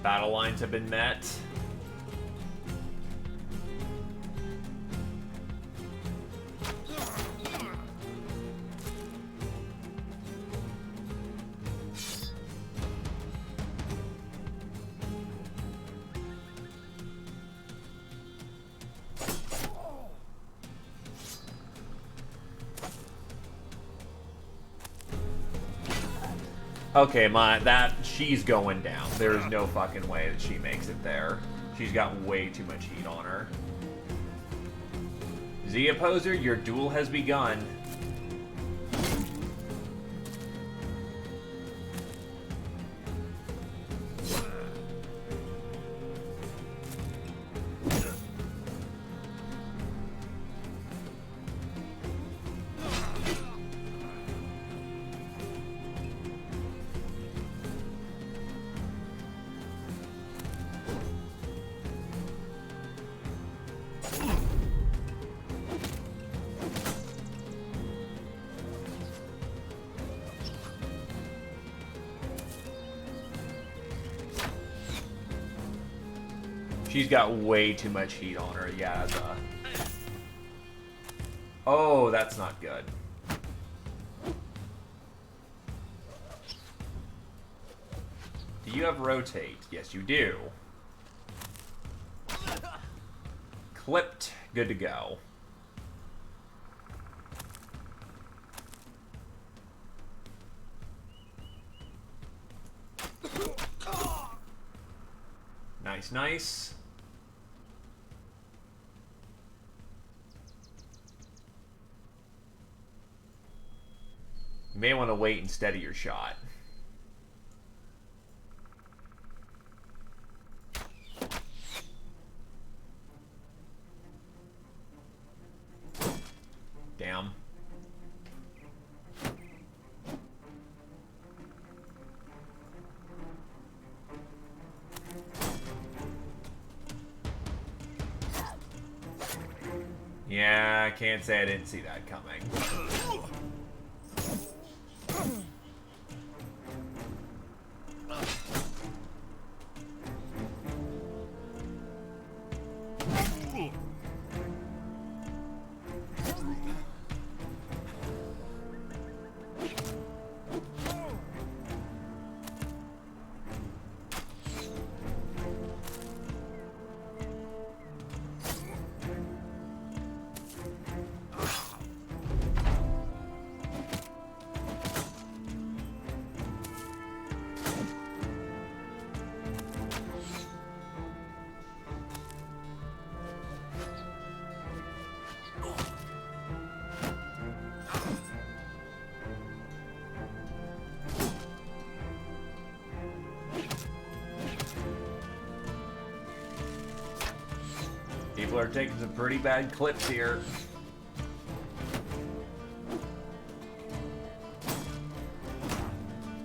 Battle lines have been met. Okay, she's going down. There is no fucking way that she makes it there. She's got way too much heat on her. Z Opposer, your duel has begun. She's got way too much heat on her. Yeah, Oh, that's not good. Do you have rotate? Yes, you do. Clipped. Good to go. Nice, nice. You may want to wait and steady your shot. Damn. Yeah, I can't say I didn't see that coming. People are taking some pretty bad clips here.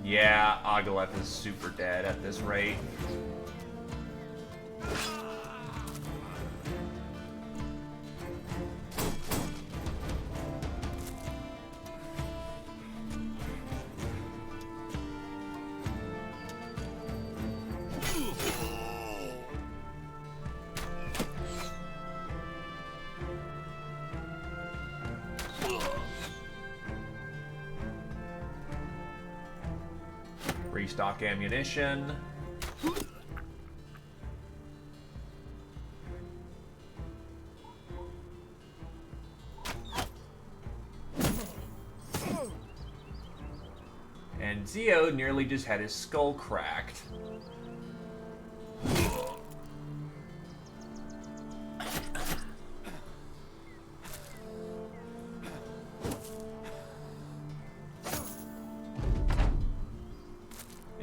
Yeah, Agaleth is super dead at this rate. Restock ammunition. And Zio nearly just had his skull cracked.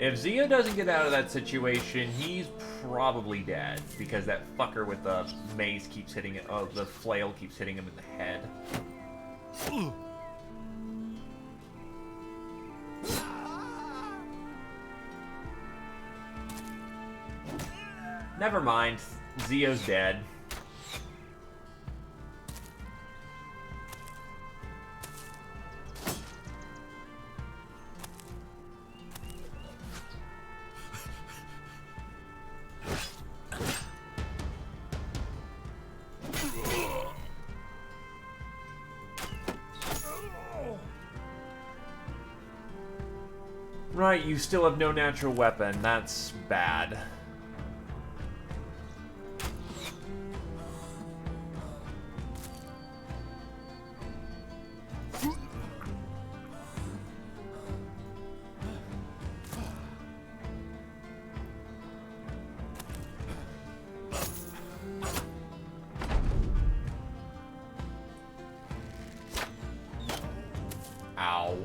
If Zio doesn't get out of that situation, he's probably dead, because that fucker with the mace keeps hitting it. Oh, the flail keeps hitting him in the head. Never mind. Zio's dead. Right, you still have no natural weapon. That's bad. Ow.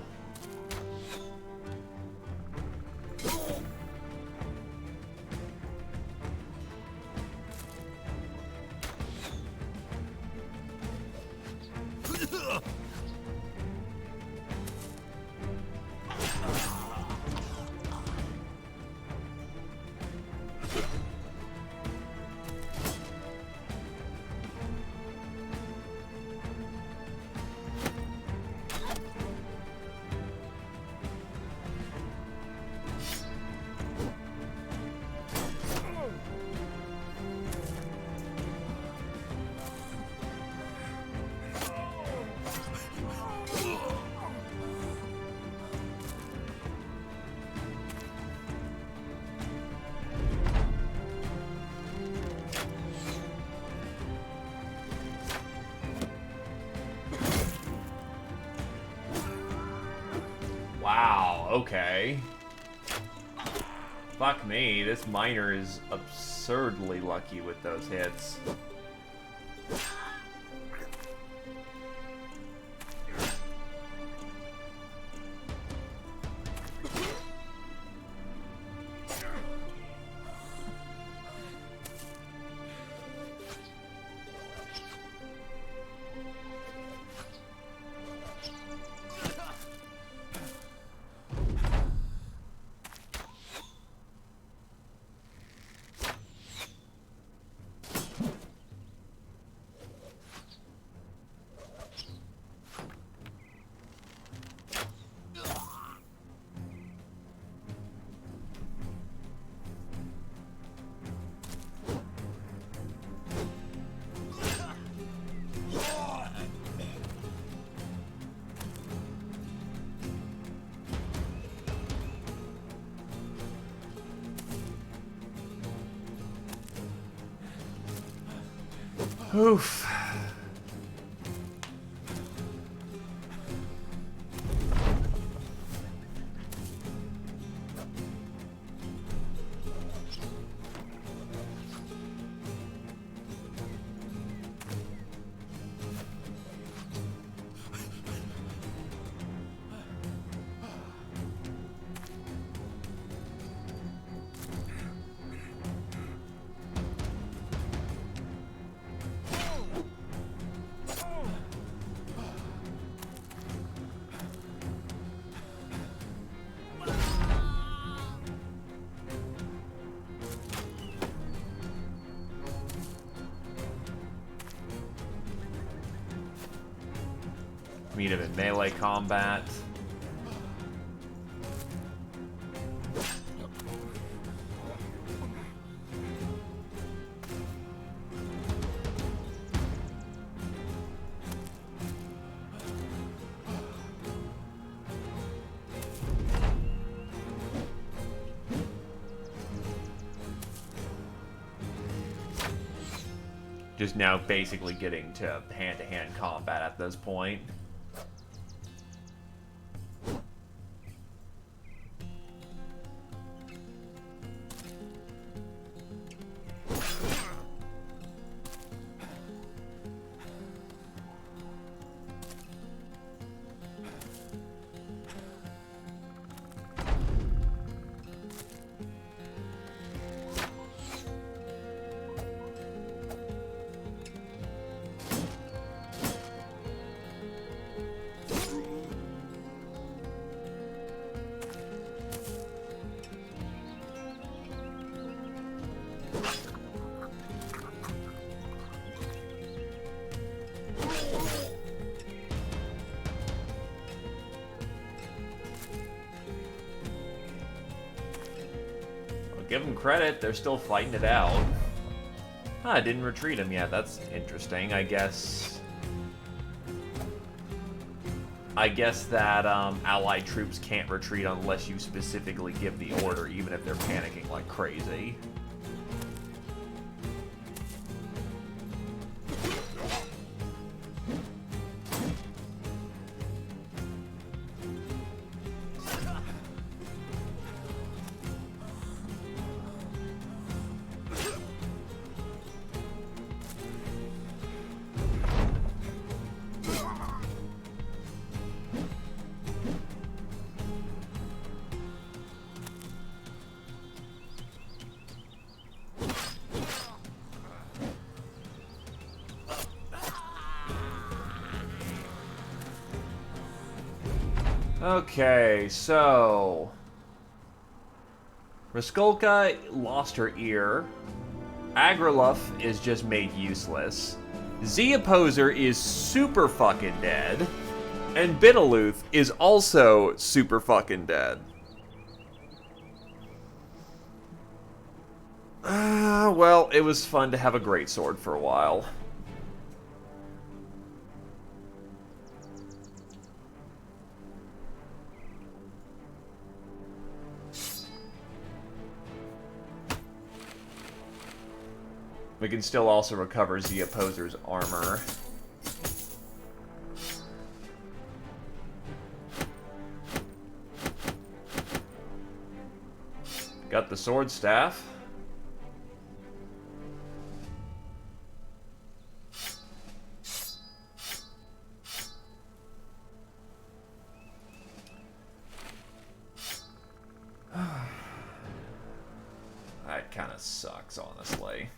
Wow, okay. Fuck me, this miner is absurdly lucky with those hits. Oof. Meet him in melee combat. Just now basically getting to hand-to-hand combat at this point. Give them credit, they're still fighting it out. I didn't retreat him yet, that's interesting, I guess. I guess that Allied troops can't retreat unless you specifically give the order, even if they're panicking like crazy. Okay, so... Raskolka lost her ear. Agraluf is just made useless. Z-Opposer is super fucking dead. And Bitterluth is also super fucking dead. Well, it was fun to have a greatsword for a while. We can still also recover Z-Opposer's armor. Got the sword staff. That kind of sucks, honestly.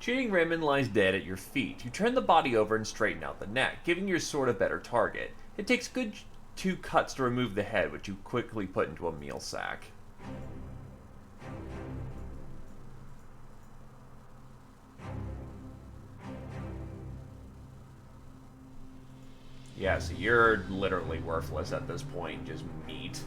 Cheating Raymond lies dead at your feet. You turn the body over and straighten out the neck, giving your sword a better target. It takes good 2 cuts to remove the head, which you quickly put into a meal sack. Yeah, so you're literally worthless at this point, just meat.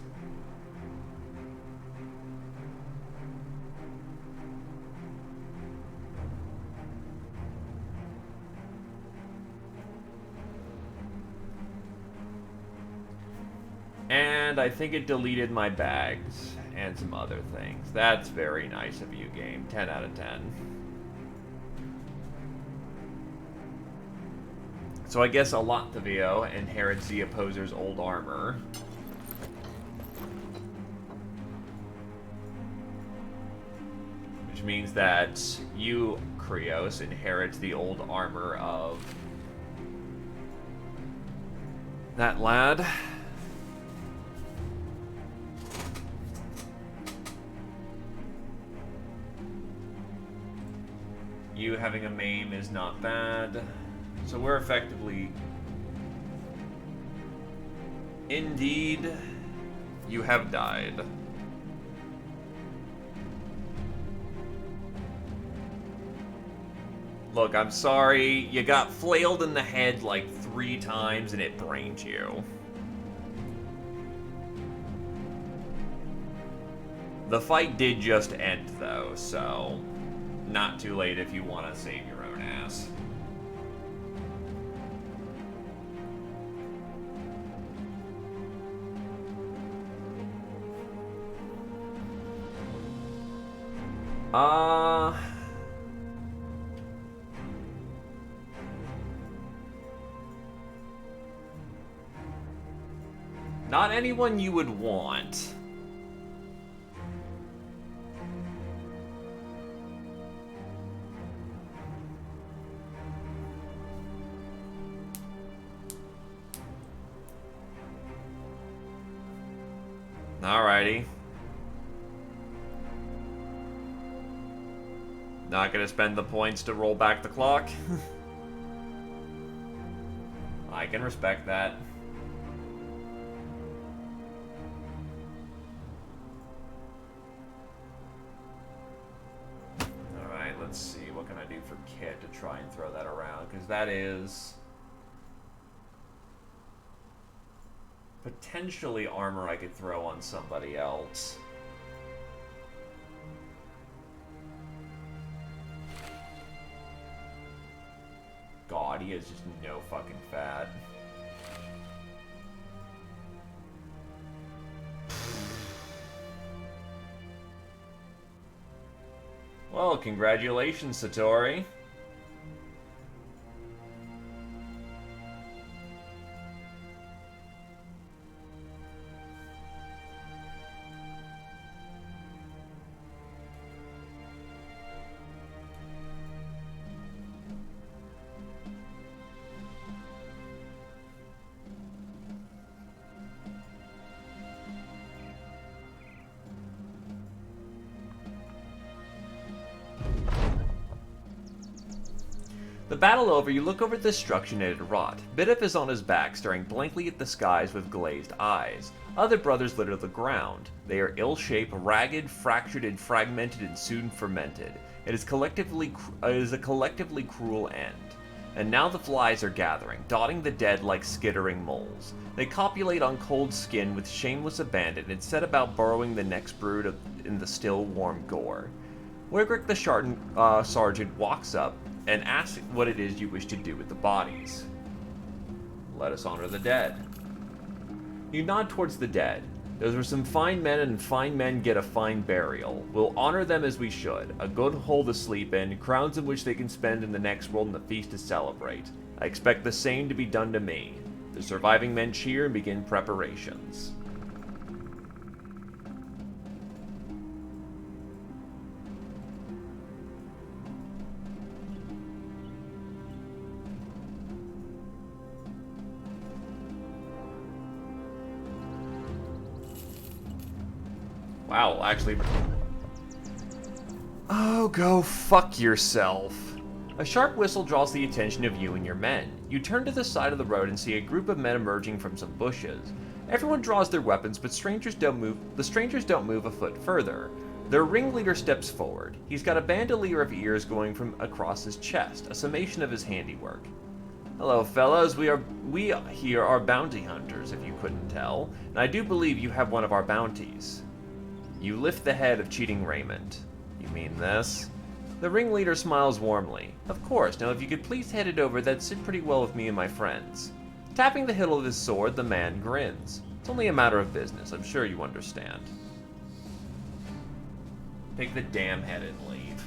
And I think it deleted my bags and some other things. That's very nice of you, game. 10 out of 10. So I guess Alattavio inherits the opposer's old armor. Which means that you, Krios, inherit the old armor of that lad. You having a maim is not bad. So we're effectively... Indeed, you have died. Look, I'm sorry. You got flailed in the head like 3 times and it brained you. The fight did just end, though, so... Not too late if you want to save your own ass. Not anyone you would want. Alrighty. Not gonna spend the points to roll back the clock. I can respect that. Alright, let's see. What can I do for Kit to try and throw that around? Because that is potentially armor I could throw on somebody else. God, he has just no fucking fat. Well, congratulations, Satori. The battle over, you look over the destruction-knitted rot. Bidif is on his back, staring blankly at the skies with glazed eyes. Other brothers litter the ground. They are ill-shaped, ragged, fractured, and fragmented, and soon fermented. It is a collectively cruel end. And now the flies are gathering, dotting the dead like skittering moles. They copulate on cold skin with shameless abandon and set about burrowing the next brood in the still warm gore. Wigrick the sergeant walks up and asks what it is you wish to do with the bodies. Let us honor the dead. You nod towards the dead. Those were some fine men, and fine men get a fine burial. We'll honor them as we should. A good hole to sleep in, crowns in which they can spend in the next world, and a feast to celebrate. I expect the same to be done to me. The surviving men cheer and begin preparations. Wow, actually... Oh, go fuck yourself. A sharp whistle draws the attention of you and your men. You turn to the side of the road and see a group of men emerging from some bushes. Everyone draws their weapons, but the strangers don't move a foot further. Their ringleader steps forward. He's got a bandolier of ears going from across his chest, a summation of his handiwork. Hello, fellows. We here are bounty hunters, if you couldn't tell, and I do believe you have one of our bounties. You lift the head of Cheating Raymond. You mean this? The ringleader smiles warmly. Of course, now if you could please hand it over, that'd sit pretty well with me and my friends. Tapping the hilt of his sword, the man grins. It's only a matter of business, I'm sure you understand. Take the damn head and leave.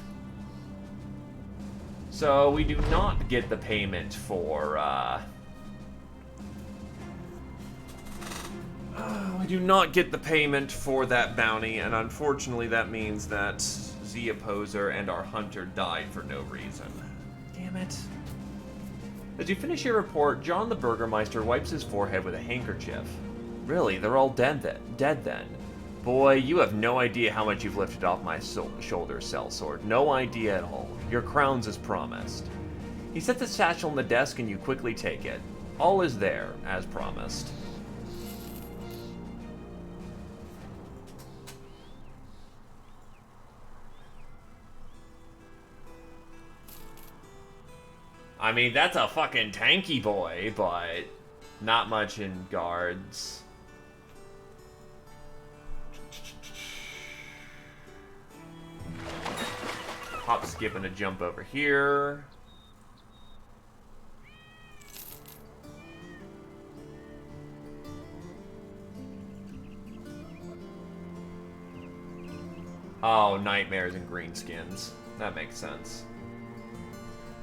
So, we do not get the payment for, we do not get the payment for that bounty, and unfortunately that means that Z Opposer and our hunter died for no reason. Damn it. As you finish your report, John the Burgermeister wipes his forehead with a handkerchief. Really, they're all dead then. Boy, you have no idea how much you've lifted off my shoulder, Sellsword. No idea at all. Your crown's as promised. He sets the satchel on the desk and you quickly take it. All is there, as promised. I mean, that's a fucking tanky boy, but not much in guards. Hop, skip, and a jump over here. Oh, nightmares and greenskins. That makes sense.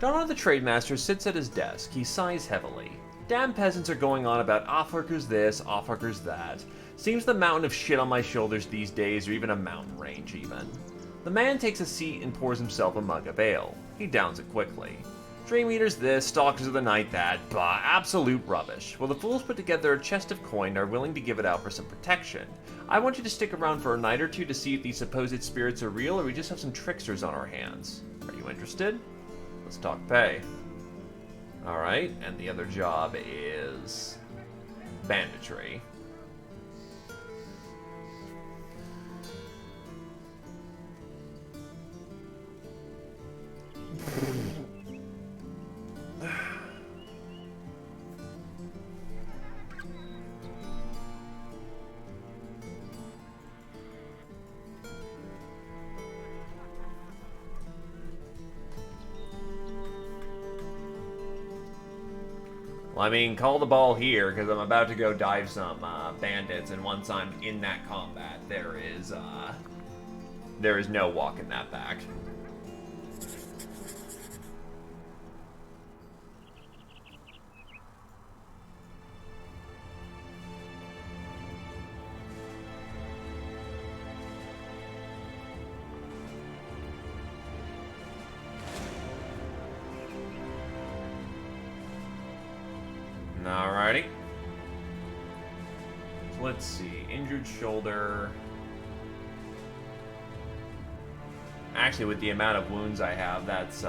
Donald the Trademaster sits at his desk. He sighs heavily. Damn peasants are going on about off-workers this, off-workers that. Seems the mountain of shit on my shoulders these days, or even a mountain range, even. The man takes a seat and pours himself a mug of ale. He downs it quickly. Dream Eaters this, Stalkers of the Night that, bah, absolute rubbish. Well, the fools put together a chest of coin and are willing to give it out for some protection. I want you to stick around for a night or two to see if these supposed spirits are real or we just have some tricksters on our hands. Are you interested? Let's talk pay. Alright, and the other job is banditry. Well, I mean, call the ball here, because I'm about to go dive some bandits, and once I'm in that combat, there is no walking that back. Alrighty. So let's see. Injured shoulder. Actually, with the amount of wounds I have, that's,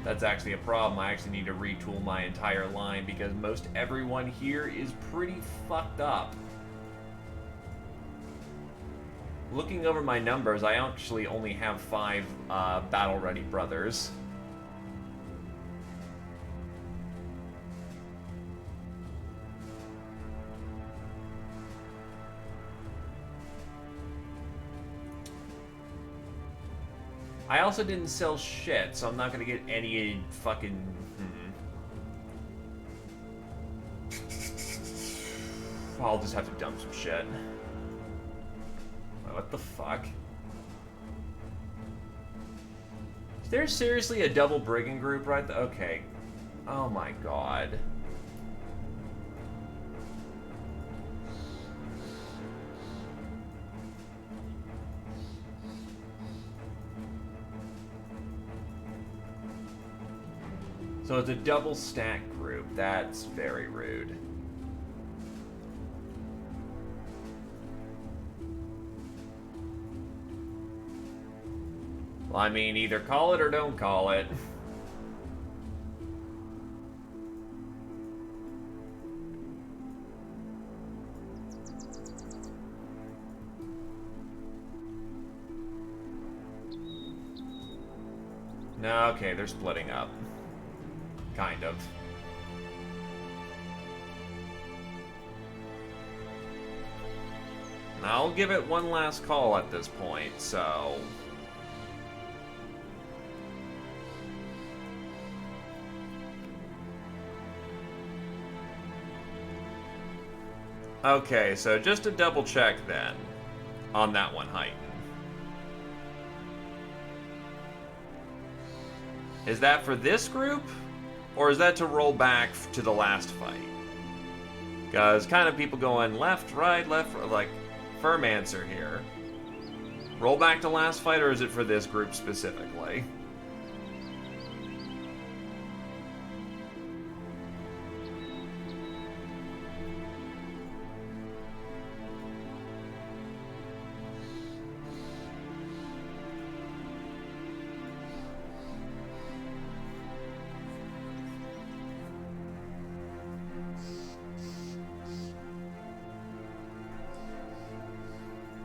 That's actually a problem. I actually need to retool my entire line because most everyone here is pretty fucked up. Looking over my numbers, I actually only have 5 battle-ready brothers. I also didn't sell shit, so I'm not gonna get any fucking... I'll just have to dump some shit. What the fuck? Is there seriously a double brigand group right there? Okay. Oh my god. So it's a double stack group. That's very rude. Well, I mean, either call it or don't call it. No, okay, they're splitting up. Kind of. I'll give it one last call at this point, so... Okay, so just to double check then, on that one, Heighten. Is that for this group? Or is that to roll back to the last fight? Because kind of people going left, right, like, firm answer here. Roll back to last fight, or is it for this group specifically?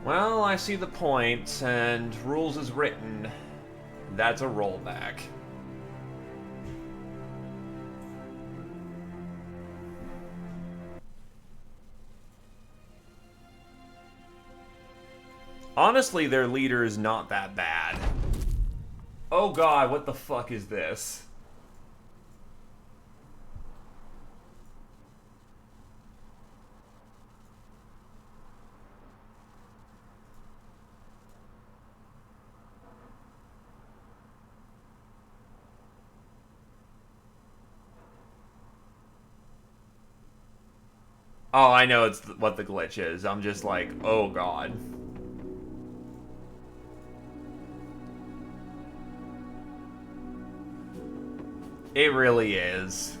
Well, I see the point, and rules is written. That's a rollback. Honestly, their leader is not that bad. Oh god, what the fuck is this? Oh, I know it's what the glitch is. I'm just like, oh god. It really is.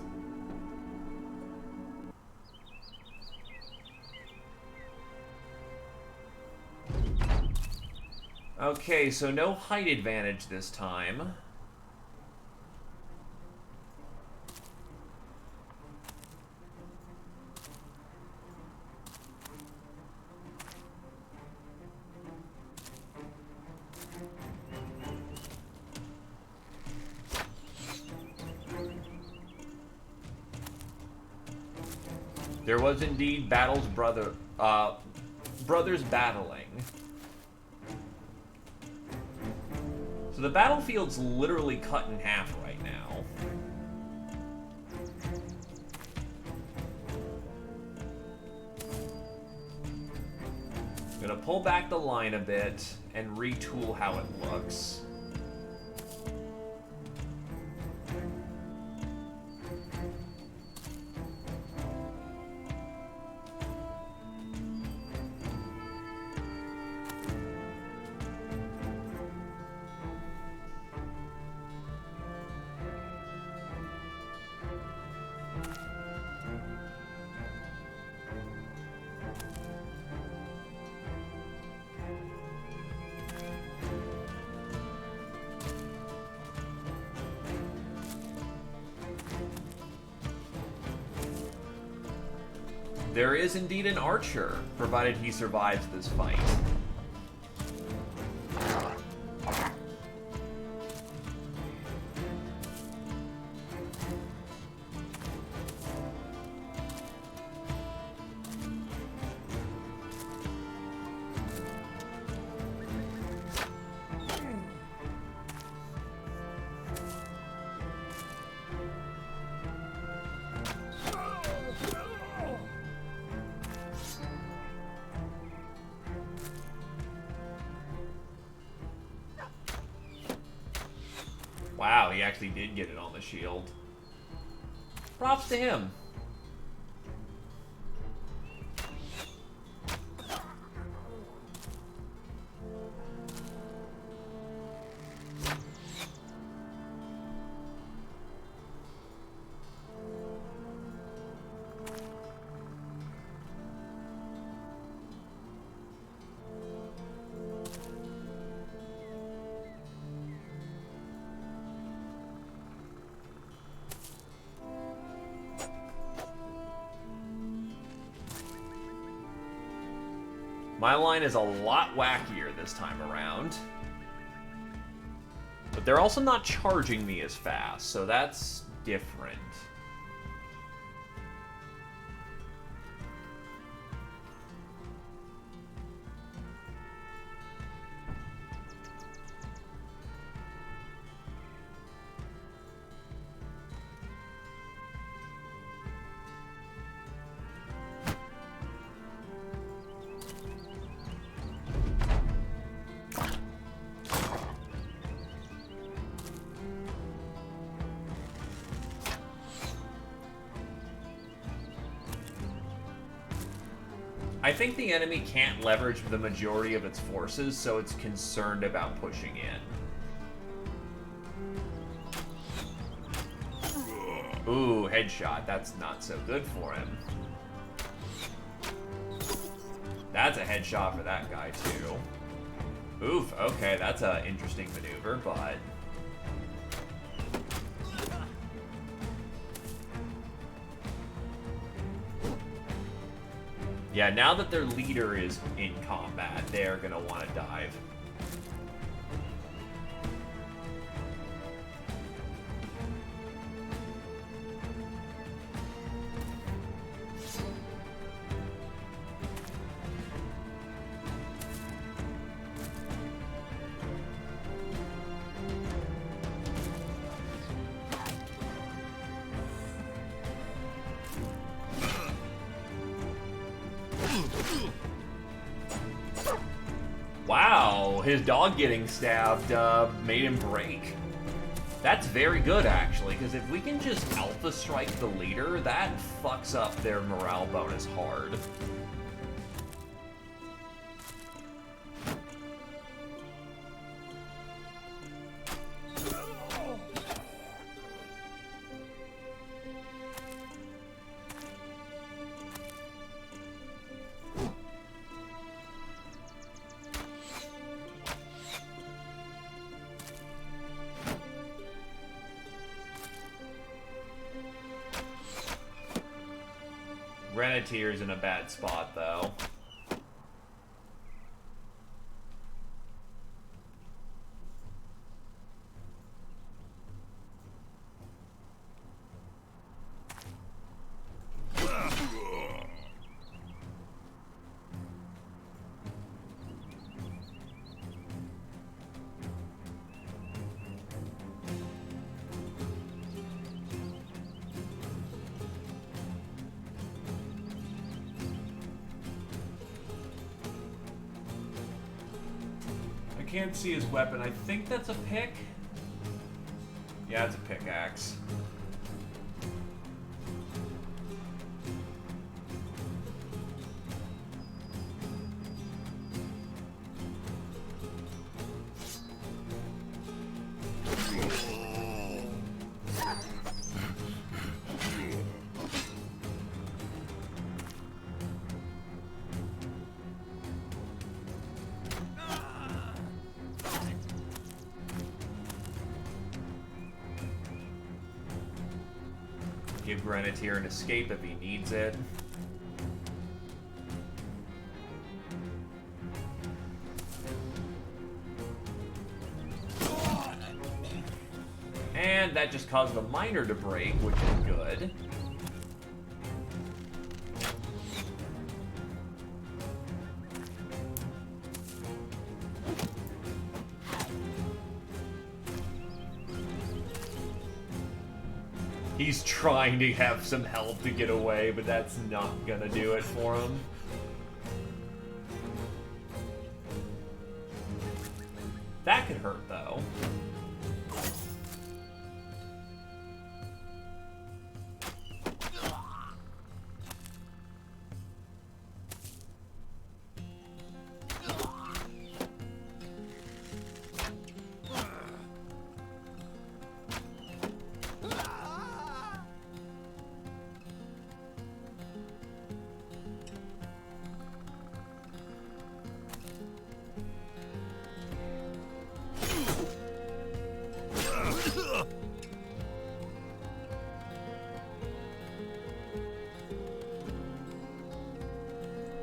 Okay, so no height advantage this time. There was indeed brothers battling. So the battlefield's literally cut in half right gonna pull back the line a bit and retool how it looks. There is indeed an archer, provided he survives this fight. Wow, he actually did get it on the shield. Props to him. My line is a lot wackier this time around. But they're also not charging me as fast, so that's different. I think the enemy can't leverage the majority of its forces, so it's concerned about pushing in. Ooh, headshot. That's not so good for him. That's a headshot for that guy, too. Oof, okay, that's an interesting maneuver, but... yeah, now that their leader is in combat, they're gonna want to dive. Wow, his dog getting stabbed made him break. That's very good, actually, because if we can just alpha strike the leader, that fucks up their morale bonus hard. Grenadier's in a bad spot, though. can't see his weapon. I think that's a pick. Yeah, it's a pickaxe. Give Grenadier an escape if he needs it. And that just caused the miner to break, which is good. He's trying to have some help to get away, but that's not gonna do it for him. That could hurt, though.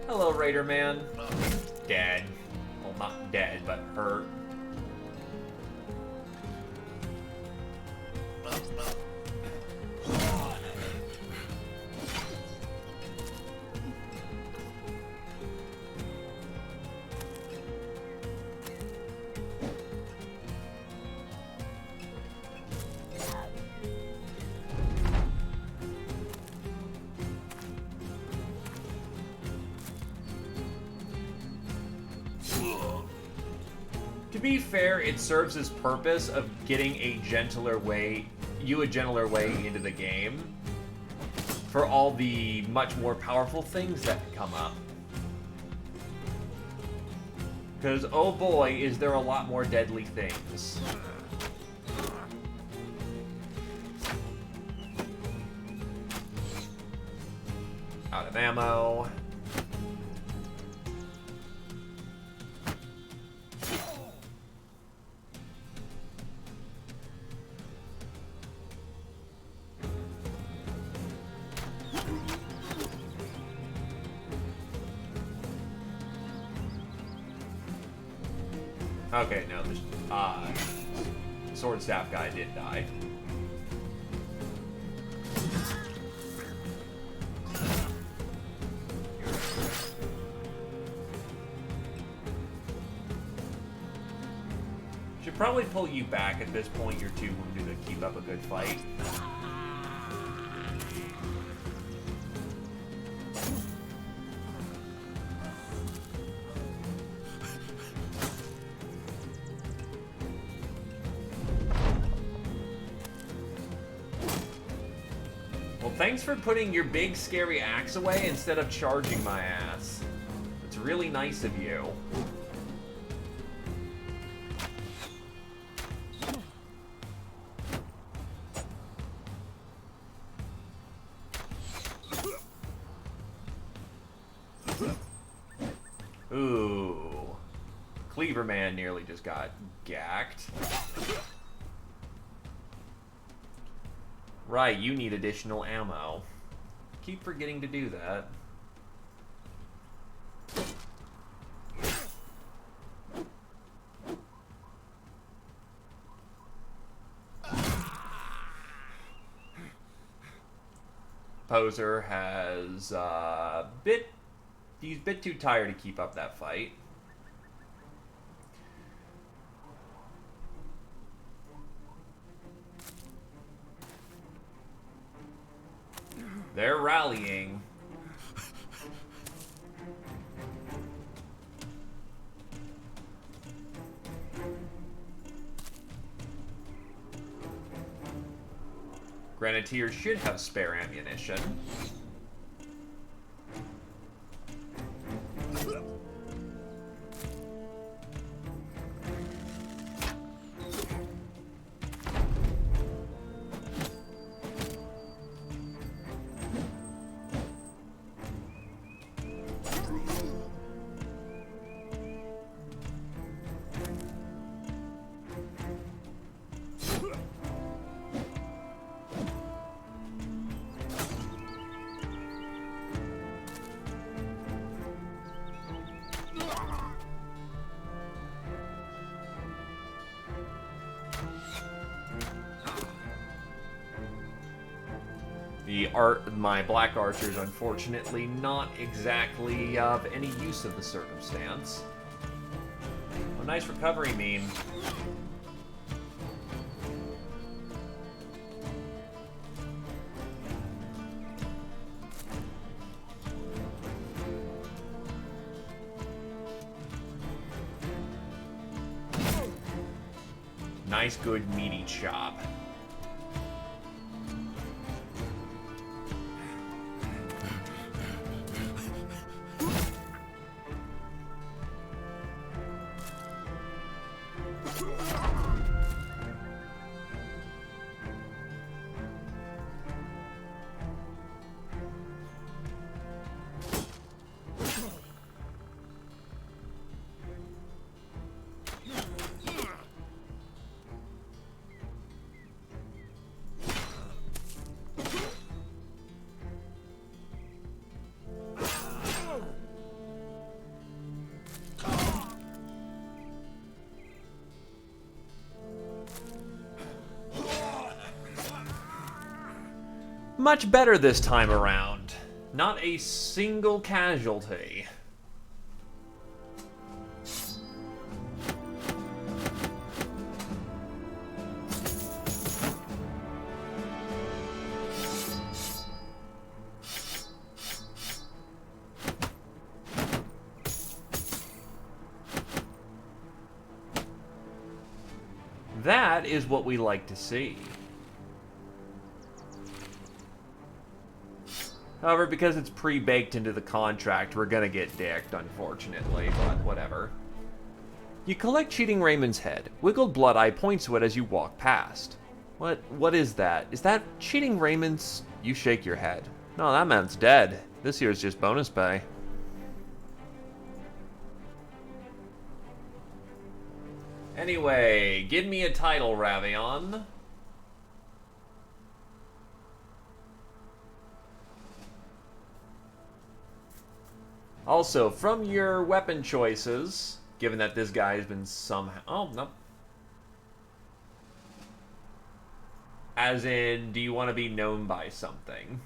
Hello, Raider Man. Dead. Well, not dead, but hurt. To be fair, it serves its purpose of getting a gentler way into the game for all the much more powerful things that come up. Because, oh boy, is there a lot more deadly things. Out of ammo. Okay, no, the sword staff guy did die. Should probably pull you back at this point. You're too wounded to keep up a good fight. Thanks for putting your big, scary axe away instead of charging my ass. It's really nice of you. Ooh. Cleaver Man nearly just got gacked. Right, you need additional ammo. Keep forgetting to do that. Poser has he's a bit too tired to keep up that fight. They're rallying. Grenadiers should have spare ammunition. My black archers, unfortunately, not exactly of any use of the circumstance. A nice recovery meme. Nice, good, meaty chop. Much better this time around. Not a single casualty. That is what we like to see. However, because it's pre-baked into the contract, we're gonna get dicked, unfortunately, but whatever. You collect Cheating Raymond's head. Wiggled Blood Eye points to it as you walk past. What is that? Is that Cheating Raymond's? You shake your head. No, that man's dead. This here's just bonus pay. Anyway, give me a title, Ravion. Also, from your weapon choices, given that this guy has been somehow... Oh, no. As in, do you want to be known by something?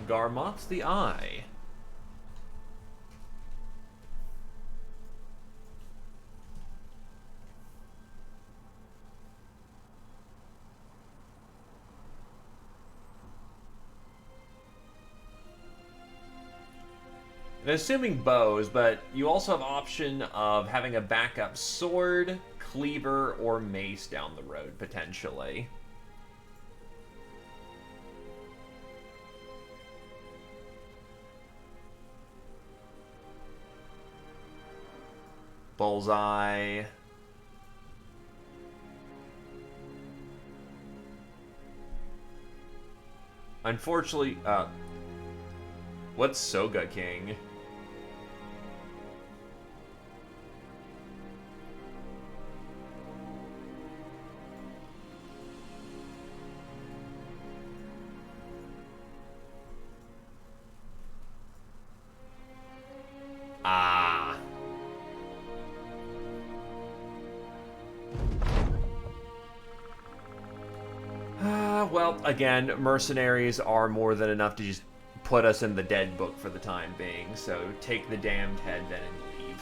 Garmot's the Eye. And assuming bows, but you also have option of having a backup sword, cleaver, or mace down the road, potentially. Bullseye. Unfortunately, what's Soga King? Ah. Well, again, mercenaries are more than enough to just put us in the dead book for the time being, so take the damned head then and leave.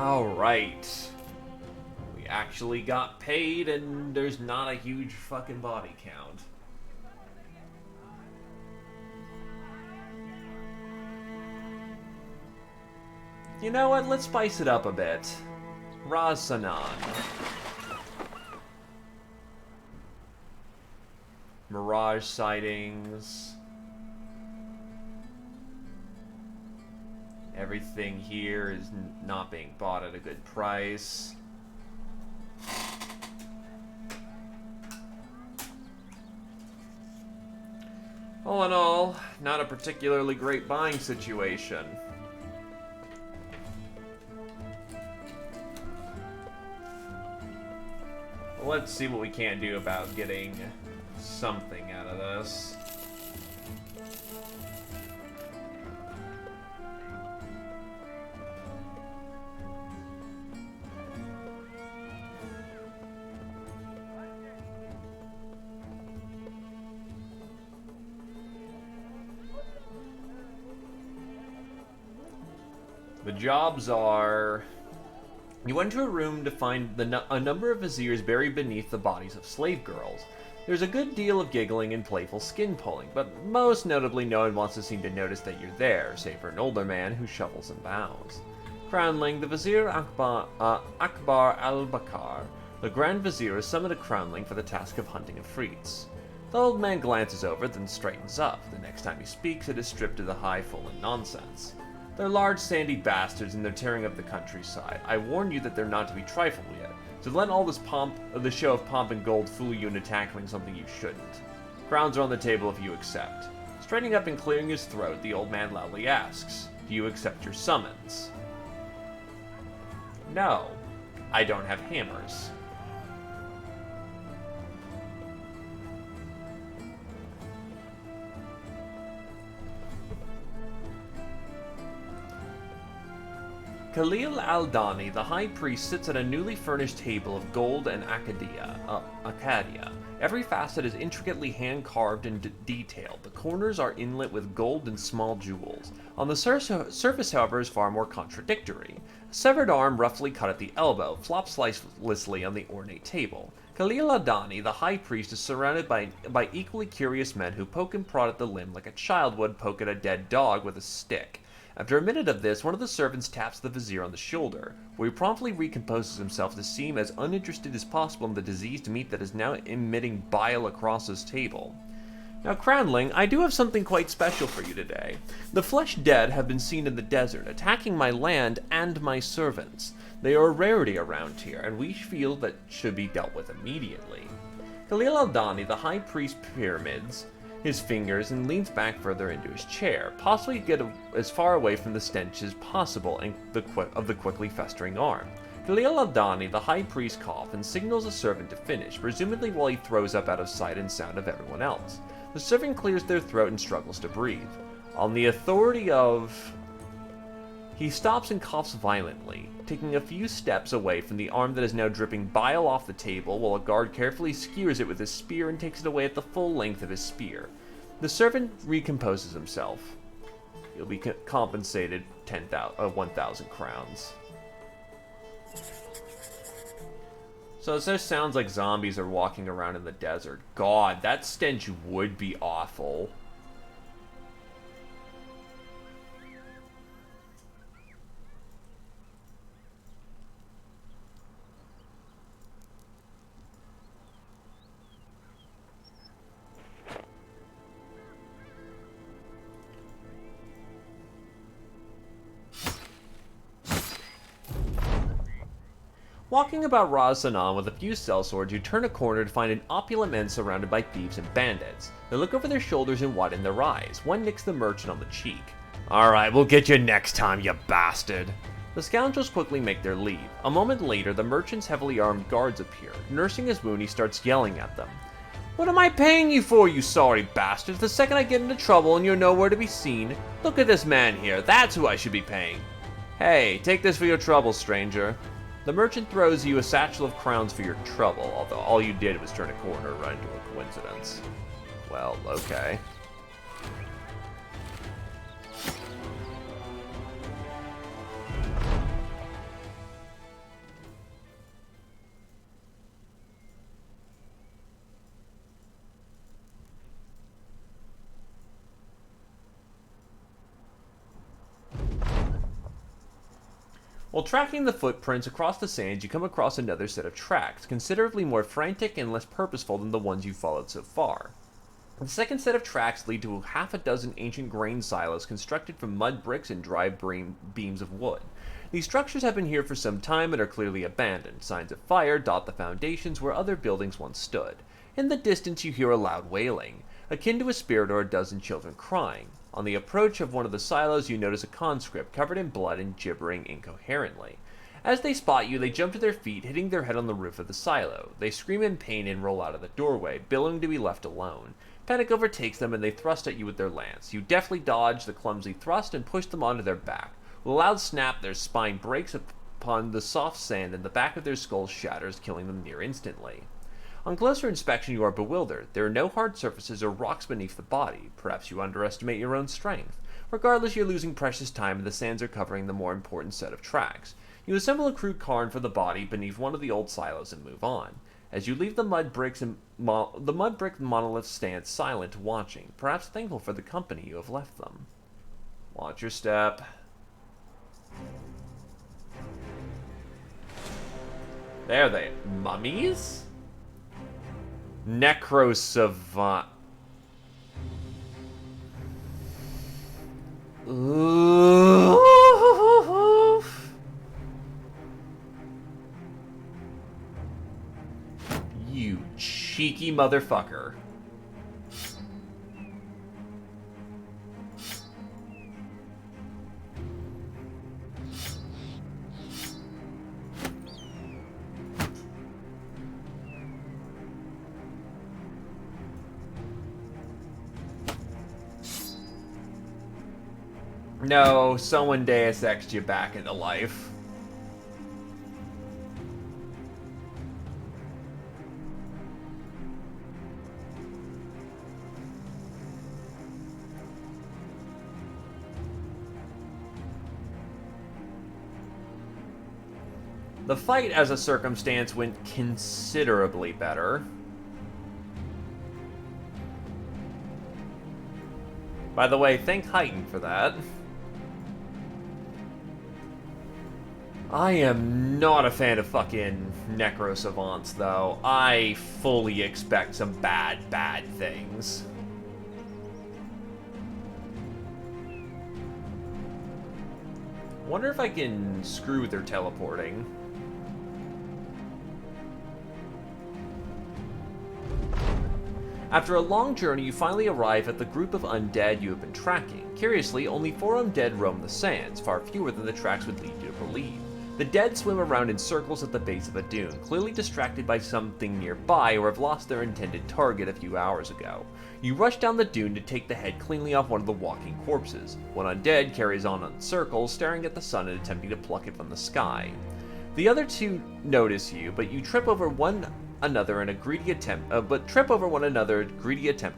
Alright. We actually got paid and there's not a huge fucking body count. You know what? Let's spice it up a bit. Raz Sanan. Mirage sightings. Everything here is not being bought at a good price. All in all, not a particularly great buying situation. Let's see what we can do about getting something out of this. The jobs are... You enter a room to find a number of viziers buried beneath the bodies of slave girls. There's a good deal of giggling and playful skin pulling, but most notably no one wants to seem to notice that you're there, save for an older man who shovels and bows. Crownling, the Vizier Akbar al-Bakar, the Grand Vizier, has summoned a Crownling for the task of hunting Afrits. The old man glances over, then straightens up. The next time he speaks, it is stripped of the high, full and nonsense. They're large, sandy bastards, and they're tearing up the countryside. I warn you that they're not to be trifled with. So let all this show of pomp and gold fool you into tackling something you shouldn't. Crowns are on the table if you accept. Straightening up and clearing his throat, the old man loudly asks, "Do you accept your summons?" No, I don't have hammers. Khalil al-Dani, the high priest, sits at a newly furnished table of gold and Acadia. Every facet is intricately hand-carved and detailed. The corners are inlet with gold and small jewels. On the surface, however, is far more contradictory. A severed arm, roughly cut at the elbow, flops listlessly on the ornate table. Khalil al-Dani, the high priest, is surrounded by equally curious men who poke and prod at the limb like a child would poke at a dead dog with a stick. After a minute of this, one of the servants taps the vizier on the shoulder, where he promptly recomposes himself to seem as uninterested as possible in the diseased meat that is now emitting bile across his table. Now, Crownling, I do have something quite special for you today. The flesh dead have been seen in the desert, attacking my land and my servants. They are a rarity around here, and we feel that should be dealt with immediately. Khalil al-Dani, the high priest, pyramids his fingers and leans back further into his chair, possibly to get as far away from the stench as possible of the quickly festering arm. Khalil al-Dani, the high priest, coughs and signals a servant to finish, presumably while he throws up out of sight and sound of everyone else. The servant clears their throat and struggles to breathe. On the authority of... He stops and coughs violently, taking a few steps away from the arm that is now dripping bile off the table, while a guard carefully skewers it with his spear and takes it away at the full length of his spear. The servant recomposes himself. He'll be compensated 1,000 crowns. So it just sounds like zombies are walking around in the desert. God, that stench would be awful. Walking about Raz Sanan with a few sellswords, you turn a corner to find an opulent man surrounded by thieves and bandits. They look over their shoulders and widen their eyes. One nicks the merchant on the cheek. "Alright, we'll get you next time, you bastard." The scoundrels quickly make their leave. A moment later, the merchant's heavily armed guards appear. Nursing his wound, he starts yelling at them. "What am I paying you for, you sorry bastards? The second I get into trouble and you're nowhere to be seen. Look at this man here, that's who I should be paying. Hey, take this for your trouble, stranger." The merchant throws you a satchel of crowns for your trouble, although all you did was turn a corner right into a coincidence. Well, okay. While tracking the footprints across the sands, you come across another set of tracks, considerably more frantic and less purposeful than the ones you've followed so far. The second set of tracks lead to half a dozen ancient grain silos constructed from mud bricks and dry beams of wood. These structures have been here for some time and are clearly abandoned. Signs of fire dot the foundations where other buildings once stood. In the distance you hear a loud wailing, akin to a spirit or a dozen children crying. On the approach of one of the silos you notice a conscript covered in blood and gibbering incoherently. As they spot you, they jump to their feet, hitting their head on the roof of the silo. They scream in pain and roll out of the doorway, billowing to be left alone. Panic overtakes them and they thrust at you with their lance. You deftly dodge the clumsy thrust and push them onto their back. With a loud snap, their spine breaks upon the soft sand and the back of their skull shatters, killing them near instantly. On closer inspection, you are bewildered. There are no hard surfaces or rocks beneath the body. Perhaps you underestimate your own strength. Regardless, you're losing precious time and the sands are covering the more important set of tracks. You assemble a crude cairn for the body beneath one of the old silos and move on. As you leave the mud brick monoliths stand silent, watching, perhaps thankful for the company you have left them. Watch your step. There they... mummies? Necrosavant. You cheeky motherfucker. No, someone Deus Ex'd you back into life. The fight, as a circumstance, went considerably better. By the way, thank Heighten for that. I am not a fan of fucking Necrosavants, though. I fully expect some bad things. Wonder if I can screw with their teleporting. After a long journey, you finally arrive at the group of undead you have been tracking. Curiously, only 4 undead roam the sands, far fewer than the tracks would lead you to believe. The dead swim around in circles at the base of a dune, clearly distracted by something nearby or have lost their intended target a few hours ago. You rush down the dune to take the head cleanly off one of the walking corpses. One undead carries on in circles, staring at the sun and attempting to pluck it from the sky. The other 2 notice you, but you trip over one another in a greedy attempt to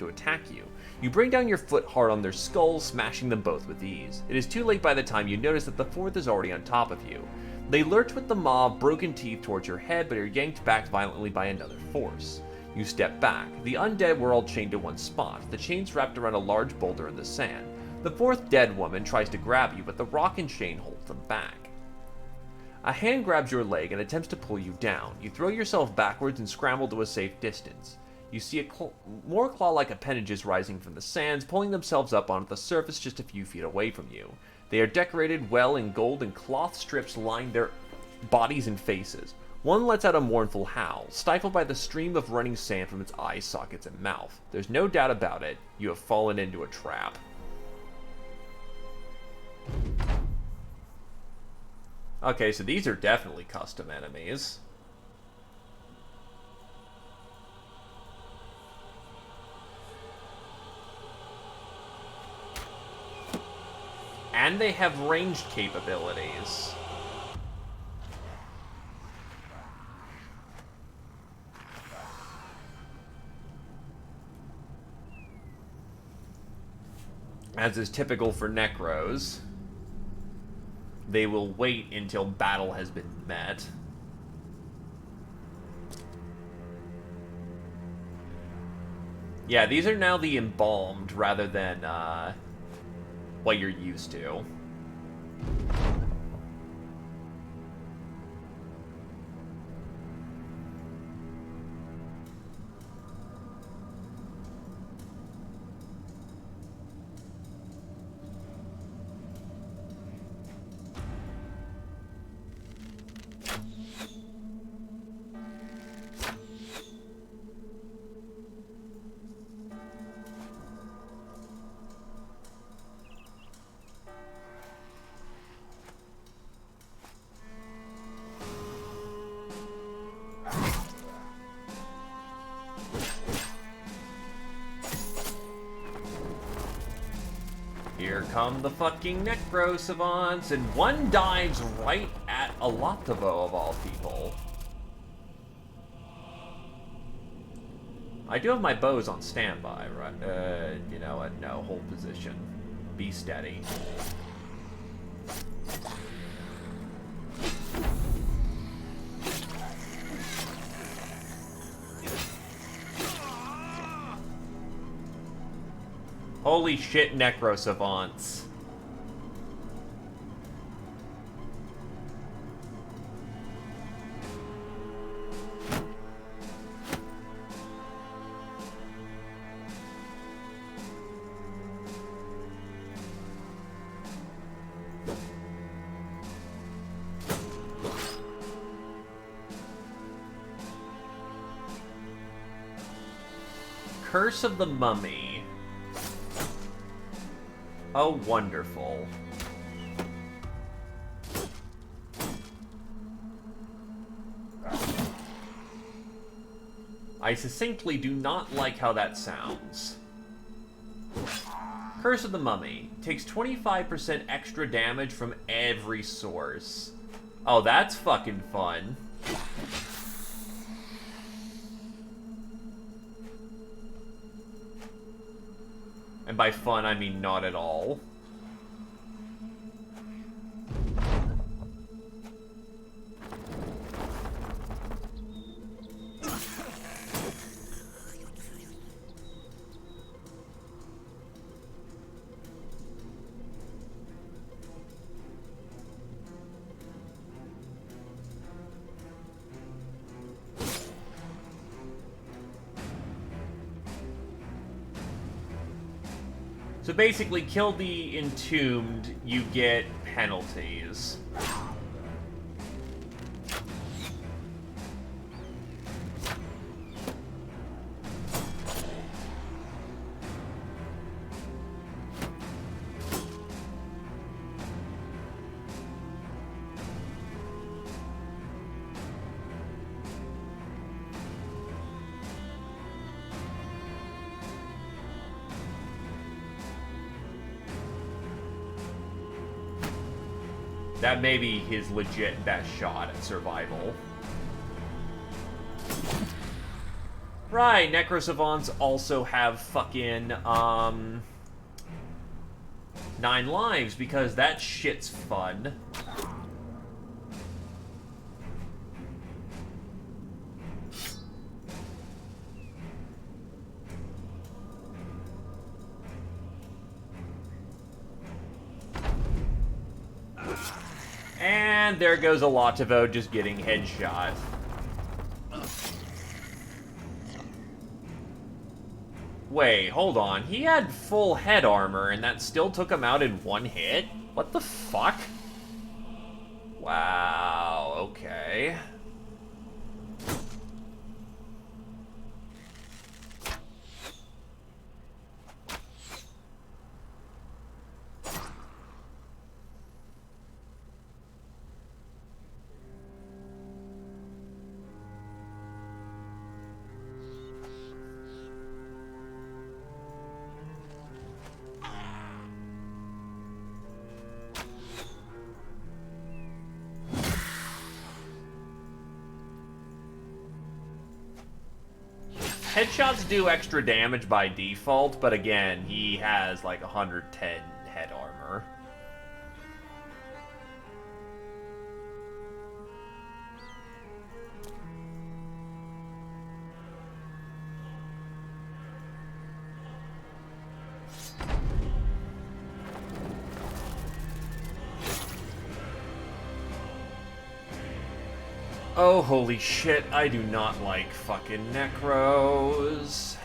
attack you. You bring down your foot hard on their skulls, smashing them both with ease. It is too late by the time you notice that the 4th is already on top of you. They lurch with the maw of broken teeth towards your head, but are yanked back violently by another force. You step back. The undead were all chained to one spot, the chains wrapped around a large boulder in the sand. The 4th dead woman tries to grab you, but the rock and chain holds them back. A hand grabs your leg and attempts to pull you down. You throw yourself backwards and scramble to a safe distance. You see more claw-like appendages rising from the sands, pulling themselves up onto the surface just a few feet away from you. They are decorated well in gold, and cloth strips line their bodies and faces. One lets out a mournful howl, stifled by the stream of running sand from its eye sockets and mouth. There's no doubt about it, you have fallen into a trap. Okay, so these are definitely custom enemies. And they have ranged capabilities. As is typical for Necros, they will wait until battle has been met. Yeah, these are now the embalmed rather than what you're used to. Here come the fucking Necro Savants, and one dives right at Alatovo of all people. I do have my bows on standby, right? You know what? No, hold position. Be steady. Holy shit, Necro Savants. Curse of the Mummy. Oh, wonderful. I succinctly do not like how that sounds. Curse of the Mummy. Takes 25% extra damage from every source. Oh, that's fucking fun. And by fun, I mean not at all. So basically, kill the Entombed, you get penalties. That may be his legit best shot at survival. Right, Necrosavants also have fucking, 9 lives, because that shit's fun. And there goes Alatovo just getting headshot. Wait, hold on. He had full head armor and that still took him out in one hit? What the fuck? Wow, okay. Headshots do extra damage by default, but again, he has like 110 head armor. Oh, holy shit, I do not like fucking Necros.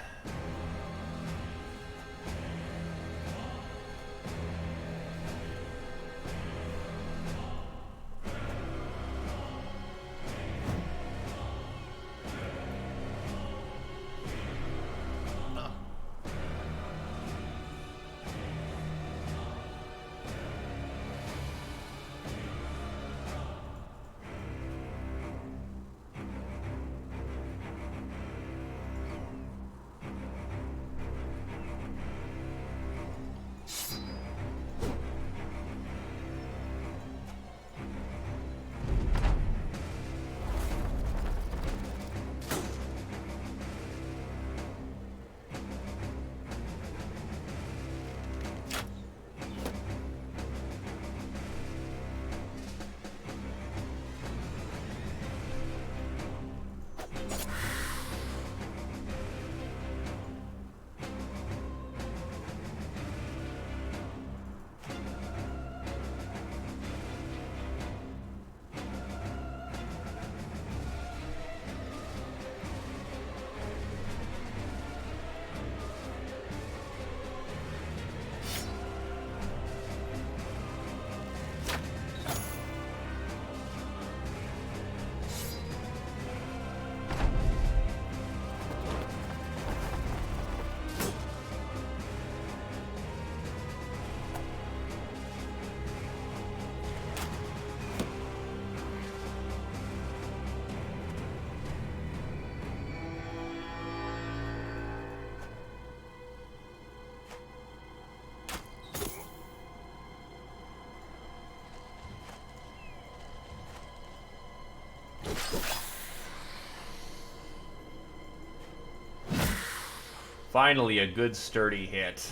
Finally, a good sturdy hit.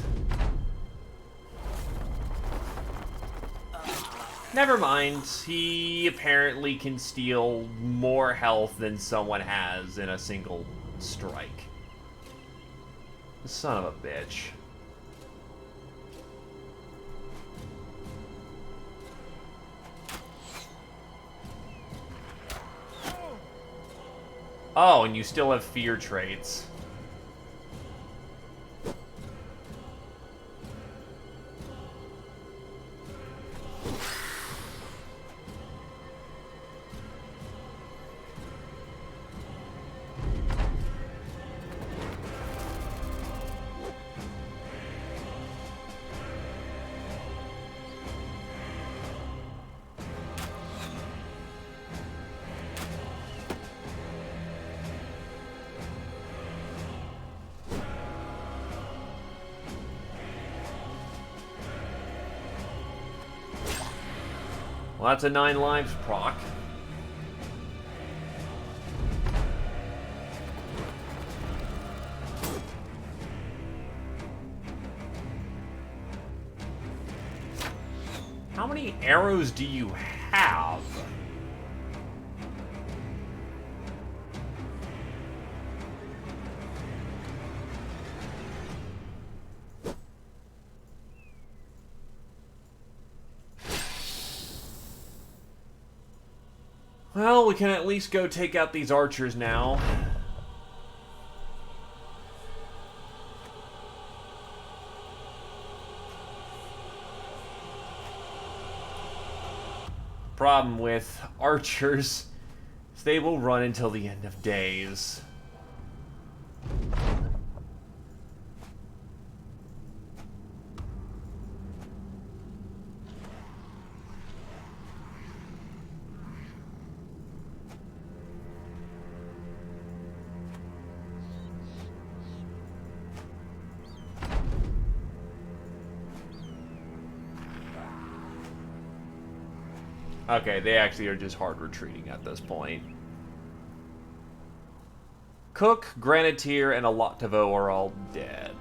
Never mind, he apparently can steal more health than someone has in a single strike. Son of a bitch. Oh, and you still have fear traits. Well, that's a 9 lives proc. How many arrows do you have? Well, we can at least go take out these archers now. Problem with archers is they will run until the end of days. Okay, they actually are just hard retreating at this point. Cook, Granatier, and Alotavo are all dead.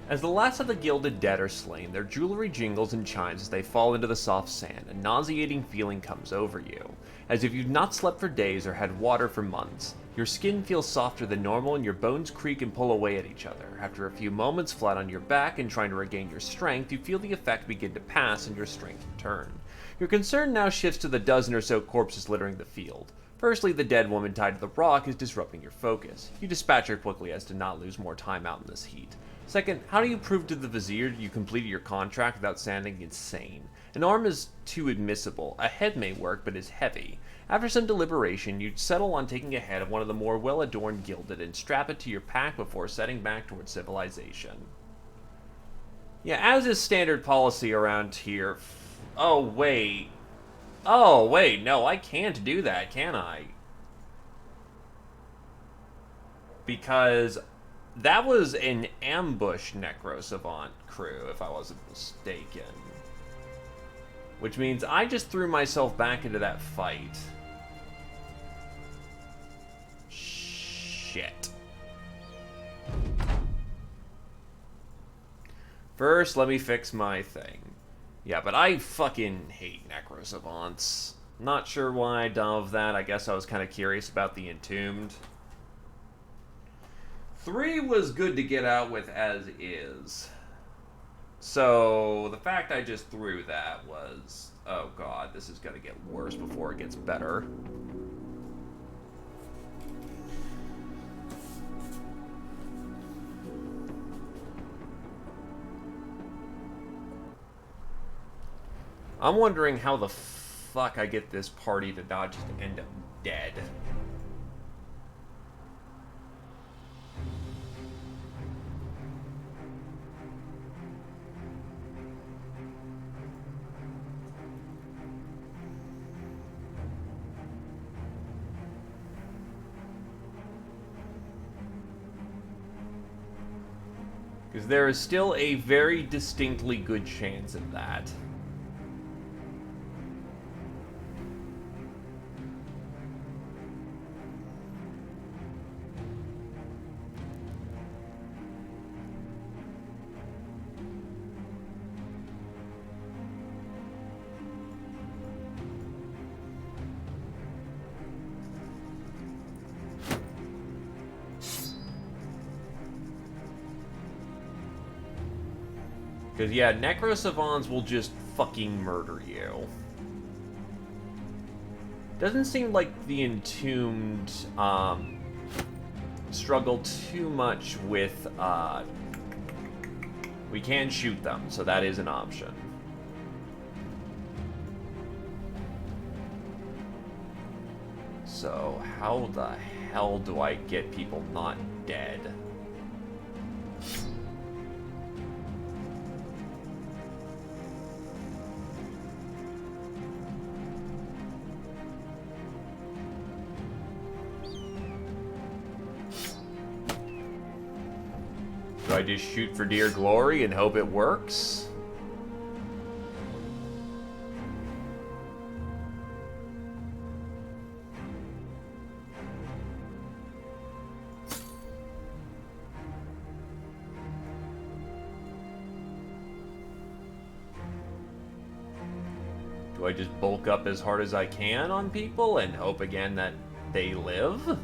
As the last of the gilded dead are slain, their jewelry jingles and chimes as they fall into the soft sand. A nauseating feeling comes over you, as if you've not slept for days or had water for months. Your skin feels softer than normal and your bones creak and pull away at each other. After a few moments flat on your back and trying to regain your strength, you feel the effect begin to pass and your strength return. Your concern now shifts to the dozen or so corpses littering the field. Firstly, the dead woman tied to the rock is disrupting your focus. You dispatch her quickly as to not lose more time out in this heat. Second, how do you prove to the Vizier you completed your contract without sounding insane? An arm is too admissible. A head may work, but is heavy. After some deliberation, you'd settle on taking a head of one of the more well-adorned gilded and strap it to your pack before setting back towards civilization. Yeah, as is standard policy around here... Oh, wait. Oh, wait, no, I can't do that, can I? Because... that was an ambush Necro-Savant crew, if I wasn't mistaken. Which means I just threw myself back into that fight. Shit. First, let me fix my thing. Yeah, but I fucking hate Necro-Savants. Not sure why I dove that. I guess I was kind of curious about the Entombed. 3 was good to get out with as is. So, the fact I just threw that was... oh god, this is gonna get worse before it gets better. I'm wondering how the fuck I get this party to not just end up dead. Because there is still a very distinctly good chance of that. Because, yeah, Necrosavants will just fucking murder you. Doesn't seem like the Entombed, struggle too much with, we can shoot them, so that is an option. So, how the hell do I get people not dead? Do I just shoot for dear glory and hope it works? Do I just bulk up as hard as I can on people and hope again that they live?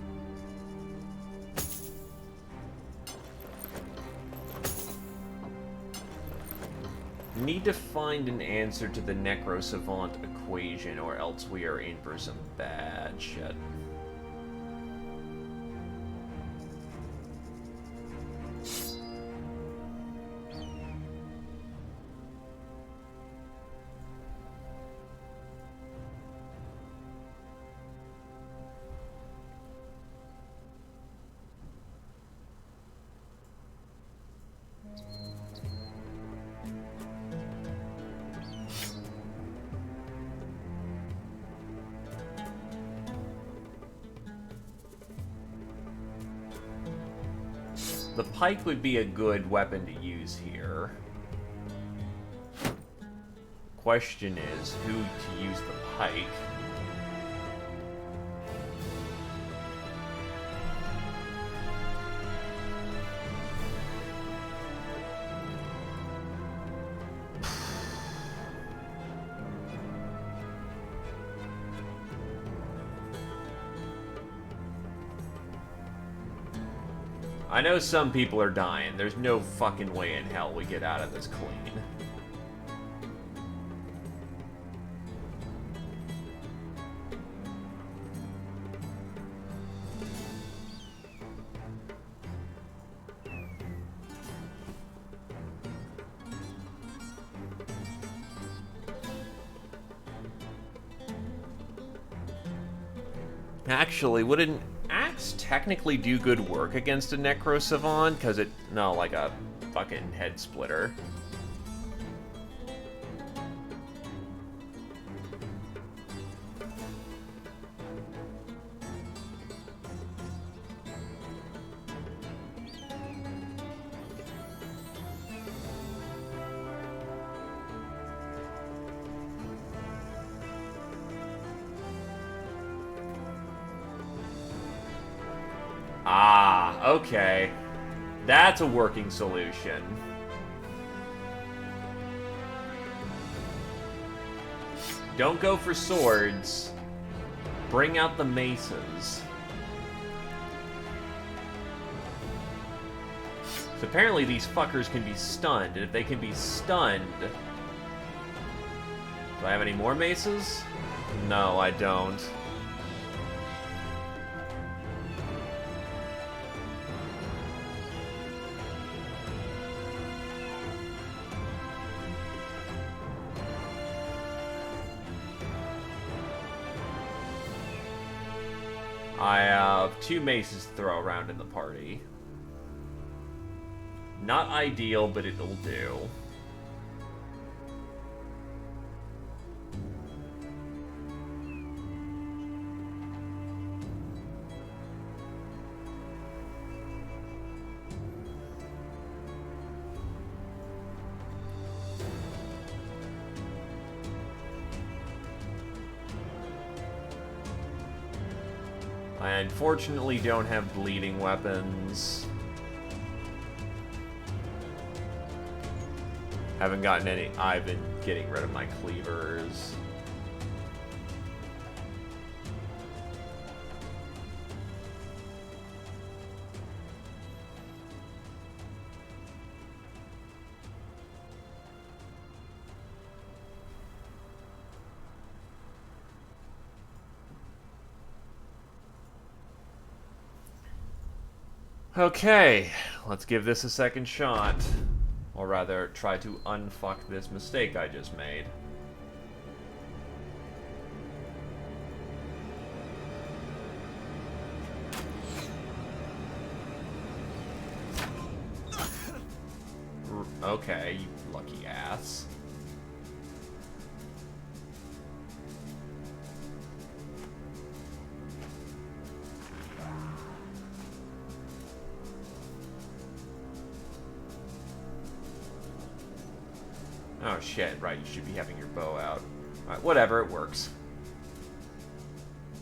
Need to find an answer to the Necrosavant equation, or else we are in for some bad shit. The pike would be a good weapon to use here. Question is, who to use the pike? I know some people are dying. There's no fucking way in hell we get out of this clean. Actually, would an axe technically do good work against a Necrosavant? Because it... no, like a fucking head splitter. Ah, okay. That's a working solution. Don't go for swords. Bring out the maces. So apparently these fuckers can be stunned, and if they can be stunned... Do I have any more maces? No, I don't. I have 2 maces to throw around in the party. Not ideal, but it'll do. I unfortunately don't have bleeding weapons. Haven't gotten any. I've been getting rid of my cleavers. Okay, let's give this a second shot. Or rather, try to unfuck this mistake I just made. Okay, you lucky ass. Oh shit, right, you should be having your bow out. Alright, whatever, it works.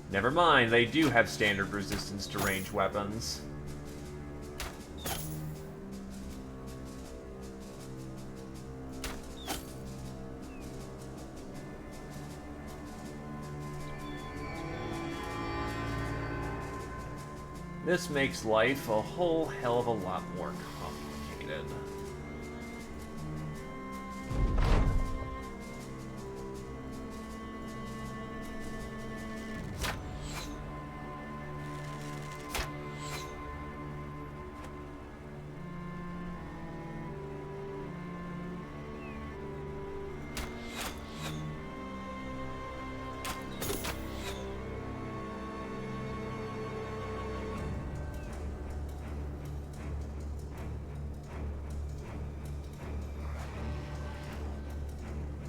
Never mind, they do have standard resistance to ranged weapons. This makes life a whole hell of a lot more complicated.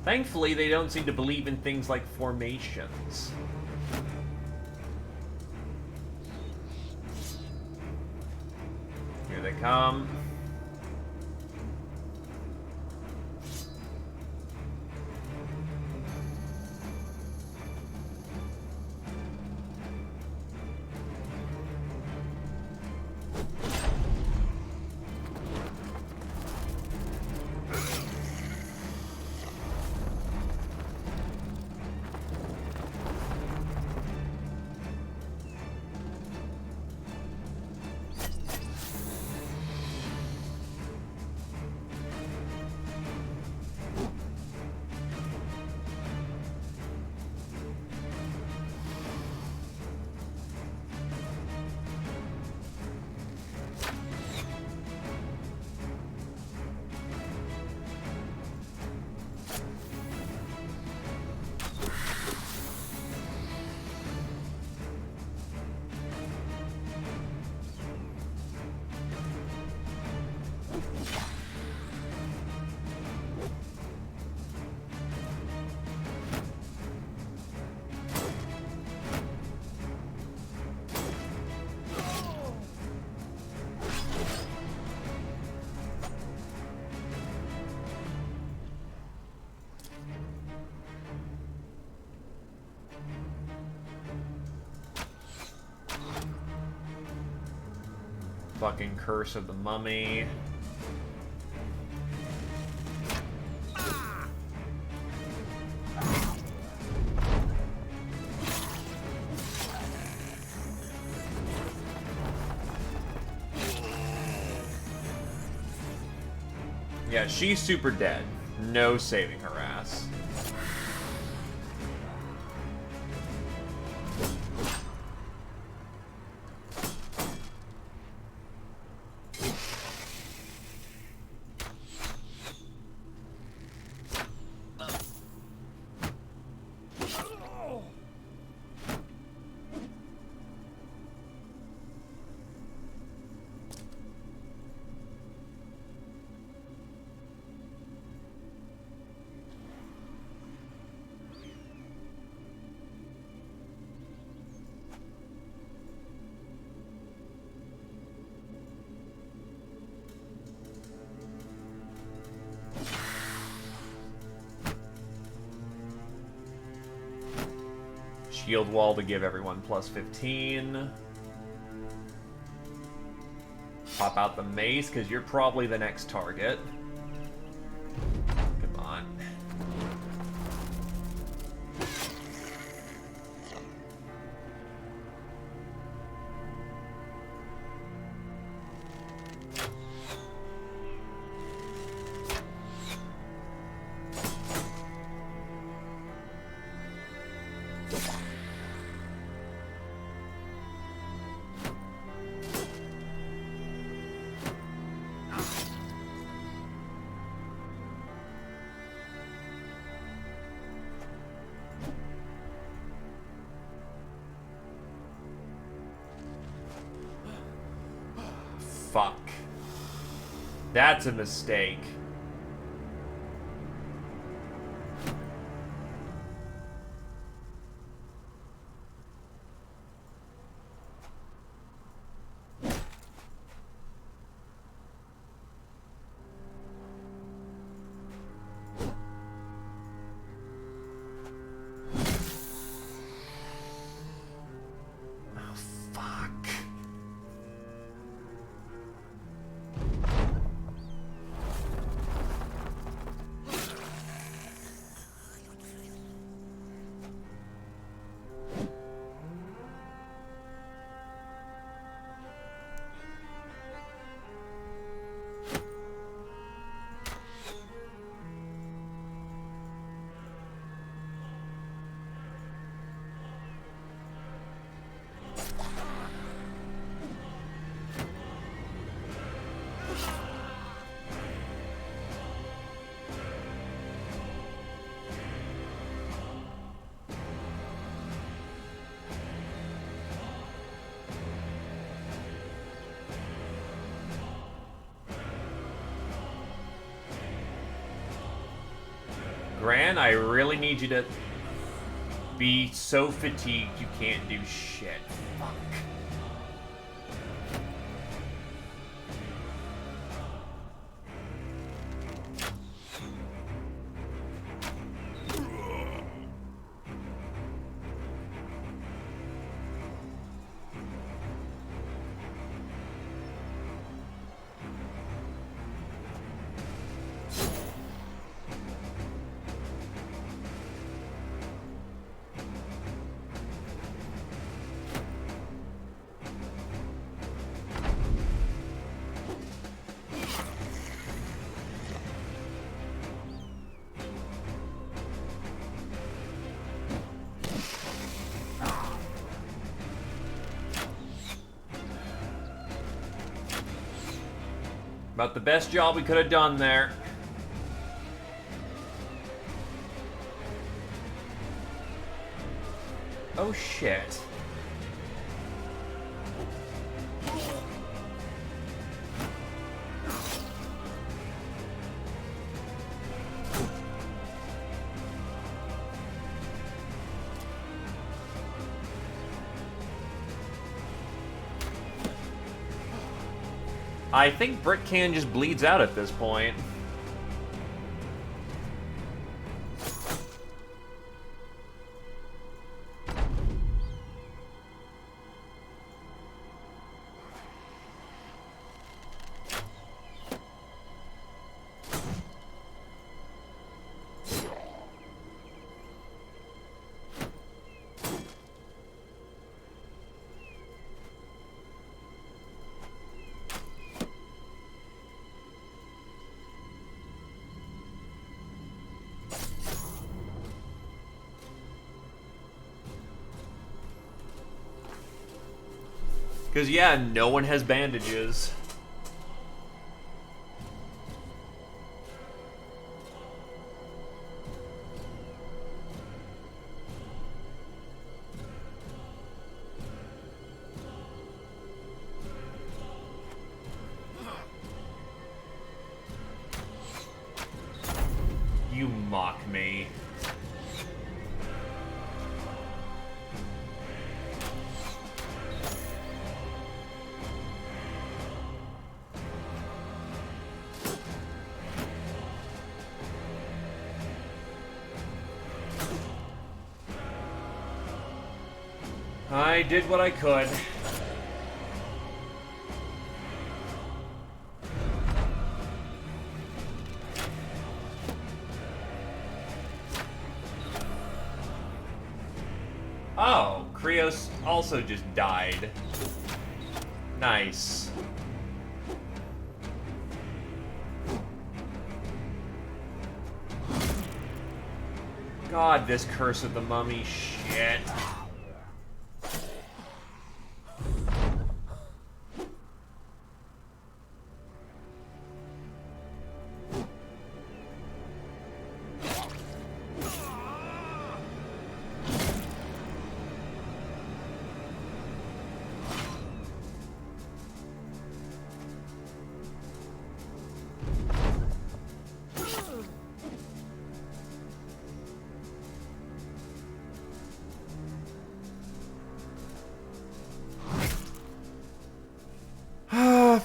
Thankfully, they don't seem to believe in things like formations. Here they come. Fucking Curse of the Mummy. Yeah, she's super dead. No saving her ass. Shield wall to give everyone plus 15. Pop out the mace, because you're probably the next target. Come on. Fuck. That's a mistake. Oh, fuck. Gran, I really need you to be so fatigued you can't do shit. Fuck. About the best job we could have done there. Oh shit. I think Brick Can just bleeds out at this point. Because, yeah, no one has bandages. You mock me. I did what I could. Oh, Krios also just died. Nice. God, this Curse of the Mummy shit.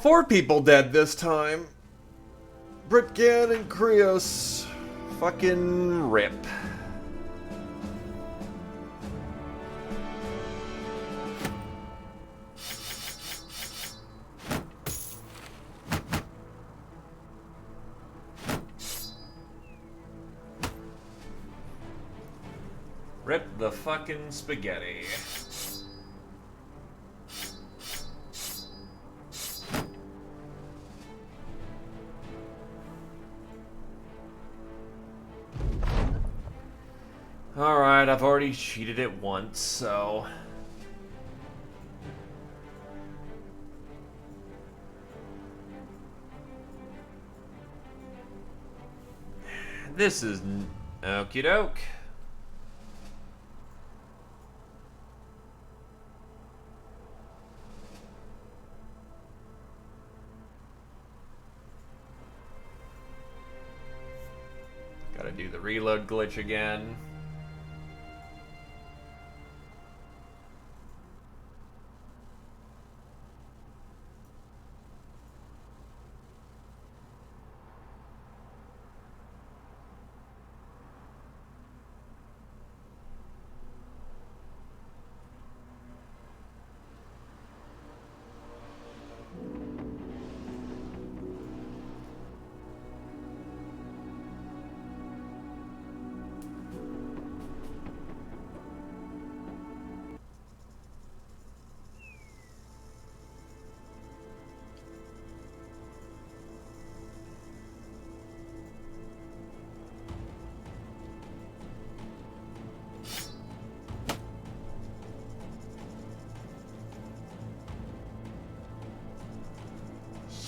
Four people dead this time. Britgan and Krios. Fucking rip. Rip the fucking spaghetti. Alright, I've already cheated it once, so... This is... okie doke. Gotta do the reload glitch again.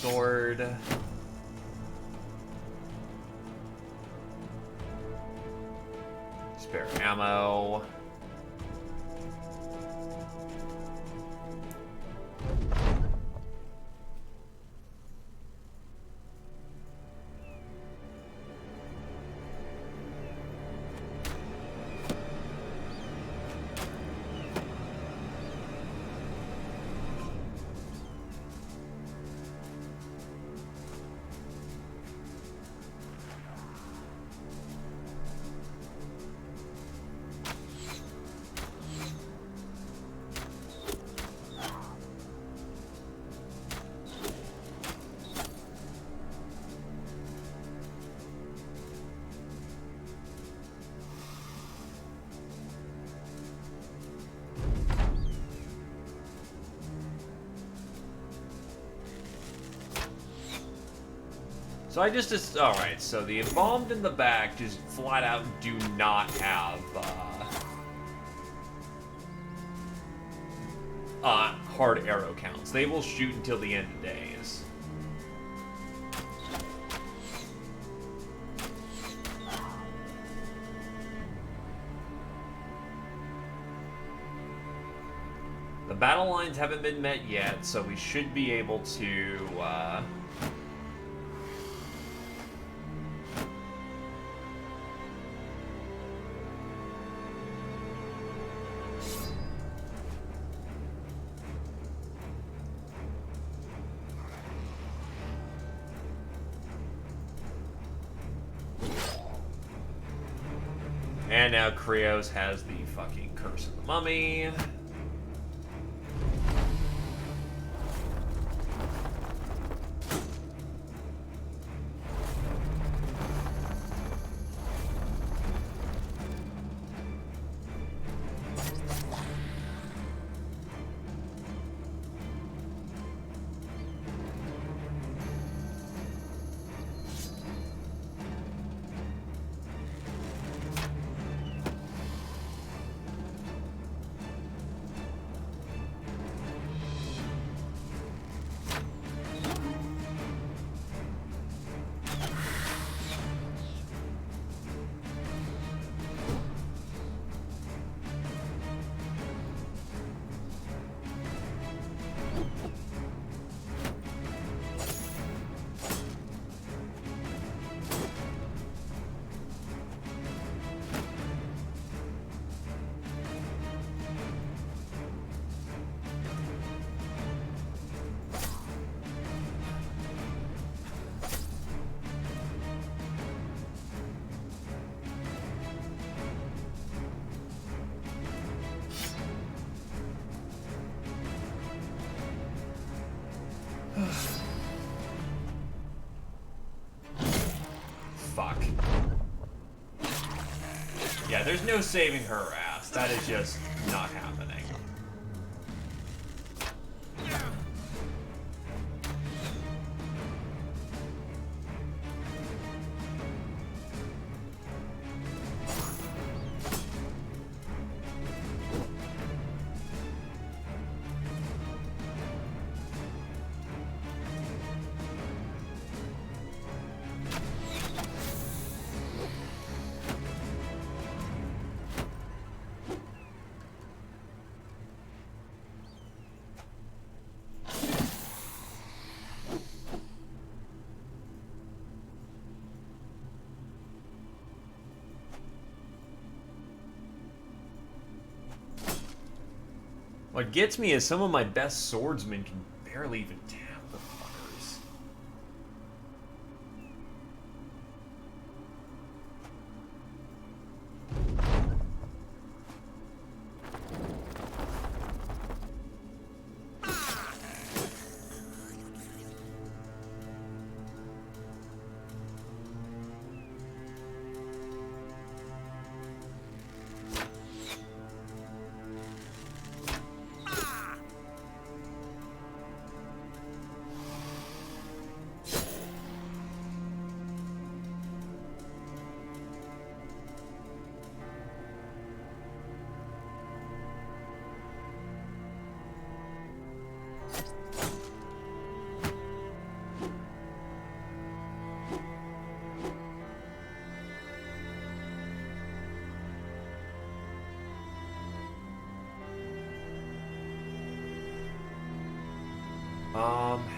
Sword. Spare ammo. So I just alright, so the embalmed in the back just flat out do not have, hard arrow counts. They will shoot until the end of days. The battle lines haven't been met yet, so we should be able to, and now Krios has the fucking Curse of the Mummy. Yeah, there's no saving her ass. That is just not happening. What gets me is some of my best swordsmen can barely even tap the fuckers.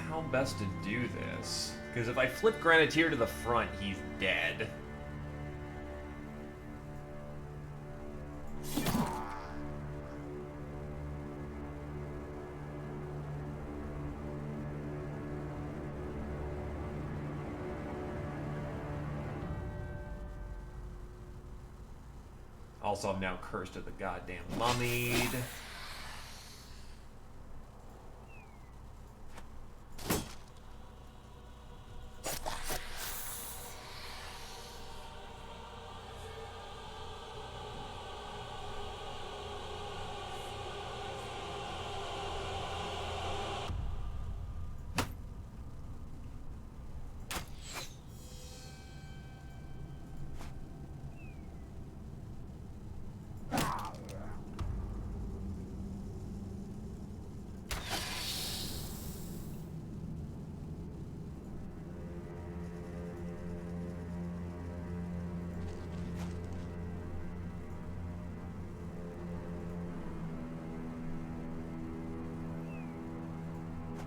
How best to do this? Because if I flip Grenadier to the front, he's dead. Also, I'm now cursed at the goddamn mummied.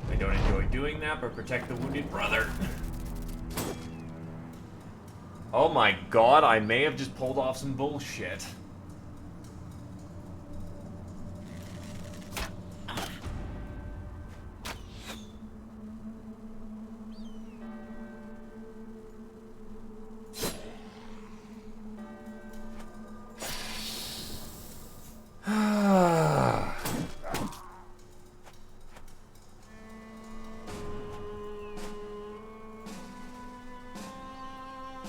I don't enjoy doing that, but protect the wounded brother. Oh my god, I may have just pulled off some bullshit.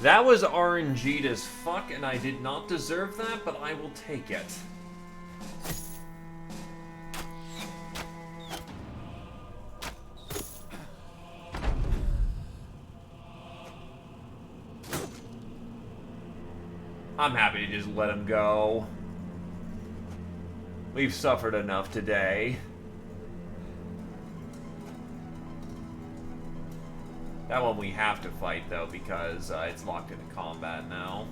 That was RNG'd as fuck, and I did not deserve that, but I will take it. I'm happy to just let him go. We've suffered enough today. That one we have to fight, though, because it's locked into combat now.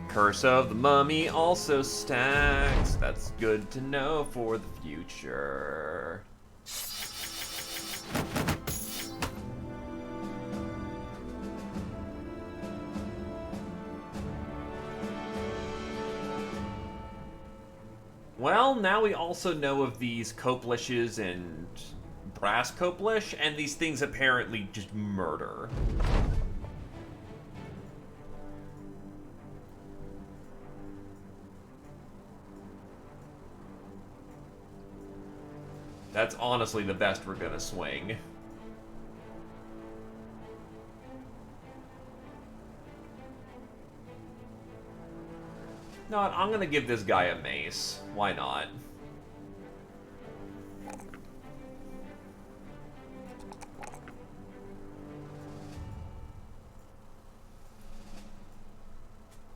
Curse of the Mummy also stacks. That's good to know for the future. Well, now we also know of these Copelishes and brass koblish, and these things apparently just murder. That's honestly the best we're gonna swing. No, I'm gonna give this guy a mace. Why not?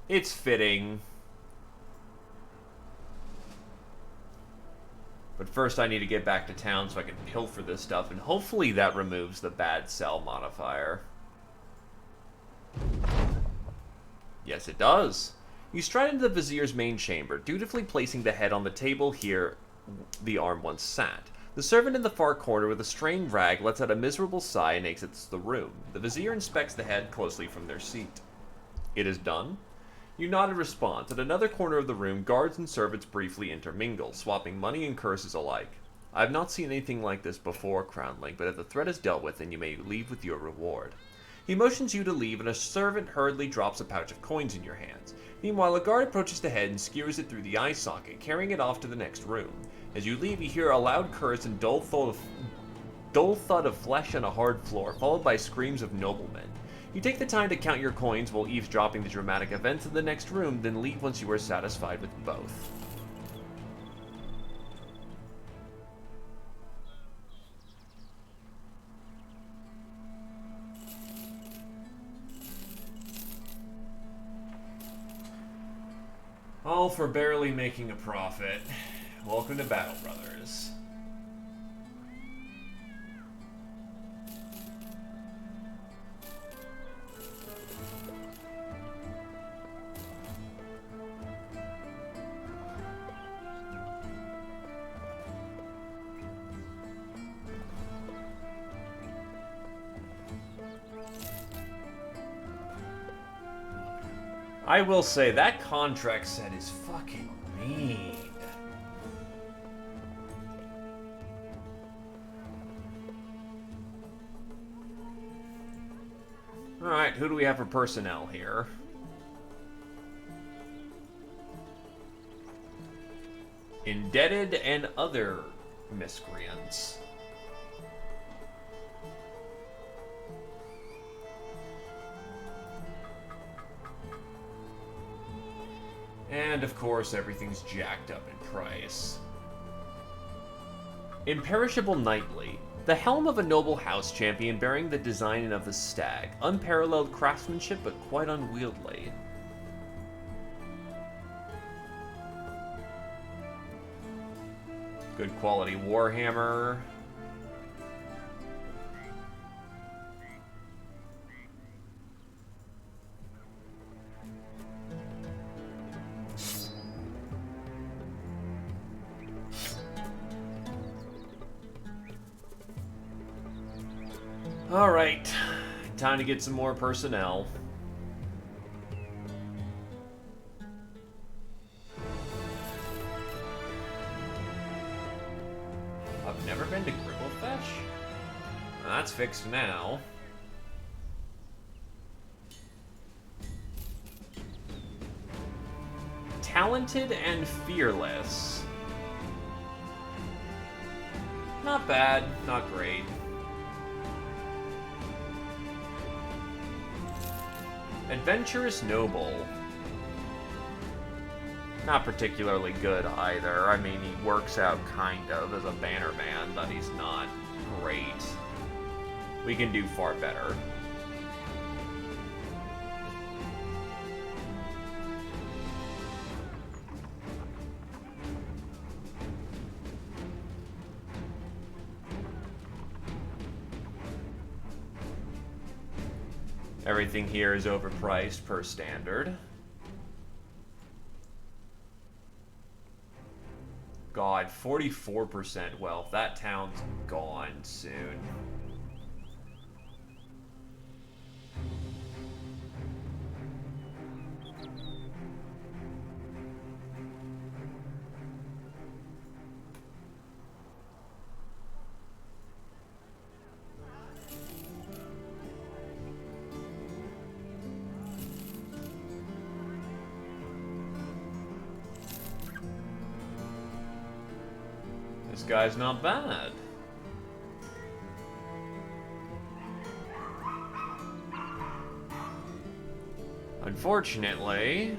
It's fitting. But first I need to get back to town so I can pilfer this stuff, and hopefully that removes the bad sell modifier. Yes, it does. You stride into the Vizier's main chamber, dutifully placing the head on the table here the arm once sat. The servant in the far corner with a strained rag lets out a miserable sigh and exits the room. The Vizier inspects the head closely from their seat. It is done? You nod in response. At another corner of the room, guards and servants briefly intermingle, swapping money and curses alike. I have not seen anything like this before, Crownling, but if the threat is dealt with, then you may leave with your reward. He motions you to leave, and a servant hurriedly drops a pouch of coins in your hands. Meanwhile, a guard approaches the head and skewers it through the eye socket, carrying it off to the next room. As you leave, you hear a loud curse and dull thud of flesh on a hard floor, followed by screams of noblemen. You take the time to count your coins while eavesdropping the dramatic events of the next room, then leave once you are satisfied with both. All for barely making a profit. Welcome to Battle Brothers. I will say, that contract set is fucking mean. Alright, who do we have for personnel here? Indebted and other miscreants. And, of course, everything's jacked up in price. Imperishable Knightly. The helm of a noble house champion bearing the design of the stag. Unparalleled craftsmanship, but quite unwieldy. Good quality warhammer. Alright, time to get some more personnel. I've never been to Gribblefesh? That's fixed now. Talented and fearless. Not bad, not great. Adventurous Noble. Not particularly good either. I mean, he works out kind of as a bannerman, but he's not great. We can do far better. Everything here is overpriced per standard. God, 44% wealth. That town's gone soon. This guy's not bad. Unfortunately...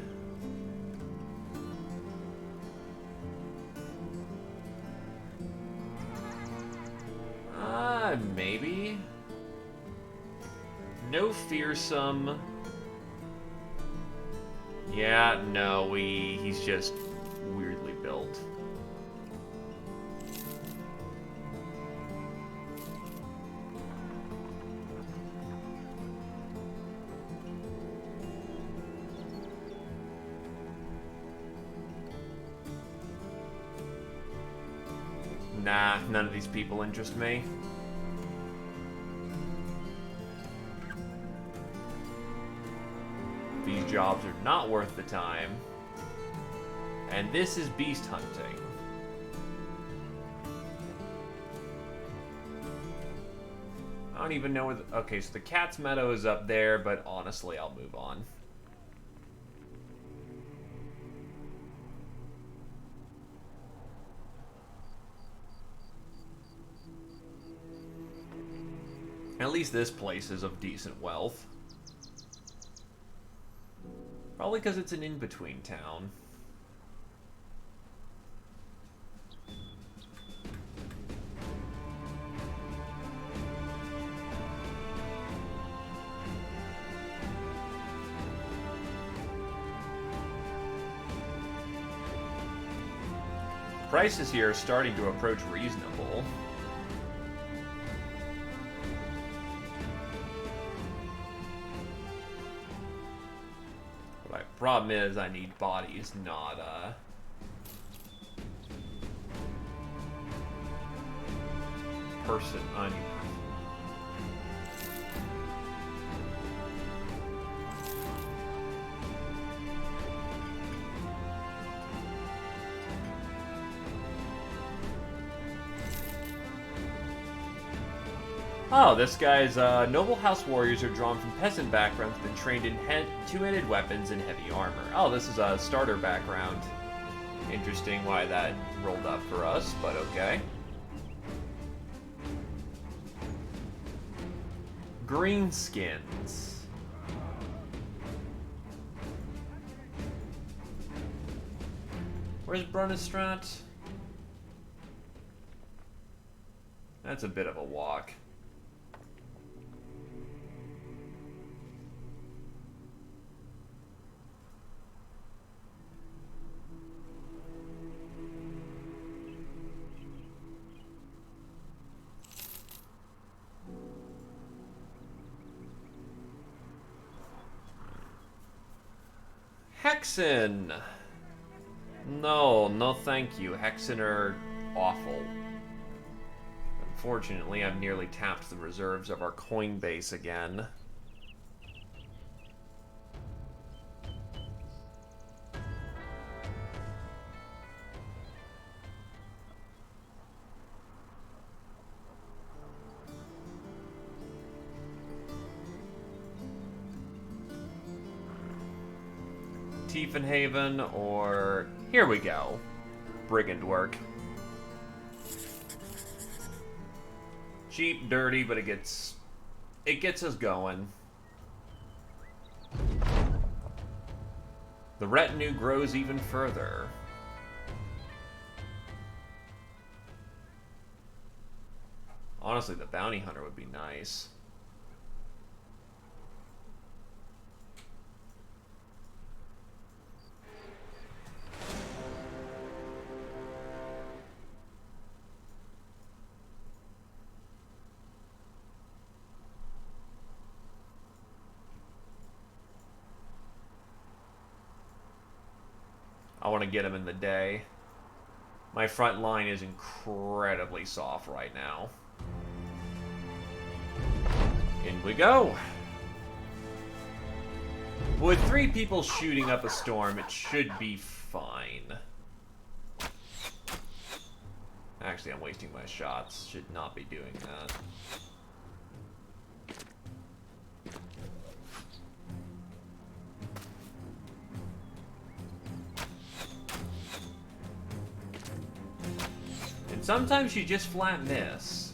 maybe? No fearsome. Yeah, no, he's just weirdly built. Nah, none of these people interest me. These jobs are not worth the time. And this is beast hunting. I don't even know where the... Okay, so the cat's meadow is up there, but honestly, I'll move on. At least this place is of decent wealth. Probably because it's an in-between town. Prices here are starting to approach reasonable. But my problem is I need bodies, not person. I need person. Oh, this guy's noble house warriors are drawn from peasant backgrounds, been trained in two-handed weapons and heavy armor. Oh, this is a starter background. Interesting why that rolled up for us, but okay. Greenskins. Where's Brunestrat? That's a bit of a walk. Hexen! No, no thank you. Hexen are awful. Unfortunately, I've nearly tapped the reserves of our coin base again. Tiefenhaven, or... Here we go. Brigand work. Cheap, dirty, but it gets us going. The retinue grows even further. Honestly, the bounty hunter would be nice. I want to get him in the day. My front line is incredibly soft right now. In we go. With 3 people shooting up a storm, it should be fine. Actually, I'm wasting my shots. Should not be doing that. Sometimes you just flat miss.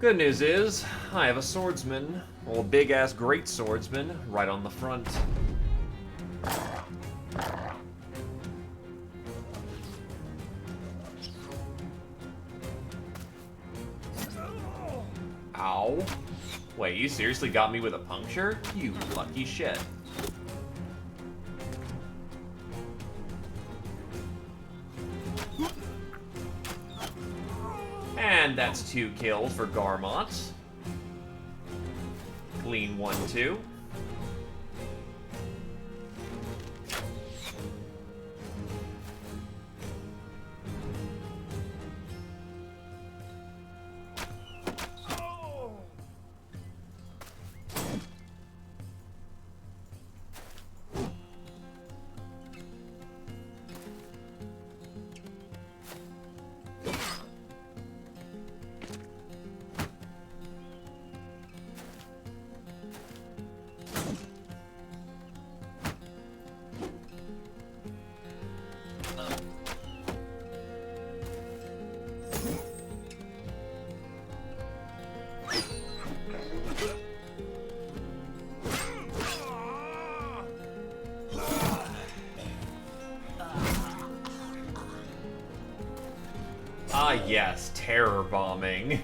Good news is, I have a swordsman, or big-ass great swordsman, right on the front. Ow. Wait, you seriously got me with a puncture? You lucky shit. And that's 2 kills for Garmont. Clean 1-2. Ah yes, terror bombing.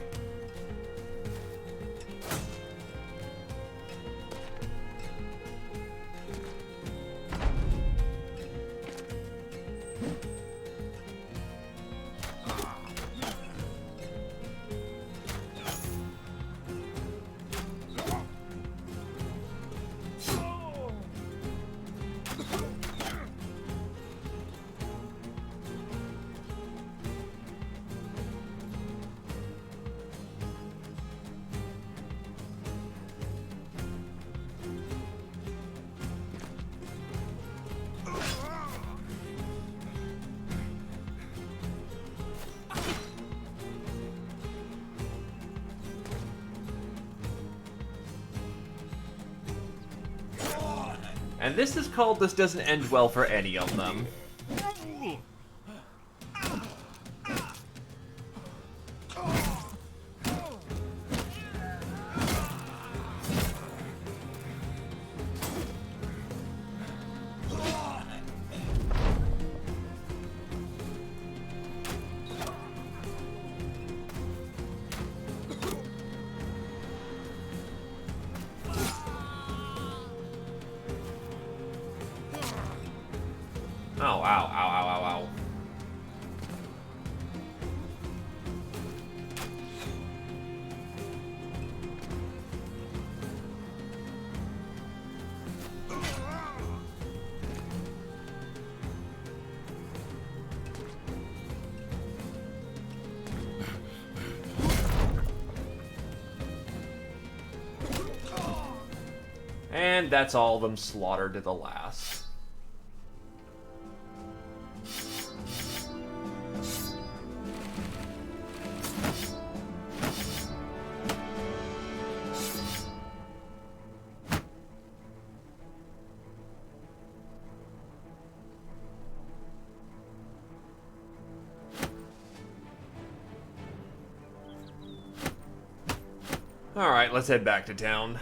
And this is called This Doesn't End Well for any of them. Oh, ow, ow, ow, ow, ow. And that's all of them slaughtered to the last. Alright, let's head back to town.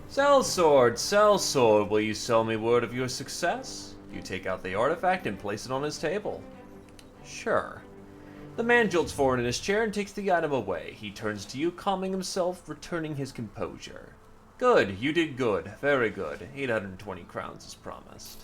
Sell sword, will you sell me word of your success? You take out the artifact and place it on his table. Sure. The man jolts forward in his chair and takes the item away. He turns to you, calming himself, returning his composure. Good, you did good. Very good. 820 crowns as promised.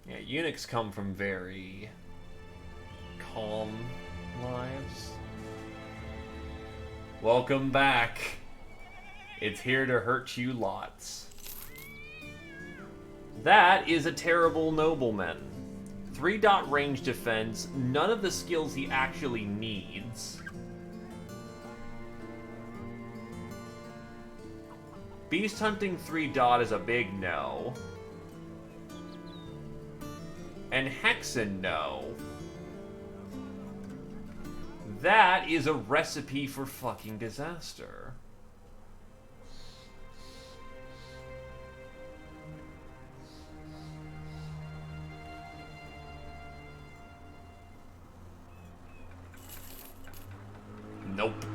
Yeah, eunuchs come from very calm lives. Welcome back. It's here to hurt you lots. That is a terrible nobleman. 3-dot range defense, none of the skills he actually needs. Beast hunting 3-dot is a big no. And Hexen no. That is a recipe for fucking disaster. Nope.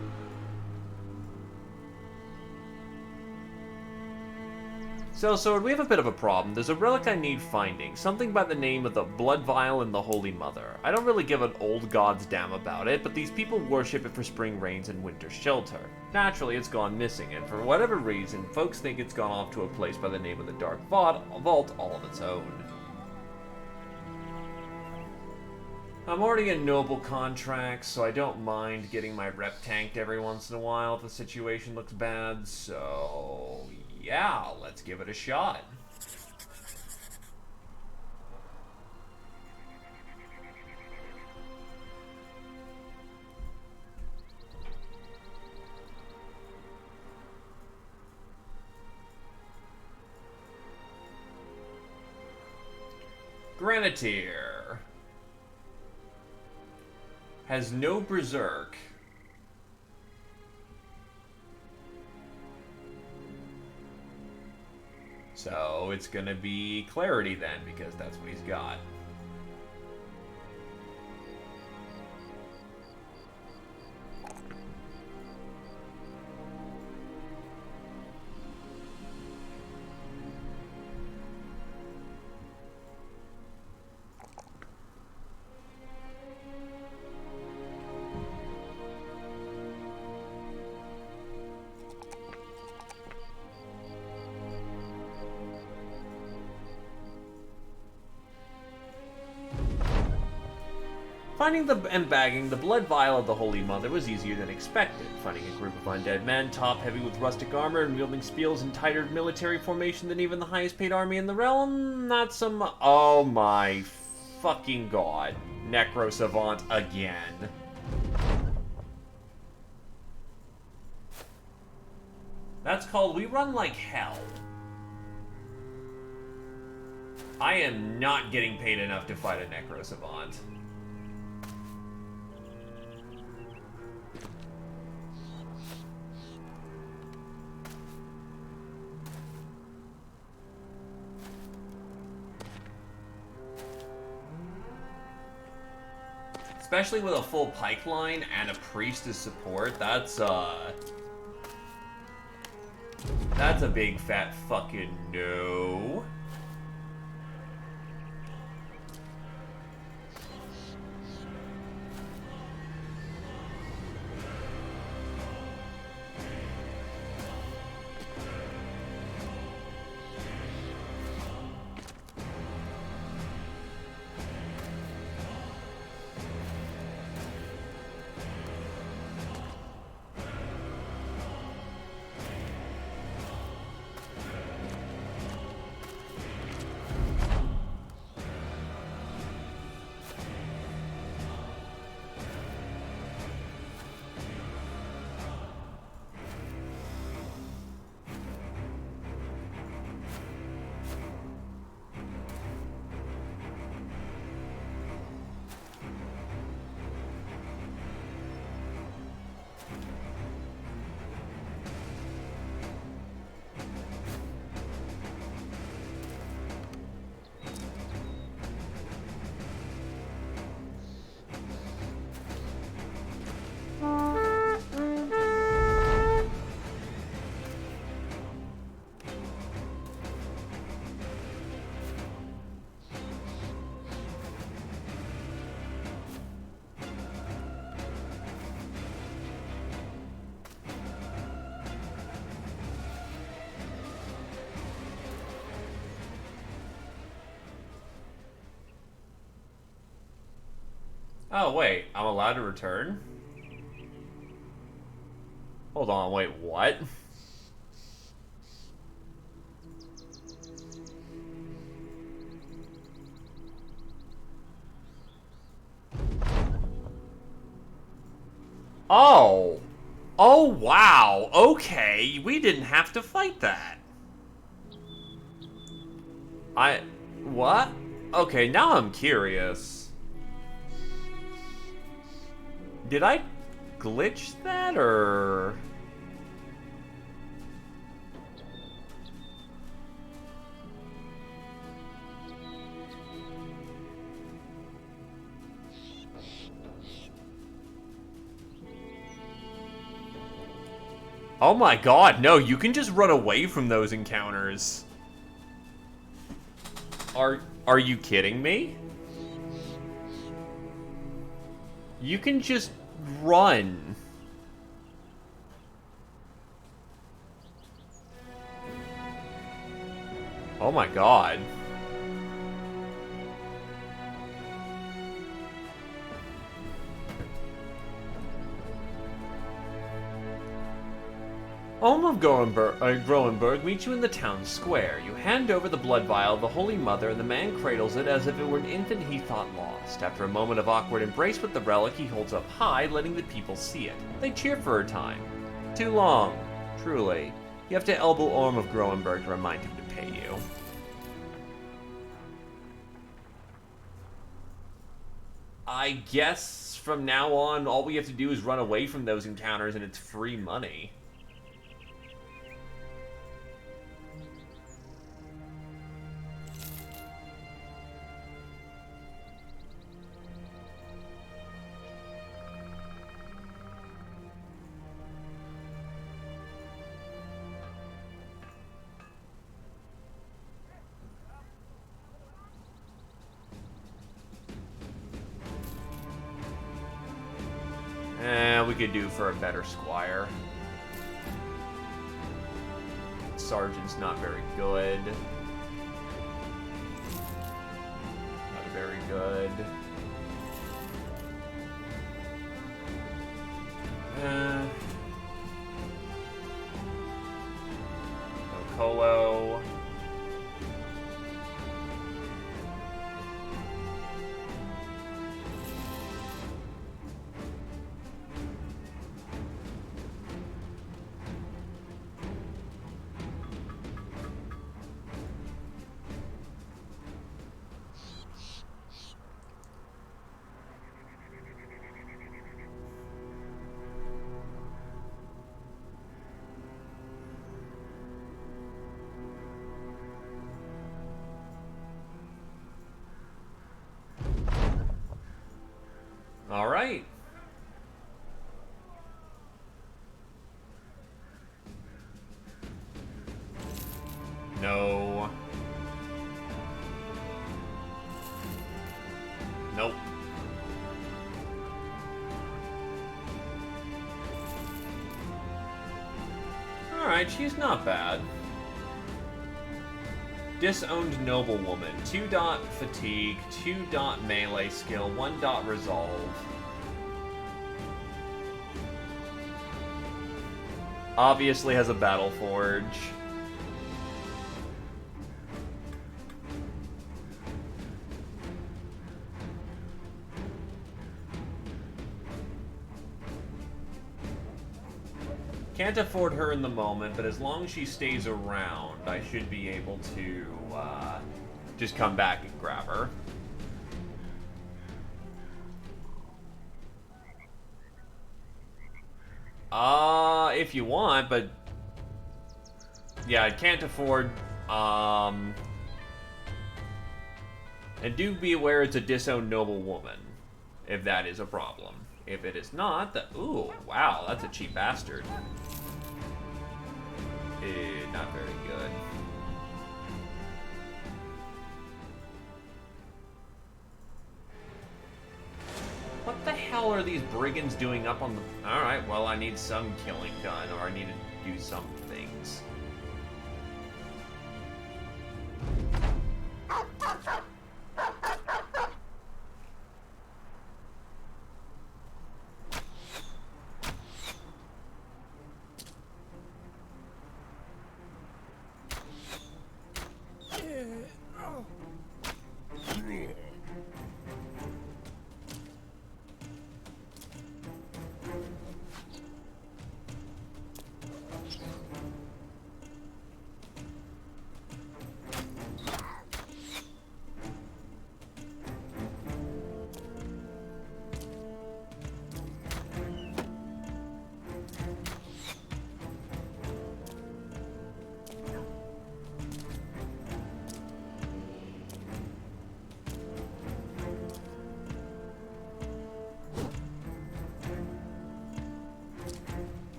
Sellsword, we have a bit of a problem. There's a relic I need finding. Something by the name of the Blood Vial and the Holy Mother. I don't really give an old god's damn about it, but these people worship it for spring rains and winter shelter. Naturally, it's gone missing, and for whatever reason, folks think it's gone off to a place by the name of the Dark Vault all of its own. I'm already in noble contracts, so I don't mind getting my rep tanked every once in a while if the situation looks bad, so yeah, let's give it a shot. Grenadier has no berserk. So it's gonna be clarity then, because that's what he's got. Finding and bagging the blood vial of the Holy Mother was easier than expected. Finding a group of undead men, top-heavy with rustic armor and wielding spiels in tighter military formation than even the highest-paid army in the realm, not some... Oh my fucking god. Necro Savant again. That's called We Run Like Hell. I am not getting paid enough to fight a Necro Savant. Especially with a full pike line and a priest as support, that's a big fat fucking no. Oh, wait. I'm allowed to return? Hold on, wait, what? Oh. Oh, wow. Okay, we didn't have to fight that. What? Okay, now I'm curious. Did I glitch that, or... Oh my god, no, you can just run away from those encounters. Are you kidding me? You can just run. Oh my god. Olm of Groenberg meets you in the town square. You hand over the blood vial to the Holy Mother, and the man cradles it as if it were an infant he thought lost. After a moment of awkward embrace with the relic, he holds up high, letting the people see it. They cheer for a time. Too long, truly. You have to elbow Orm of Groenberg to remind him to pay you. I guess from now on, all we have to do is run away from those encounters, and it's free money. We could do for a better squire. Sergeant's not very good. Not very good. No Colo. All right. No. Nope. All right, she's not bad. Disowned noblewoman. 2 dot fatigue, 2 dot melee skill, 1 dot resolve. Obviously has a battle forge. Can't afford her in the moment, but as long as she stays around, I should be able to just come back and grab her. If you want, but yeah, I can't afford. And do be aware it's a disowned noblewoman, if that is a problem. If it is not, ooh, wow, that's a cheap bastard. Not very good. What the hell are these brigands doing up on the... Alright, well, I need some killing done, or I need to do some things.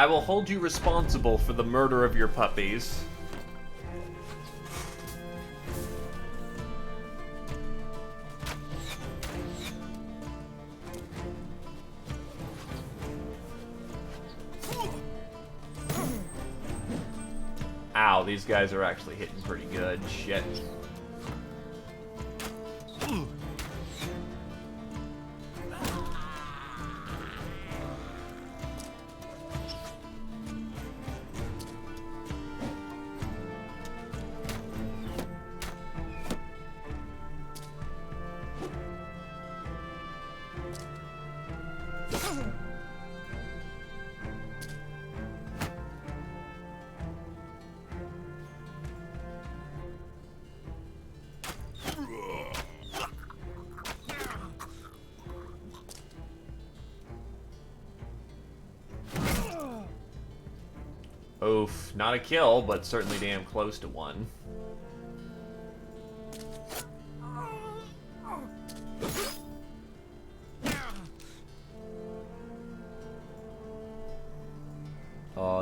I will hold you responsible for the murder of your puppies. Ow, these guys are actually hitting pretty good. Shit. Oof, not a kill, but certainly damn close to one.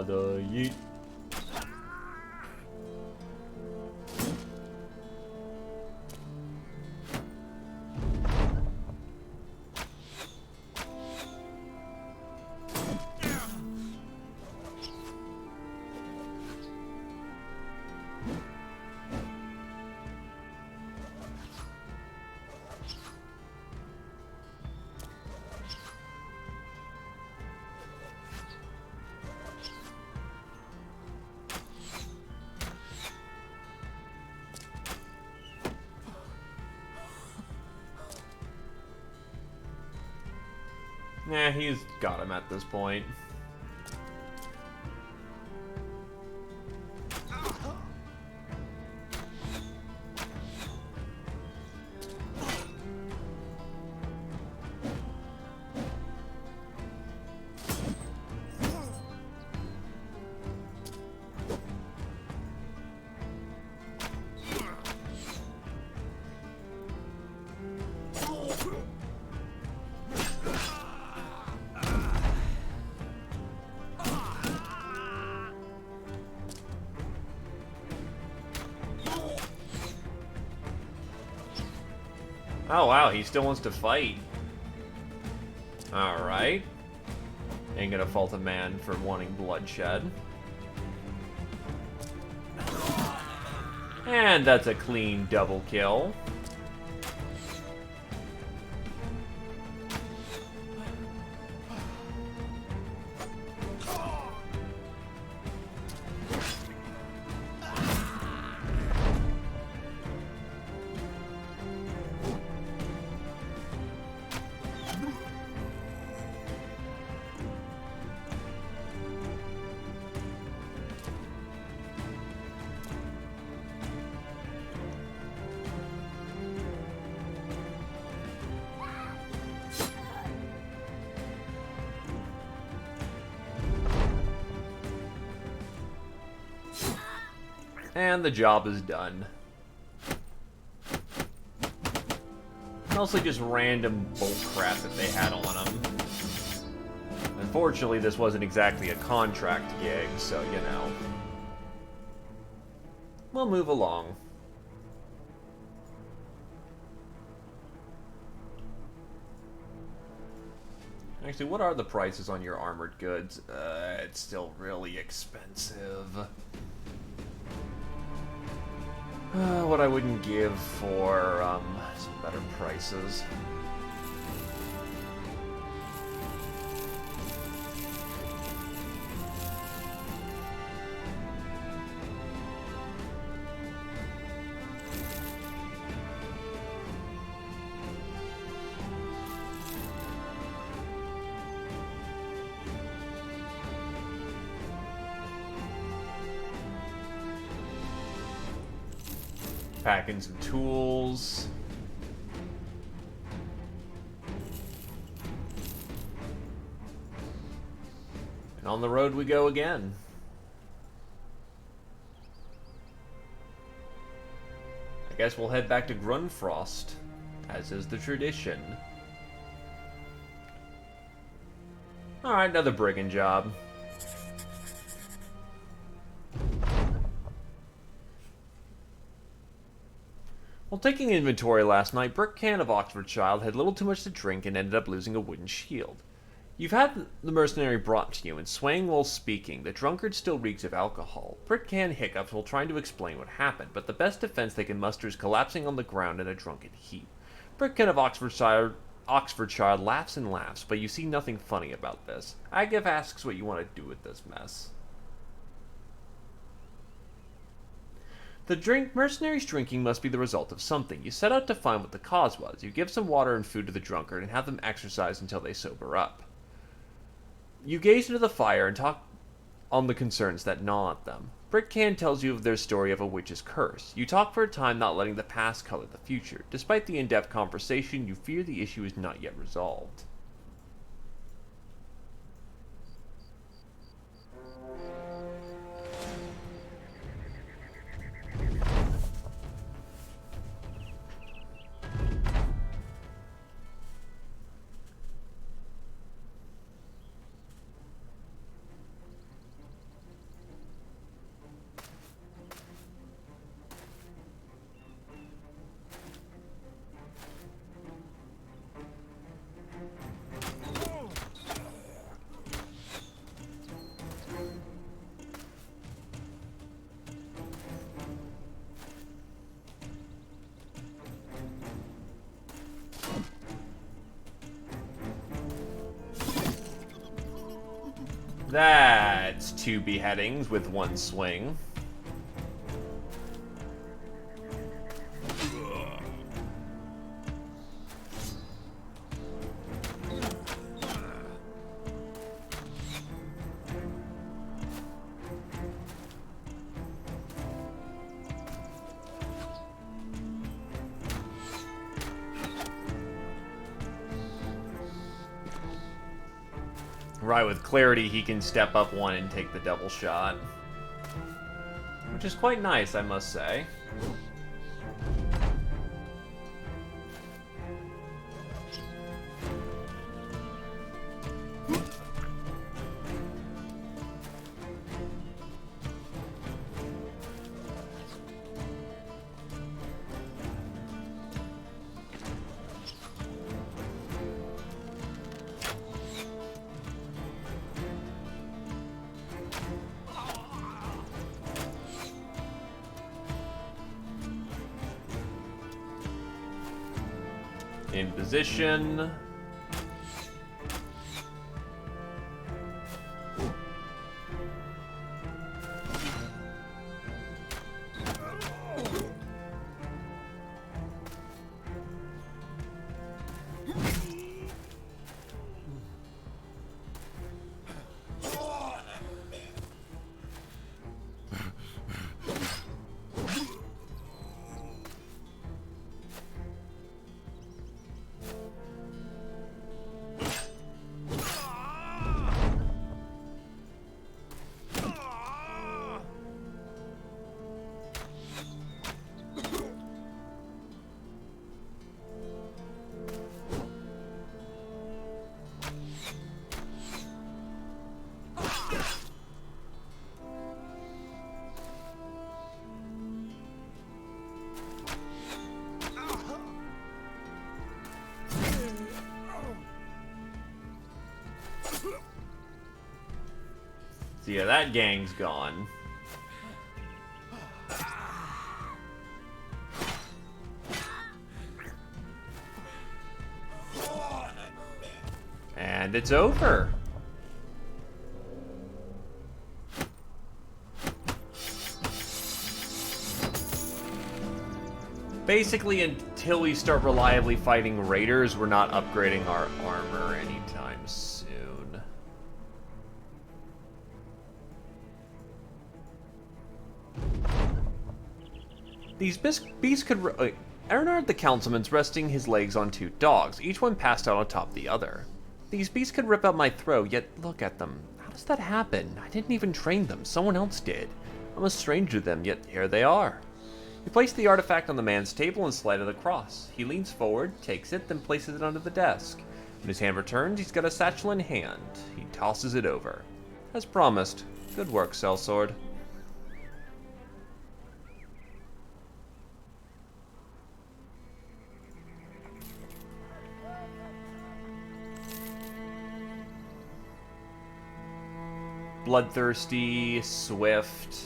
The yeet. Nah, he's got him at this point. Oh wow, he still wants to fight. Alright. Ain't gonna fault a man for wanting bloodshed. And that's a clean double kill. And the job is done. Mostly just random bullcrap that they had on them. Unfortunately, this wasn't exactly a contract gig, so, you know. We'll move along. Actually, what are the prices on your armored goods? It's still really expensive. What I wouldn't give for some better prices. Packing some tools. And on the road we go again. I guess we'll head back to Grunfrost, as is the tradition. Alright, another brigand job. While taking inventory last night, Brickcan of Oxfordshire had little too much to drink and ended up losing a wooden shield. You've had the mercenary brought to you, and swaying while speaking, the drunkard still reeks of alcohol. Brickcan hiccups while trying to explain what happened, but the best defense they can muster is collapsing on the ground in a drunken heap. Brickcan of Oxfordshire laughs and laughs, but you see nothing funny about this. Agif asks what you want to do with this mess. The mercenaries' drinking must be the result of something. You set out to find what the cause was. You give some water and food to the drunkard and have them exercise until they sober up. You gaze into the fire and talk on the concerns that gnaw at them. Brickcan tells you of their story of a witch's curse. You talk for a time, not letting the past color the future. Despite the in-depth conversation, you fear the issue is not yet resolved. That's 2 beheadings with 1 swing. Right, with clarity, he can step up 1 and take the double shot. Which is quite nice, I must say. In position. So yeah, that gang's gone. And it's over. Basically, until we start reliably fighting raiders, we're not upgrading our armor anytime soon. These beasts could... Ernard the councilman's resting his legs on 2 dogs, each one passed out on top of the other. These beasts could rip out my throat, yet look at them. How does that happen? I didn't even train them, someone else did. I'm a stranger to them, yet here they are. He placed the artifact on the man's table and slid it across. He leans forward, takes it, then places it under the desk. When his hand returns, he's got a satchel in hand. He tosses it over. As promised. Good work, Sellsword. bloodthirsty, swift.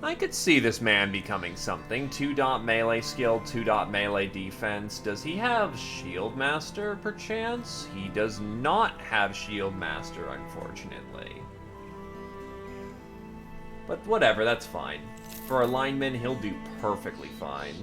I could see this man becoming something. 2-dot melee skill, 2-dot melee defense. Does he have Shield Master, perchance? He does not have Shield Master, unfortunately. But whatever, that's fine. For a lineman, he'll do perfectly fine.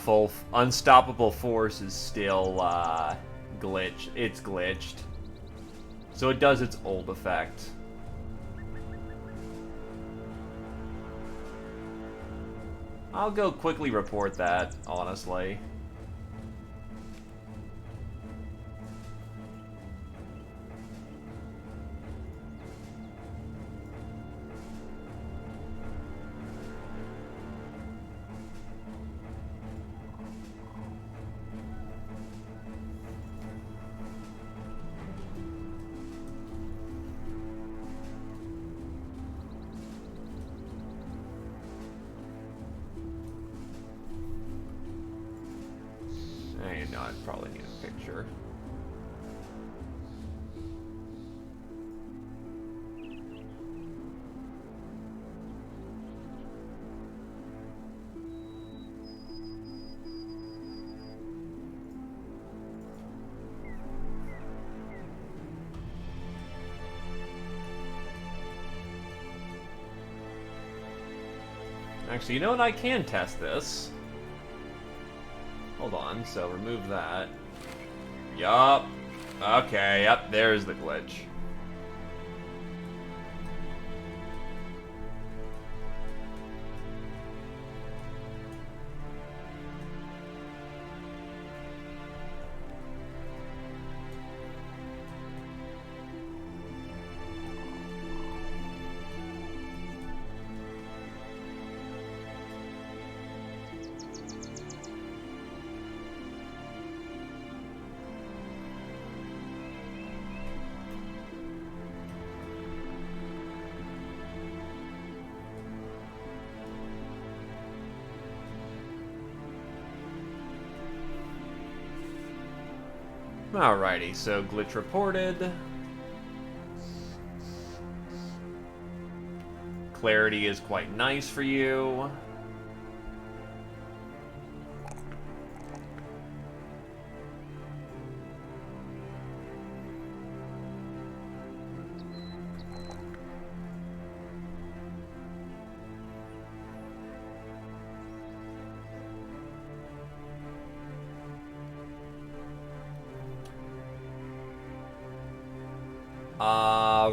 Full unstoppable force is still glitched. It's glitched, so it does its old effect. I'll go quickly report that, honestly. No, I'd probably need a picture. Actually, you know what? I can test this. Hold on, so remove that. Yup. Okay, yep, there's the glitch. Alrighty, so glitch reported. Clarity is quite nice for you.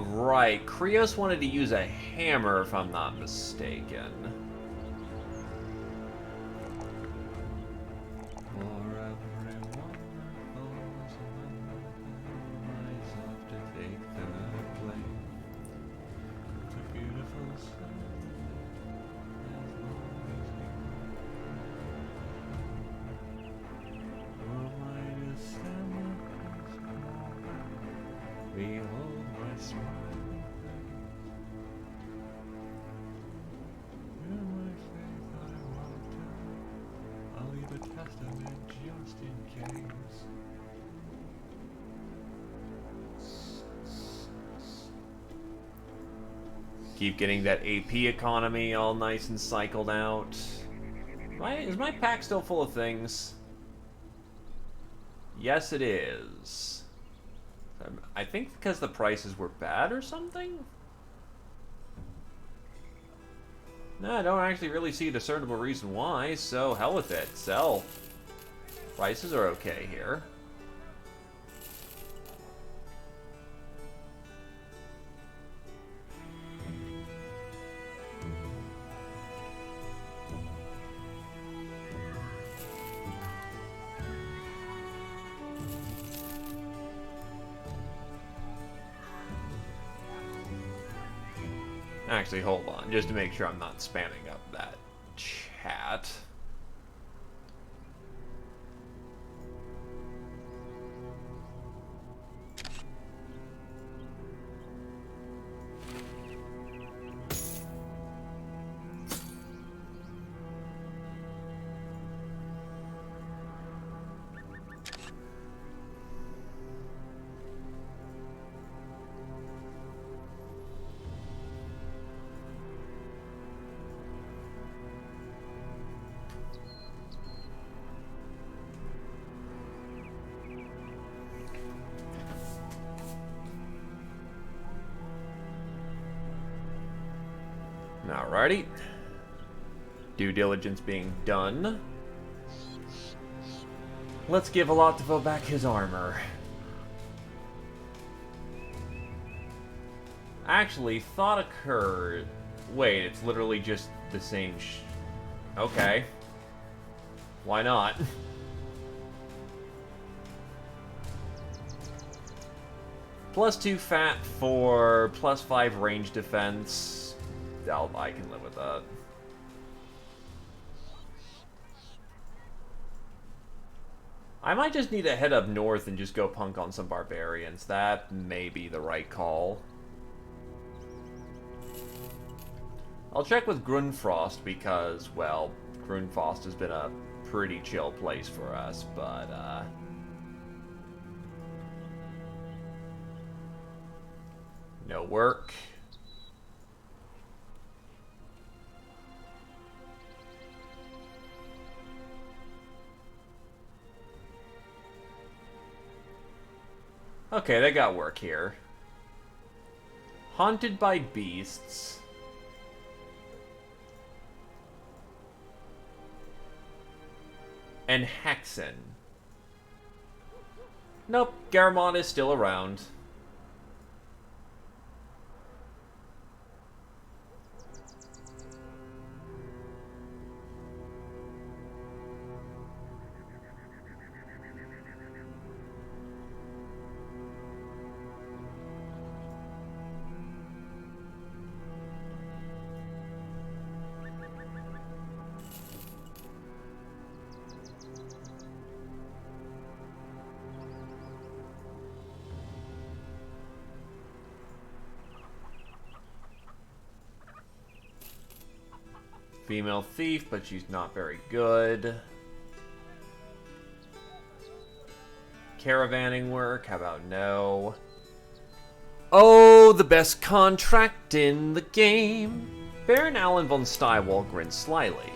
Right. Krios wanted to use a hammer, if I'm not mistaken. Keep getting that AP economy all nice and cycled out. Is my pack still full of things? Yes, it is. I think because the prices were bad or something? No, I don't actually really see a discernible reason why, so hell with it. Sell. Prices are okay here. Actually, hold on, just to make sure I'm not spamming up that chat. Alrighty. Due diligence being done. Let's give Alativo back his armor. Actually, thought occurred. Wait, it's literally just the same okay. Why not? +2 fat for +5 range defense. I can live with that. I might just need to head up north and just go punk on some barbarians. That may be the right call. I'll check with Grunfrost because, well, Grunfrost has been a pretty chill place for us, but, no work. Okay, they got work here. Haunted by beasts. And Hexen. Nope, Garamond is still around. Female thief, but she's not very good. Caravanning work, how about no? Oh, the best contract in the game. Baron Alan von Stywall grins slyly.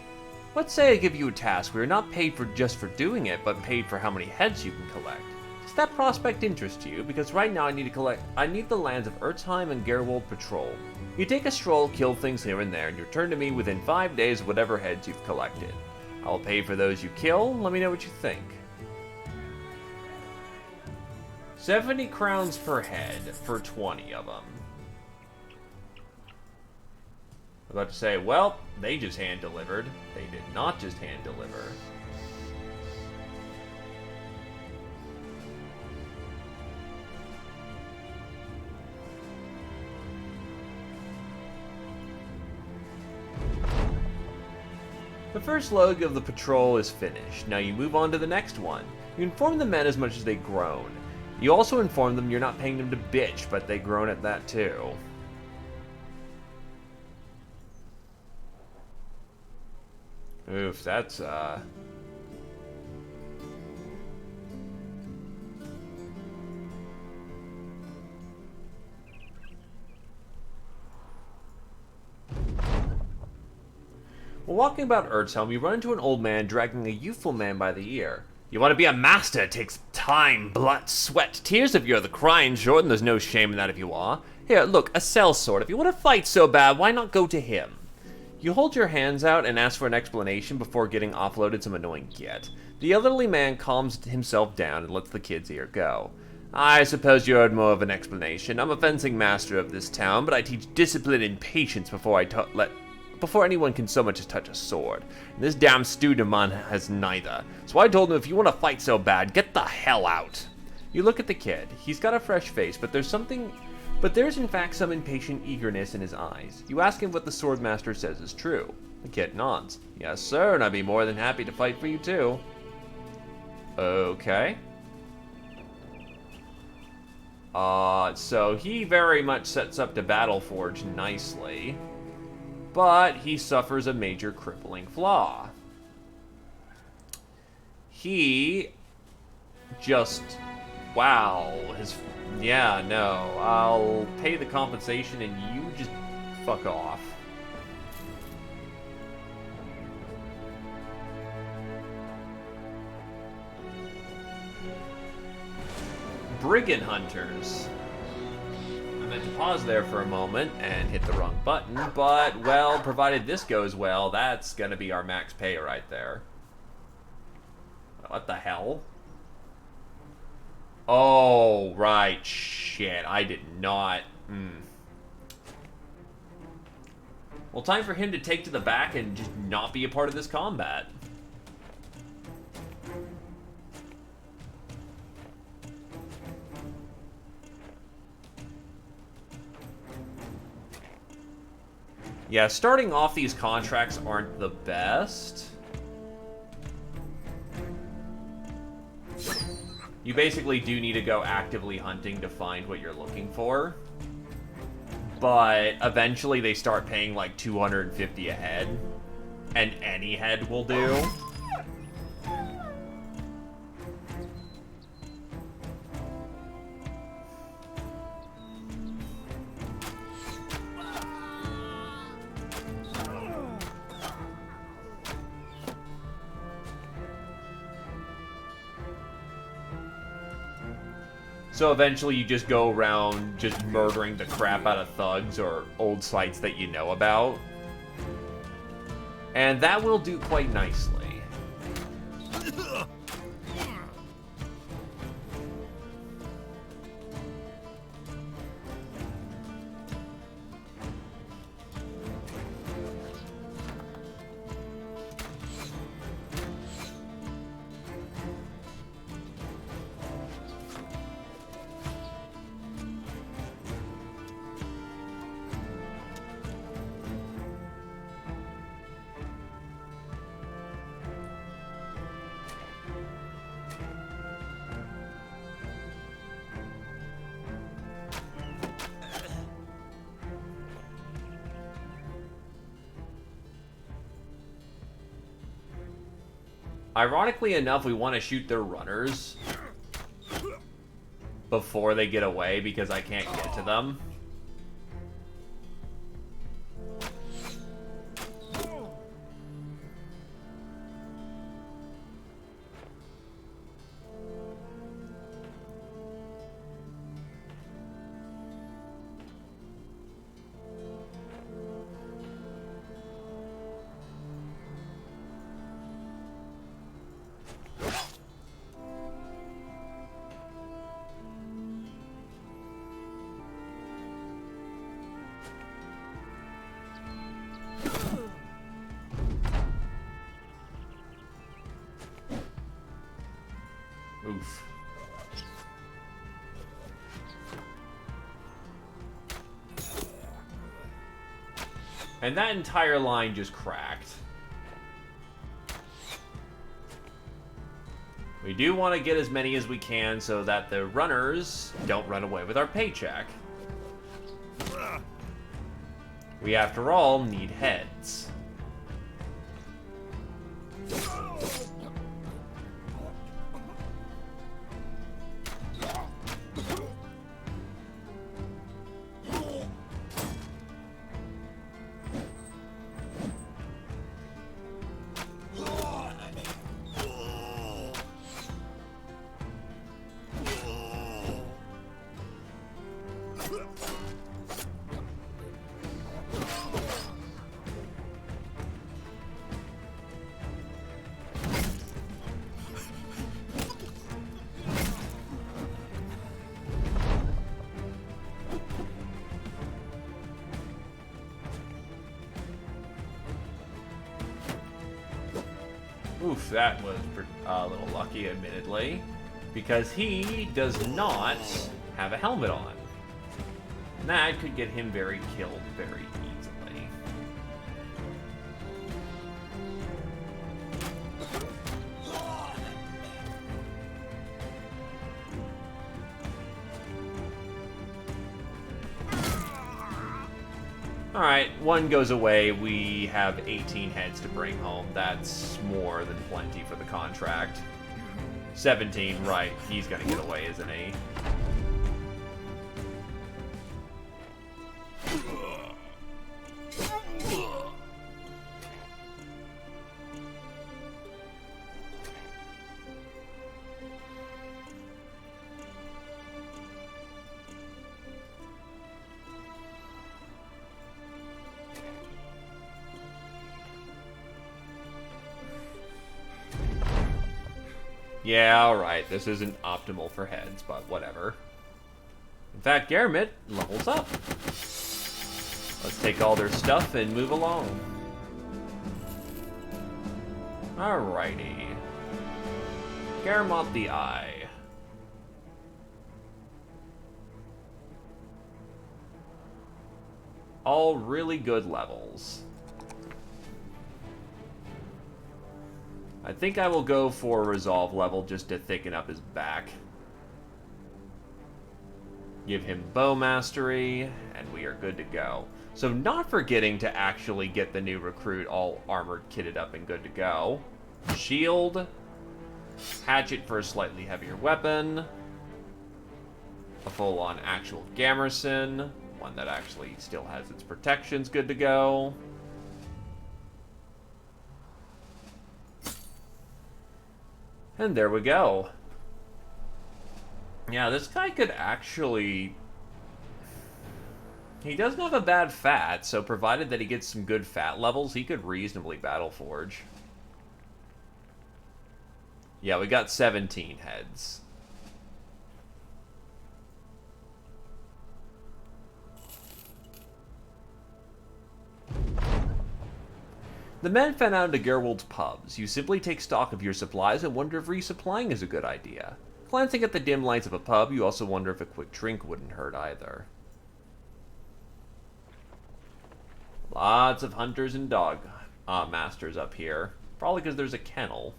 Let's say I give you a task where you're not paid for just for doing it, but paid for how many heads you can collect. Does that prospect interest you? Because right now I need the lands of Ertzheim and Gerwold Patrol. You take a stroll, kill things here and there, and you return to me within 5 days of whatever heads you've collected. I will pay for those you kill. Let me know what you think. 70 crowns per head for 20 of them. I was about to say, well, they just hand-delivered. They did not just hand-deliver. The first leg of the patrol is finished. Now you move on to the next one. You inform the men as much as they groan. You also inform them you're not paying them to bitch, but they groan at that too. Oof, that's, While walking about Ertzhelm, you run into an old man dragging a youthful man by the ear. You want to be a master, it takes time, blood, sweat, tears if you're the crying short, and there's no shame in that if you are. Here, look, a sellsword. If you want to fight so bad, why not go to him? You hold your hands out and ask for an explanation before getting offloaded some annoying get. The elderly man calms himself down and lets the kid's ear go. I suppose you owed more of an explanation. I'm a fencing master of this town, but I teach discipline and patience before anyone can so much as touch a sword. And this damn student of mine has neither. So I told him, if you want to fight so bad, get the hell out. You look at the kid. He's got a fresh face, but there's in fact some impatient eagerness in his eyes. You ask him what the swordmaster says is true. The kid nods. Yes, sir, and I'd be more than happy to fight for you too. Okay. So he very much sets up to Battleforge nicely, but he suffers a major crippling flaw. He just, yeah, no, I'll pay the compensation and you just fuck off. Brigand Hunters. I meant to pause there for a moment and hit the wrong button, but, well, provided this goes well, that's gonna be our max pay right there. What the hell? Oh, right, shit, I did not. Well, time for him to take to the back and just not be a part of this combat. Yeah, starting off these contracts aren't the best. You basically do need to go actively hunting to find what you're looking for. But eventually they start paying like $250 a head. And any head will do. So eventually you just go around just murdering the crap out of thugs or old sites that you know about. And that will do quite nicely. Ironically enough, we want to shoot their runners before they get away because I can't get to them. Oof. And that entire line just cracked. We do want to get as many as we can so that the runners don't run away with our paycheck. We, after all, need heads. Oof, that was a little lucky, admittedly, because he does not have a helmet on. And that could get him killed very easily. Alright, one goes away. We have 18 heads to bring home. That's more than plenty for the contract. 17, right. He's gonna get away, isn't he? Yeah, alright, this isn't optimal for heads, but whatever. In fact, Garmit levels up. Let's take all their stuff and move along. Alrighty. Garamot the Eye. All really good levels. I think I will go for a Resolve level just to thicken up his back. Give him Bow Mastery, and we are good to go. So not forgetting to actually get the new recruit all armored, kitted up, and good to go. Shield. Hatchet for a slightly heavier weapon. A full-on actual Gamerson. One that actually still has its protections good to go. And there we go. Yeah, this guy could actually... He doesn't have a bad fat, so provided that he gets some good fat levels, he could reasonably Battle Forge. Yeah, we got 17 heads. The men fan out into Gerwold's pubs. You simply take stock of your supplies and wonder if resupplying is a good idea. Glancing at the dim lights of a pub, you also wonder if a quick drink wouldn't hurt either. Lots of hunters and dog masters up here. Probably because there's a kennel.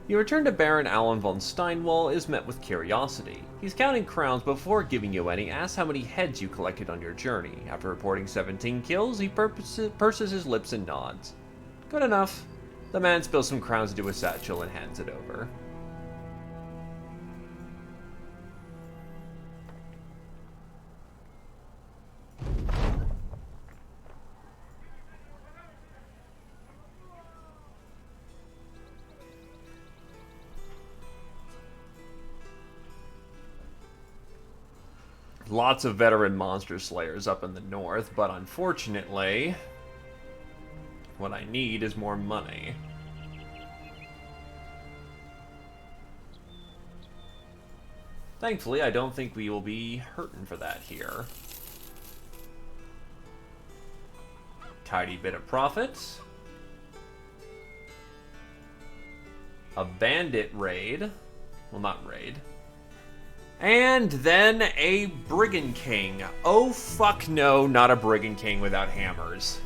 You return to Baron Alan von Steinwall is met with curiosity. He's counting crowns before giving you any, asks how many heads you collected on your journey. After reporting 17 kills, he purses his lips and nods. Good enough. The man spills some crowns into a satchel and hands it over. Lots of veteran monster slayers up in the north, but unfortunately, what I need is more money. Thankfully, I don't think we will be hurting for that here. Tidy bit of profit. A bandit raid. Well, not raid. And then a Brigand King. Oh fuck no, not a Brigand King without hammers.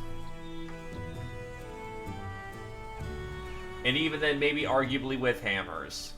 And even then, maybe arguably with hammers.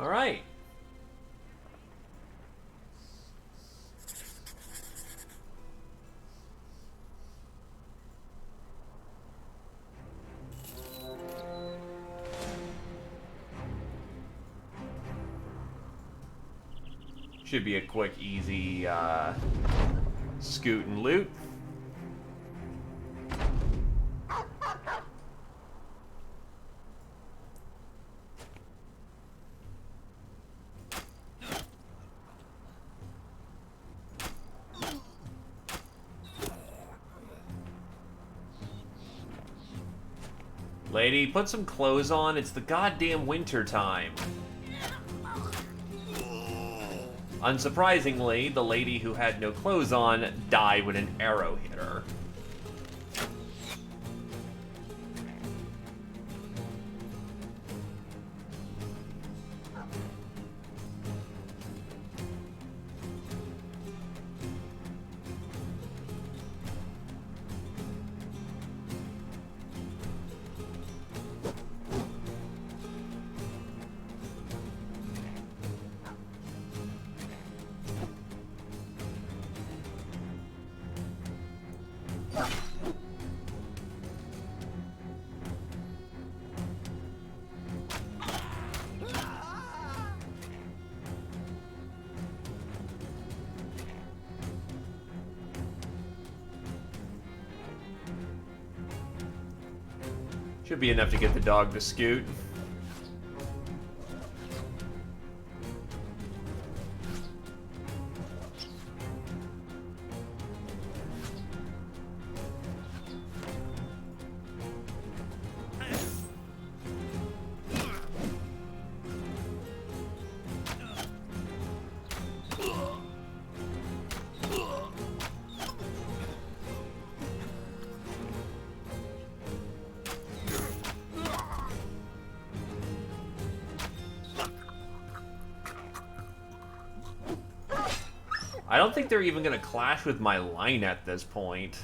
Alright. Should be a quick, easy, scoot and loot. Lady, put some clothes on. It's the goddamn winter time. Unsurprisingly, the lady who had no clothes on died when an arrow hit her. Should be enough to get the dog to scoot. I don't think they're even going to clash with my line at this point.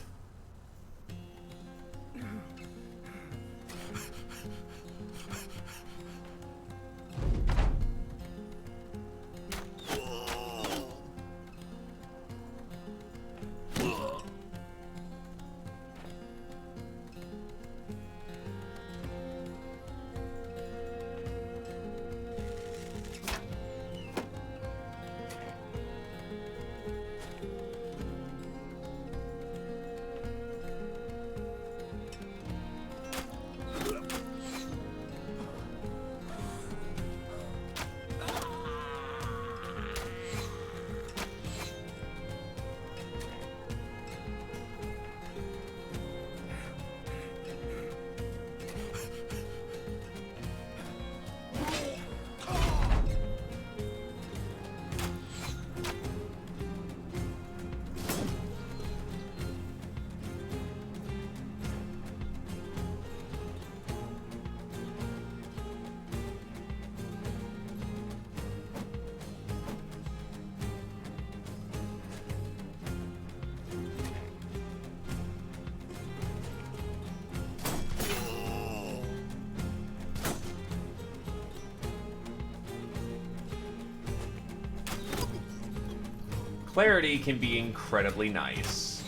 Clarity can be incredibly nice.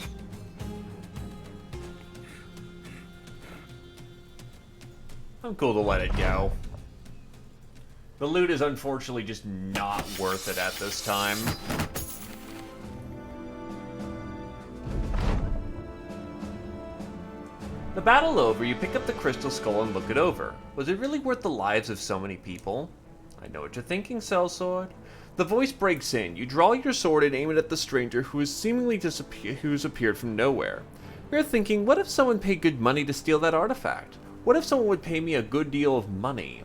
I'm cool to let it go. The loot is unfortunately just not worth it at this time. The battle over, you pick up the crystal skull and look it over. Was it really worth the lives of so many people? I know what you're thinking, Sellsword. The voice breaks in. You draw your sword and aim it at the stranger who has seemingly appeared from nowhere. You're thinking, what if someone paid good money to steal that artifact? What if someone would pay me a good deal of money?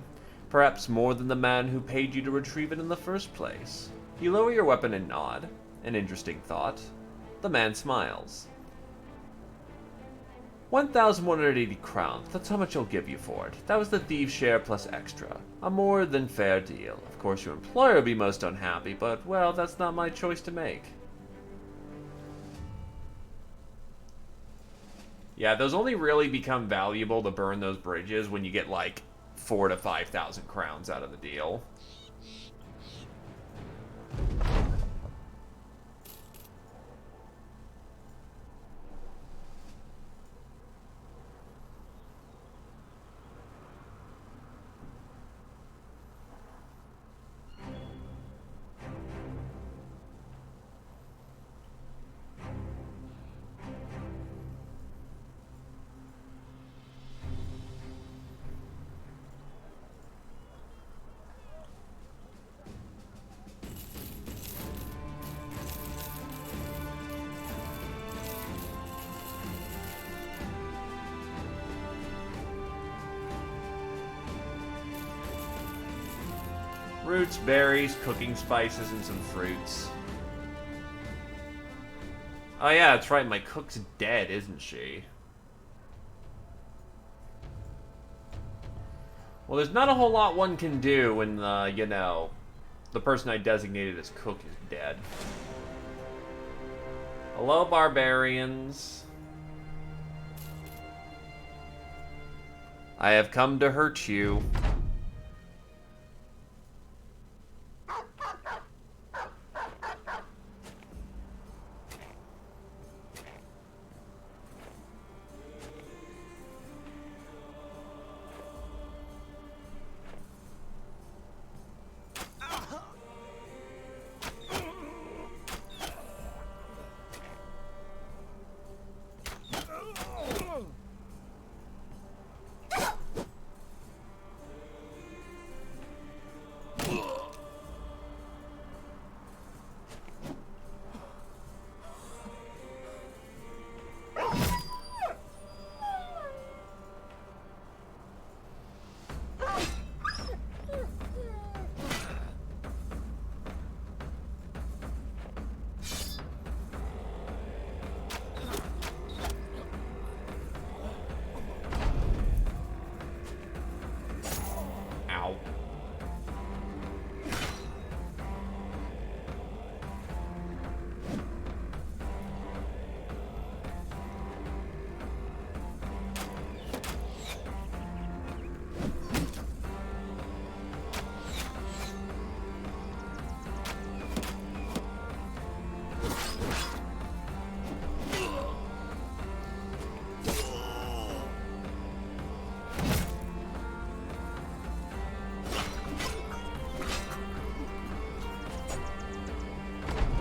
Perhaps more than the man who paid you to retrieve it in the first place. You lower your weapon and nod. An interesting thought. The man smiles. 1,180 crowns, that's how much I'll give you for it. That was the thieves' share plus extra. A more than fair deal. Of course your employer will be most unhappy, but, well, that's not my choice to make. Yeah, those only really become valuable to burn those bridges when you get, like, 4,000 to 5,000 crowns out of the deal. Roots, berries, cooking spices, and some fruits. Oh yeah, that's right, my cook's dead, isn't she? Well, there's not a whole lot one can do when, you know, the person I designated as cook is dead. Hello, barbarians. I have come to hurt you.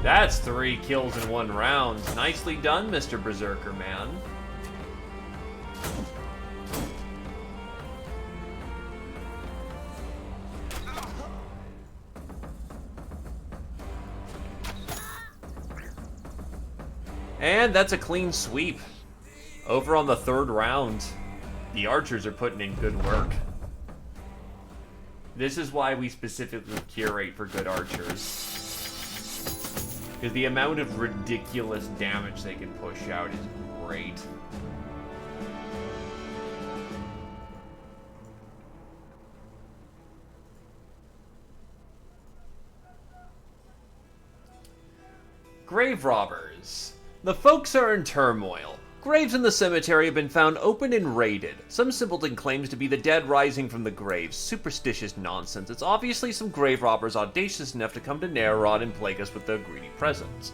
That's 3 kills in 1 round. Nicely done, Mr. Berserker Man. And that's a clean sweep. Over on the 3rd round, the archers are putting in good work. This is why we specifically curate for good archers. Because the amount of ridiculous damage they can push out is great. Grave robbers. The folks are in turmoil. Graves in the cemetery have been found open and raided. Some simpleton claims to be the dead rising from the graves. Superstitious nonsense. It's obviously some grave robbers audacious enough to come to Nerod and plague us with their greedy presence.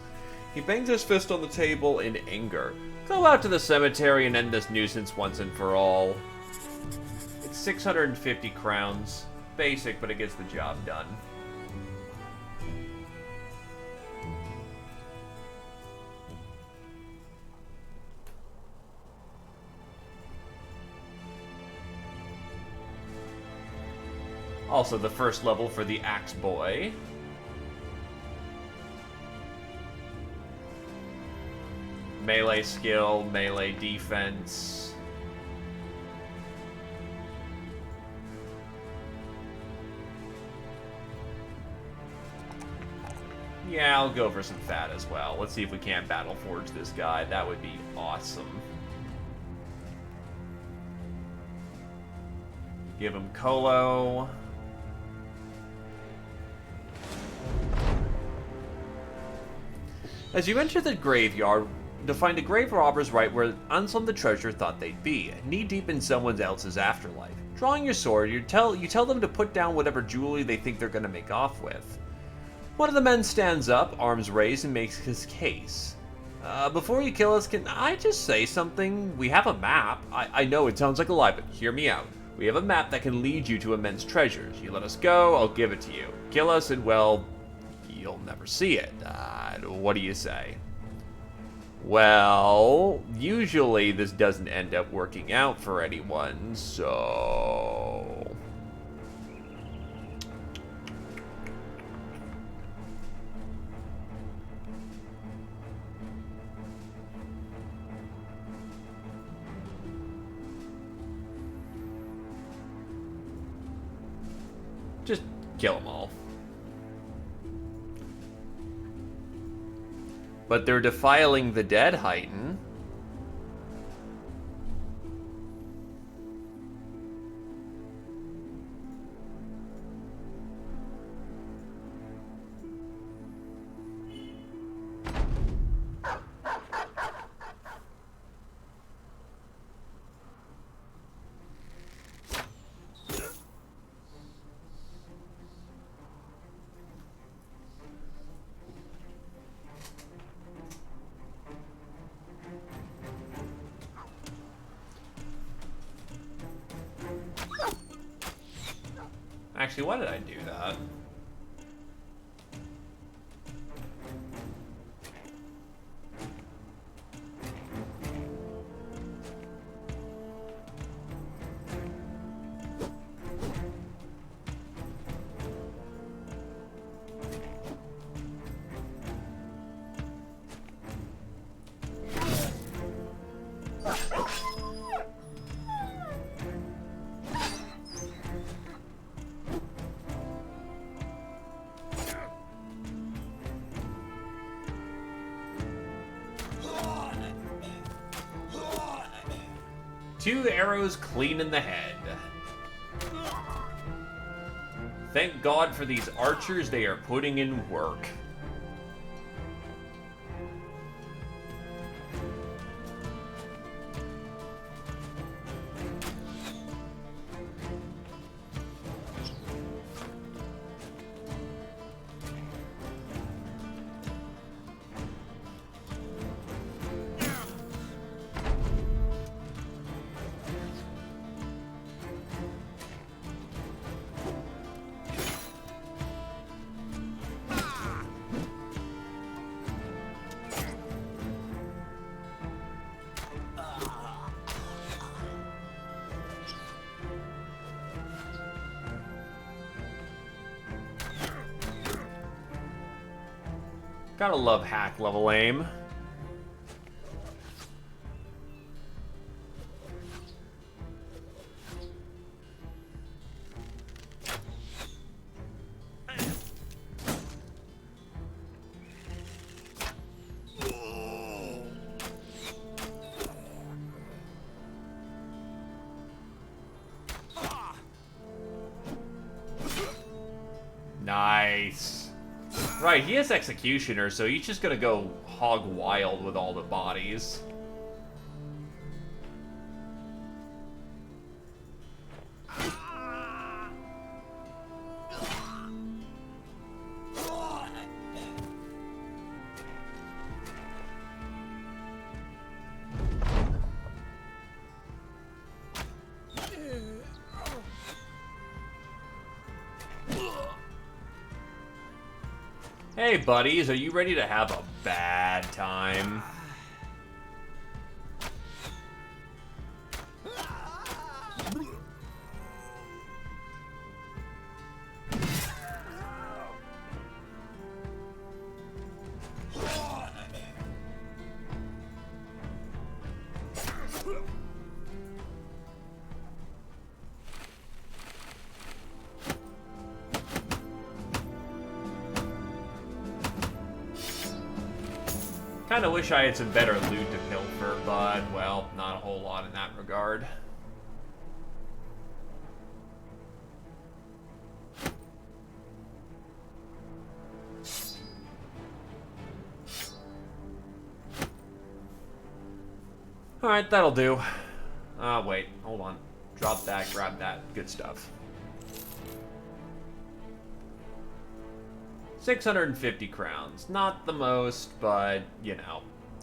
He bangs his fist on the table in anger. Go out to the cemetery and end this nuisance once and for all. It's 650 crowns. Basic, but it gets the job done. Also the first level for the Axe Boy. Melee skill, melee defense. Yeah, I'll go for some fat as well. Let's see if we can't Battle Forge this guy. That would be awesome. Give him Colo. As you enter the graveyard, to find the grave robbers right where Anselm the treasurer thought they'd be, knee-deep in someone else's afterlife. Drawing your sword, you tell them to put down whatever jewelry they think they're going to make off with. One of the men stands up, arms raised, and makes his case. Before you kill us, can I just say something? We have a map. I know it sounds like a lie, but hear me out. We have a map that can lead you to immense treasures. You let us go, I'll give it to you. Kill us, and well, you'll never see it. What do you say? Well, usually this doesn't end up working out for anyone, so... just kill them all. But they're defiling the dead, Heighten. Actually, why did I do that? Two arrows clean in the head. Thank God for these archers, they are putting in work. Gotta love hack level aim. Nice. Right, he is Executioner, so he's just gonna go hog wild with all the bodies. Hey buddies, are you ready to have a bad time? Kinda wish I had some better loot to pilfer, but, well, not a whole lot in that regard. Alright, that'll do. Wait, hold on. Drop that, grab that. Good stuff. 650 crowns. Not the most, but, you know,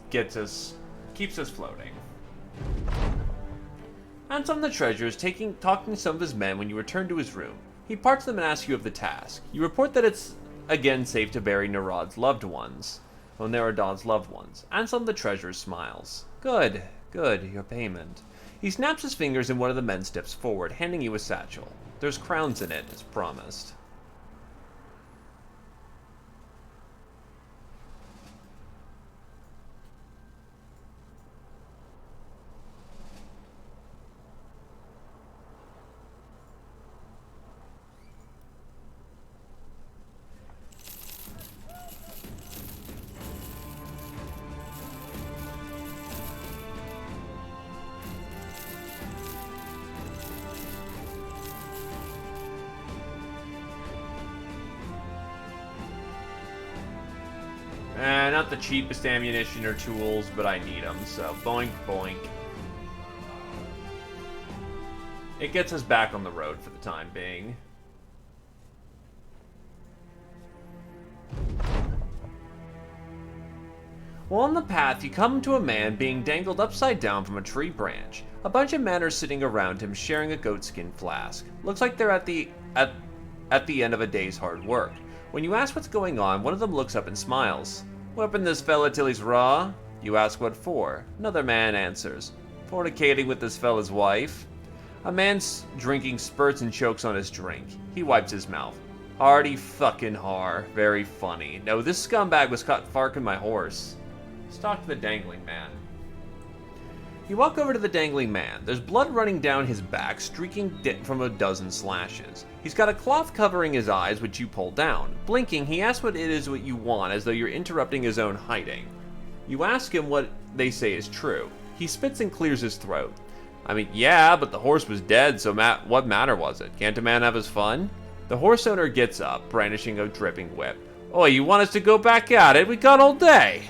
keeps us floating. Anselm the Treasurer is talking to some of his men when you return to his room. He parts them and asks you of the task. You report that it's, again, safe to bury Nerad's loved ones. Oh, Nerad's loved ones. Anselm the Treasurer smiles. Good, your payment. He snaps his fingers and one of the men steps forward, handing you a satchel. There's crowns in it, as promised. Not the cheapest ammunition or tools, but I need them, so boink, boink. It gets us back on the road for the time being. While on the path, you come to a man being dangled upside down from a tree branch. A bunch of men are sitting around him sharing a goatskin flask. Looks like they're at the end of a day's hard work. When you ask what's going on, one of them looks up and smiles. Whipping this fella till he's raw? You ask what for. Another man answers. Fornicating with this fella's wife. A man's drinking spurts and chokes on his drink. He wipes his mouth. Hardy fucking har. Very funny. No, this scumbag was caught farking my horse. Let's talk to the dangling man. You walk over to the dangling man. There's blood running down his back, streaking from a dozen slashes. He's got a cloth covering his eyes, which you pull down. Blinking, he asks what it is what you want, as though you're interrupting his own hiding. You ask him what they say is true. He spits and clears his throat. I mean, yeah, but the horse was dead, so what matter was it? Can't a man have his fun? The horse owner gets up, brandishing a dripping whip. Oh, you want us to go back at it? We got all day.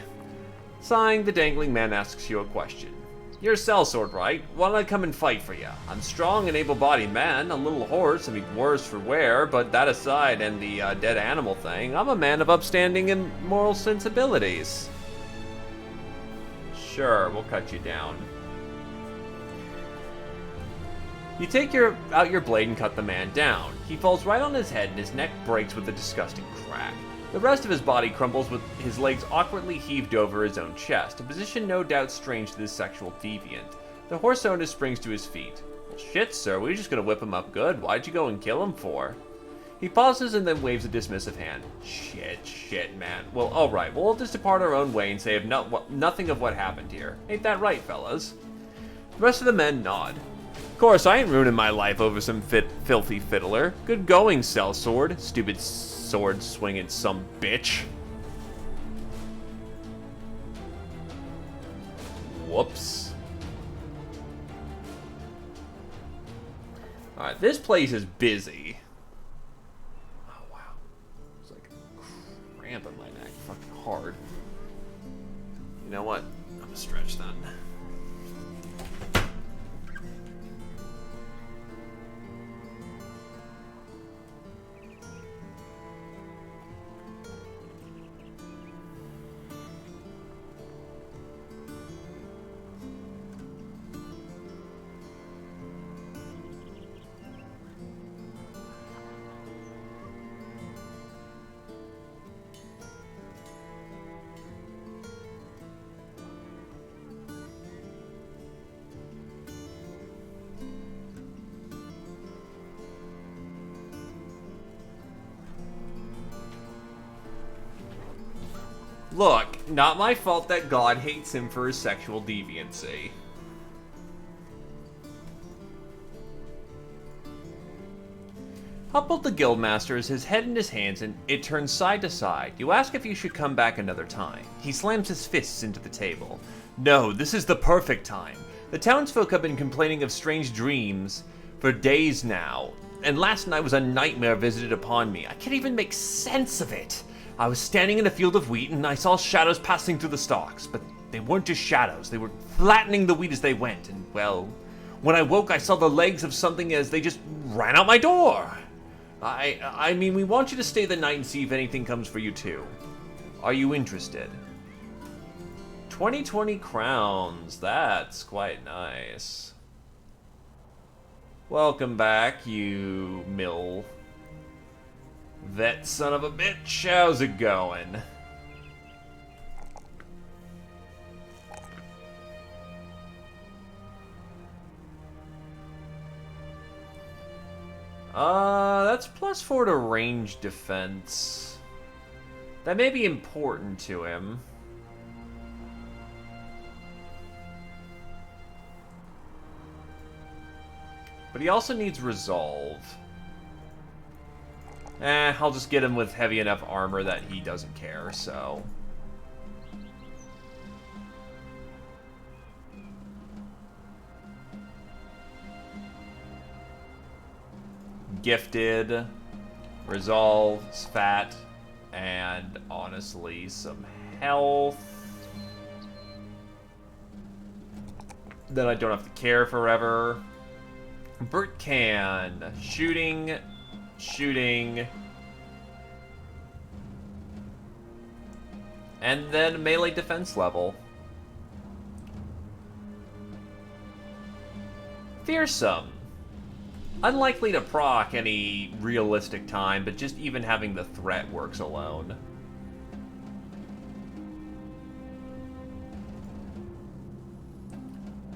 Sighing, the dangling man asks you a question. You're a sellsword, right? Why don't I come and fight for you? I'm strong and able-bodied man, a little horse, I mean, worse for wear, but that aside and the dead animal thing, I'm a man of upstanding and moral sensibilities. Sure, we'll cut you down. You take out your blade and cut the man down. He falls right on his head and his neck breaks with a disgusting crack. The rest of his body crumbles with his legs awkwardly heaved over his own chest, a position no doubt strange to this sexual deviant. The horse owner springs to his feet. Well, shit, sir, we're just gonna whip him up good. Why'd you go and kill him for? He pauses and then waves a dismissive hand. Shit, man. Well, alright, we'll just depart our own way and say nothing of what happened here. Ain't that right, fellas? The rest of the men nod. Of course, I ain't ruining my life over some filthy fiddler. Good going, sellsword. Stupid sword swinging some bitch. Whoops. Alright, this place is busy. Oh, wow. It's like a cramp in my neck. Fucking hard. You know what? I'm gonna stretch then. Look, not my fault that God hates him for his sexual deviancy. Hubbard the Guildmaster has his head in his hands and it turns side to side. You ask if you should come back another time. He slams his fists into the table. No, this is the perfect time. The townsfolk have been complaining of strange dreams for days now, and last night was a nightmare visited upon me. I can't even make sense of it. I was standing in a field of wheat and I saw shadows passing through the stalks, but they weren't just shadows. They were flattening the wheat as they went, and well, when I woke I saw the legs of something as they just ran out my door. I mean, we want you to stay the night and see if anything comes for you too. Are you interested? 20 crowns, that's quite nice. Welcome back, you mill vet son of a bitch. How's it going? That's +4 to range defense. That may be important to him. But he also needs resolve. I'll just get him with heavy enough armor that he doesn't care, so. Gifted, resolve, fat, and honestly, some health. Then I don't have to care forever. Bert can. Shooting. Shooting. And then melee defense level. Fearsome. Unlikely to proc any realistic time, but just even having the threat works alone.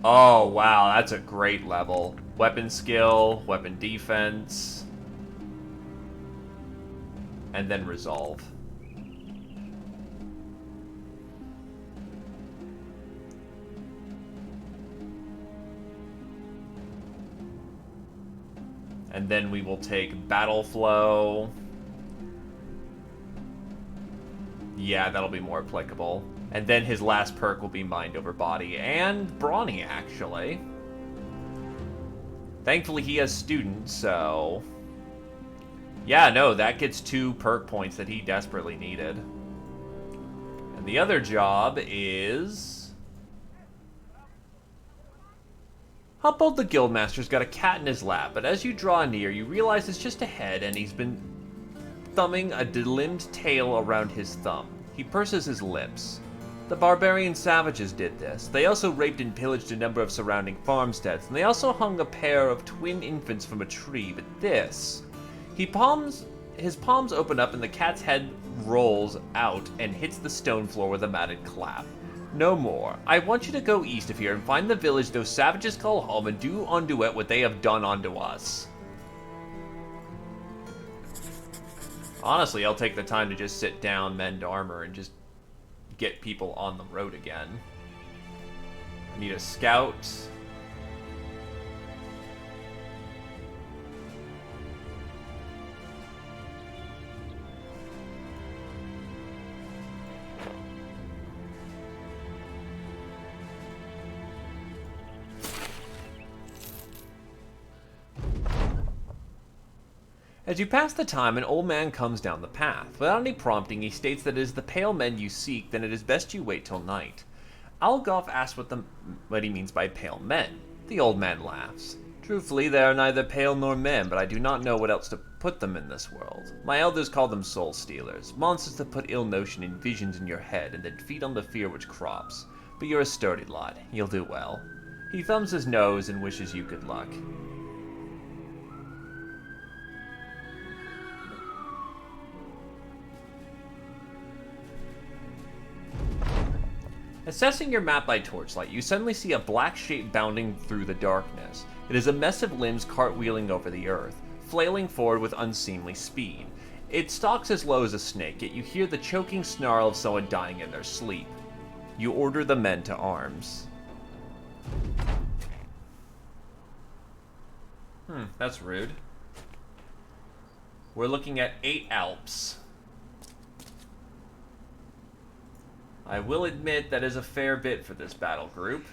Oh, wow, that's a great level. Weapon skill, weapon defense, and then resolve. And then we will take Battle Flow. Yeah, that'll be more applicable. And then his last perk will be Mind Over Body. And Brawny, actually. Thankfully, he has Student, so... Yeah, no, that gets 2 perk points that he desperately needed. And the other job is... Humboldt the Guildmaster's got a cat in his lap, but as you draw near, you realize it's just a head, and he's been thumbing a delimbed tail around his thumb. He purses his lips. The barbarian savages did this. They also raped and pillaged a number of surrounding farmsteads, and they also hung a pair of twin infants from a tree, but this... His palms open up and the cat's head rolls out and hits the stone floor with a matted clap. No more. I want you to go east of here and find the village those savages call home and do unto it what they have done unto us. Honestly, I'll take the time to just sit down, mend armor, and just get people on the road again. I need a scout. As you pass the time, an old man comes down the path. Without any prompting, he states that it is the pale men you seek, then it is best you wait till night. Algoff asks what he means by pale men. The old man laughs. Truthfully, they are neither pale nor men, but I do not know what else to put them in this world. My elders call them soul stealers, monsters that put ill notion and visions in your head and then feed on the fear which crops. But you're a sturdy lot. You'll do well. He thumbs his nose and wishes you good luck. Assessing your map by torchlight, you suddenly see a black shape bounding through the darkness. It is a mess of limbs cartwheeling over the earth, flailing forward with unseemly speed. It stalks as low as a snake, yet you hear the choking snarl of someone dying in their sleep. You order the men to arms. That's rude. We're looking at 8 Alps. I will admit that is a fair bit for this battle group.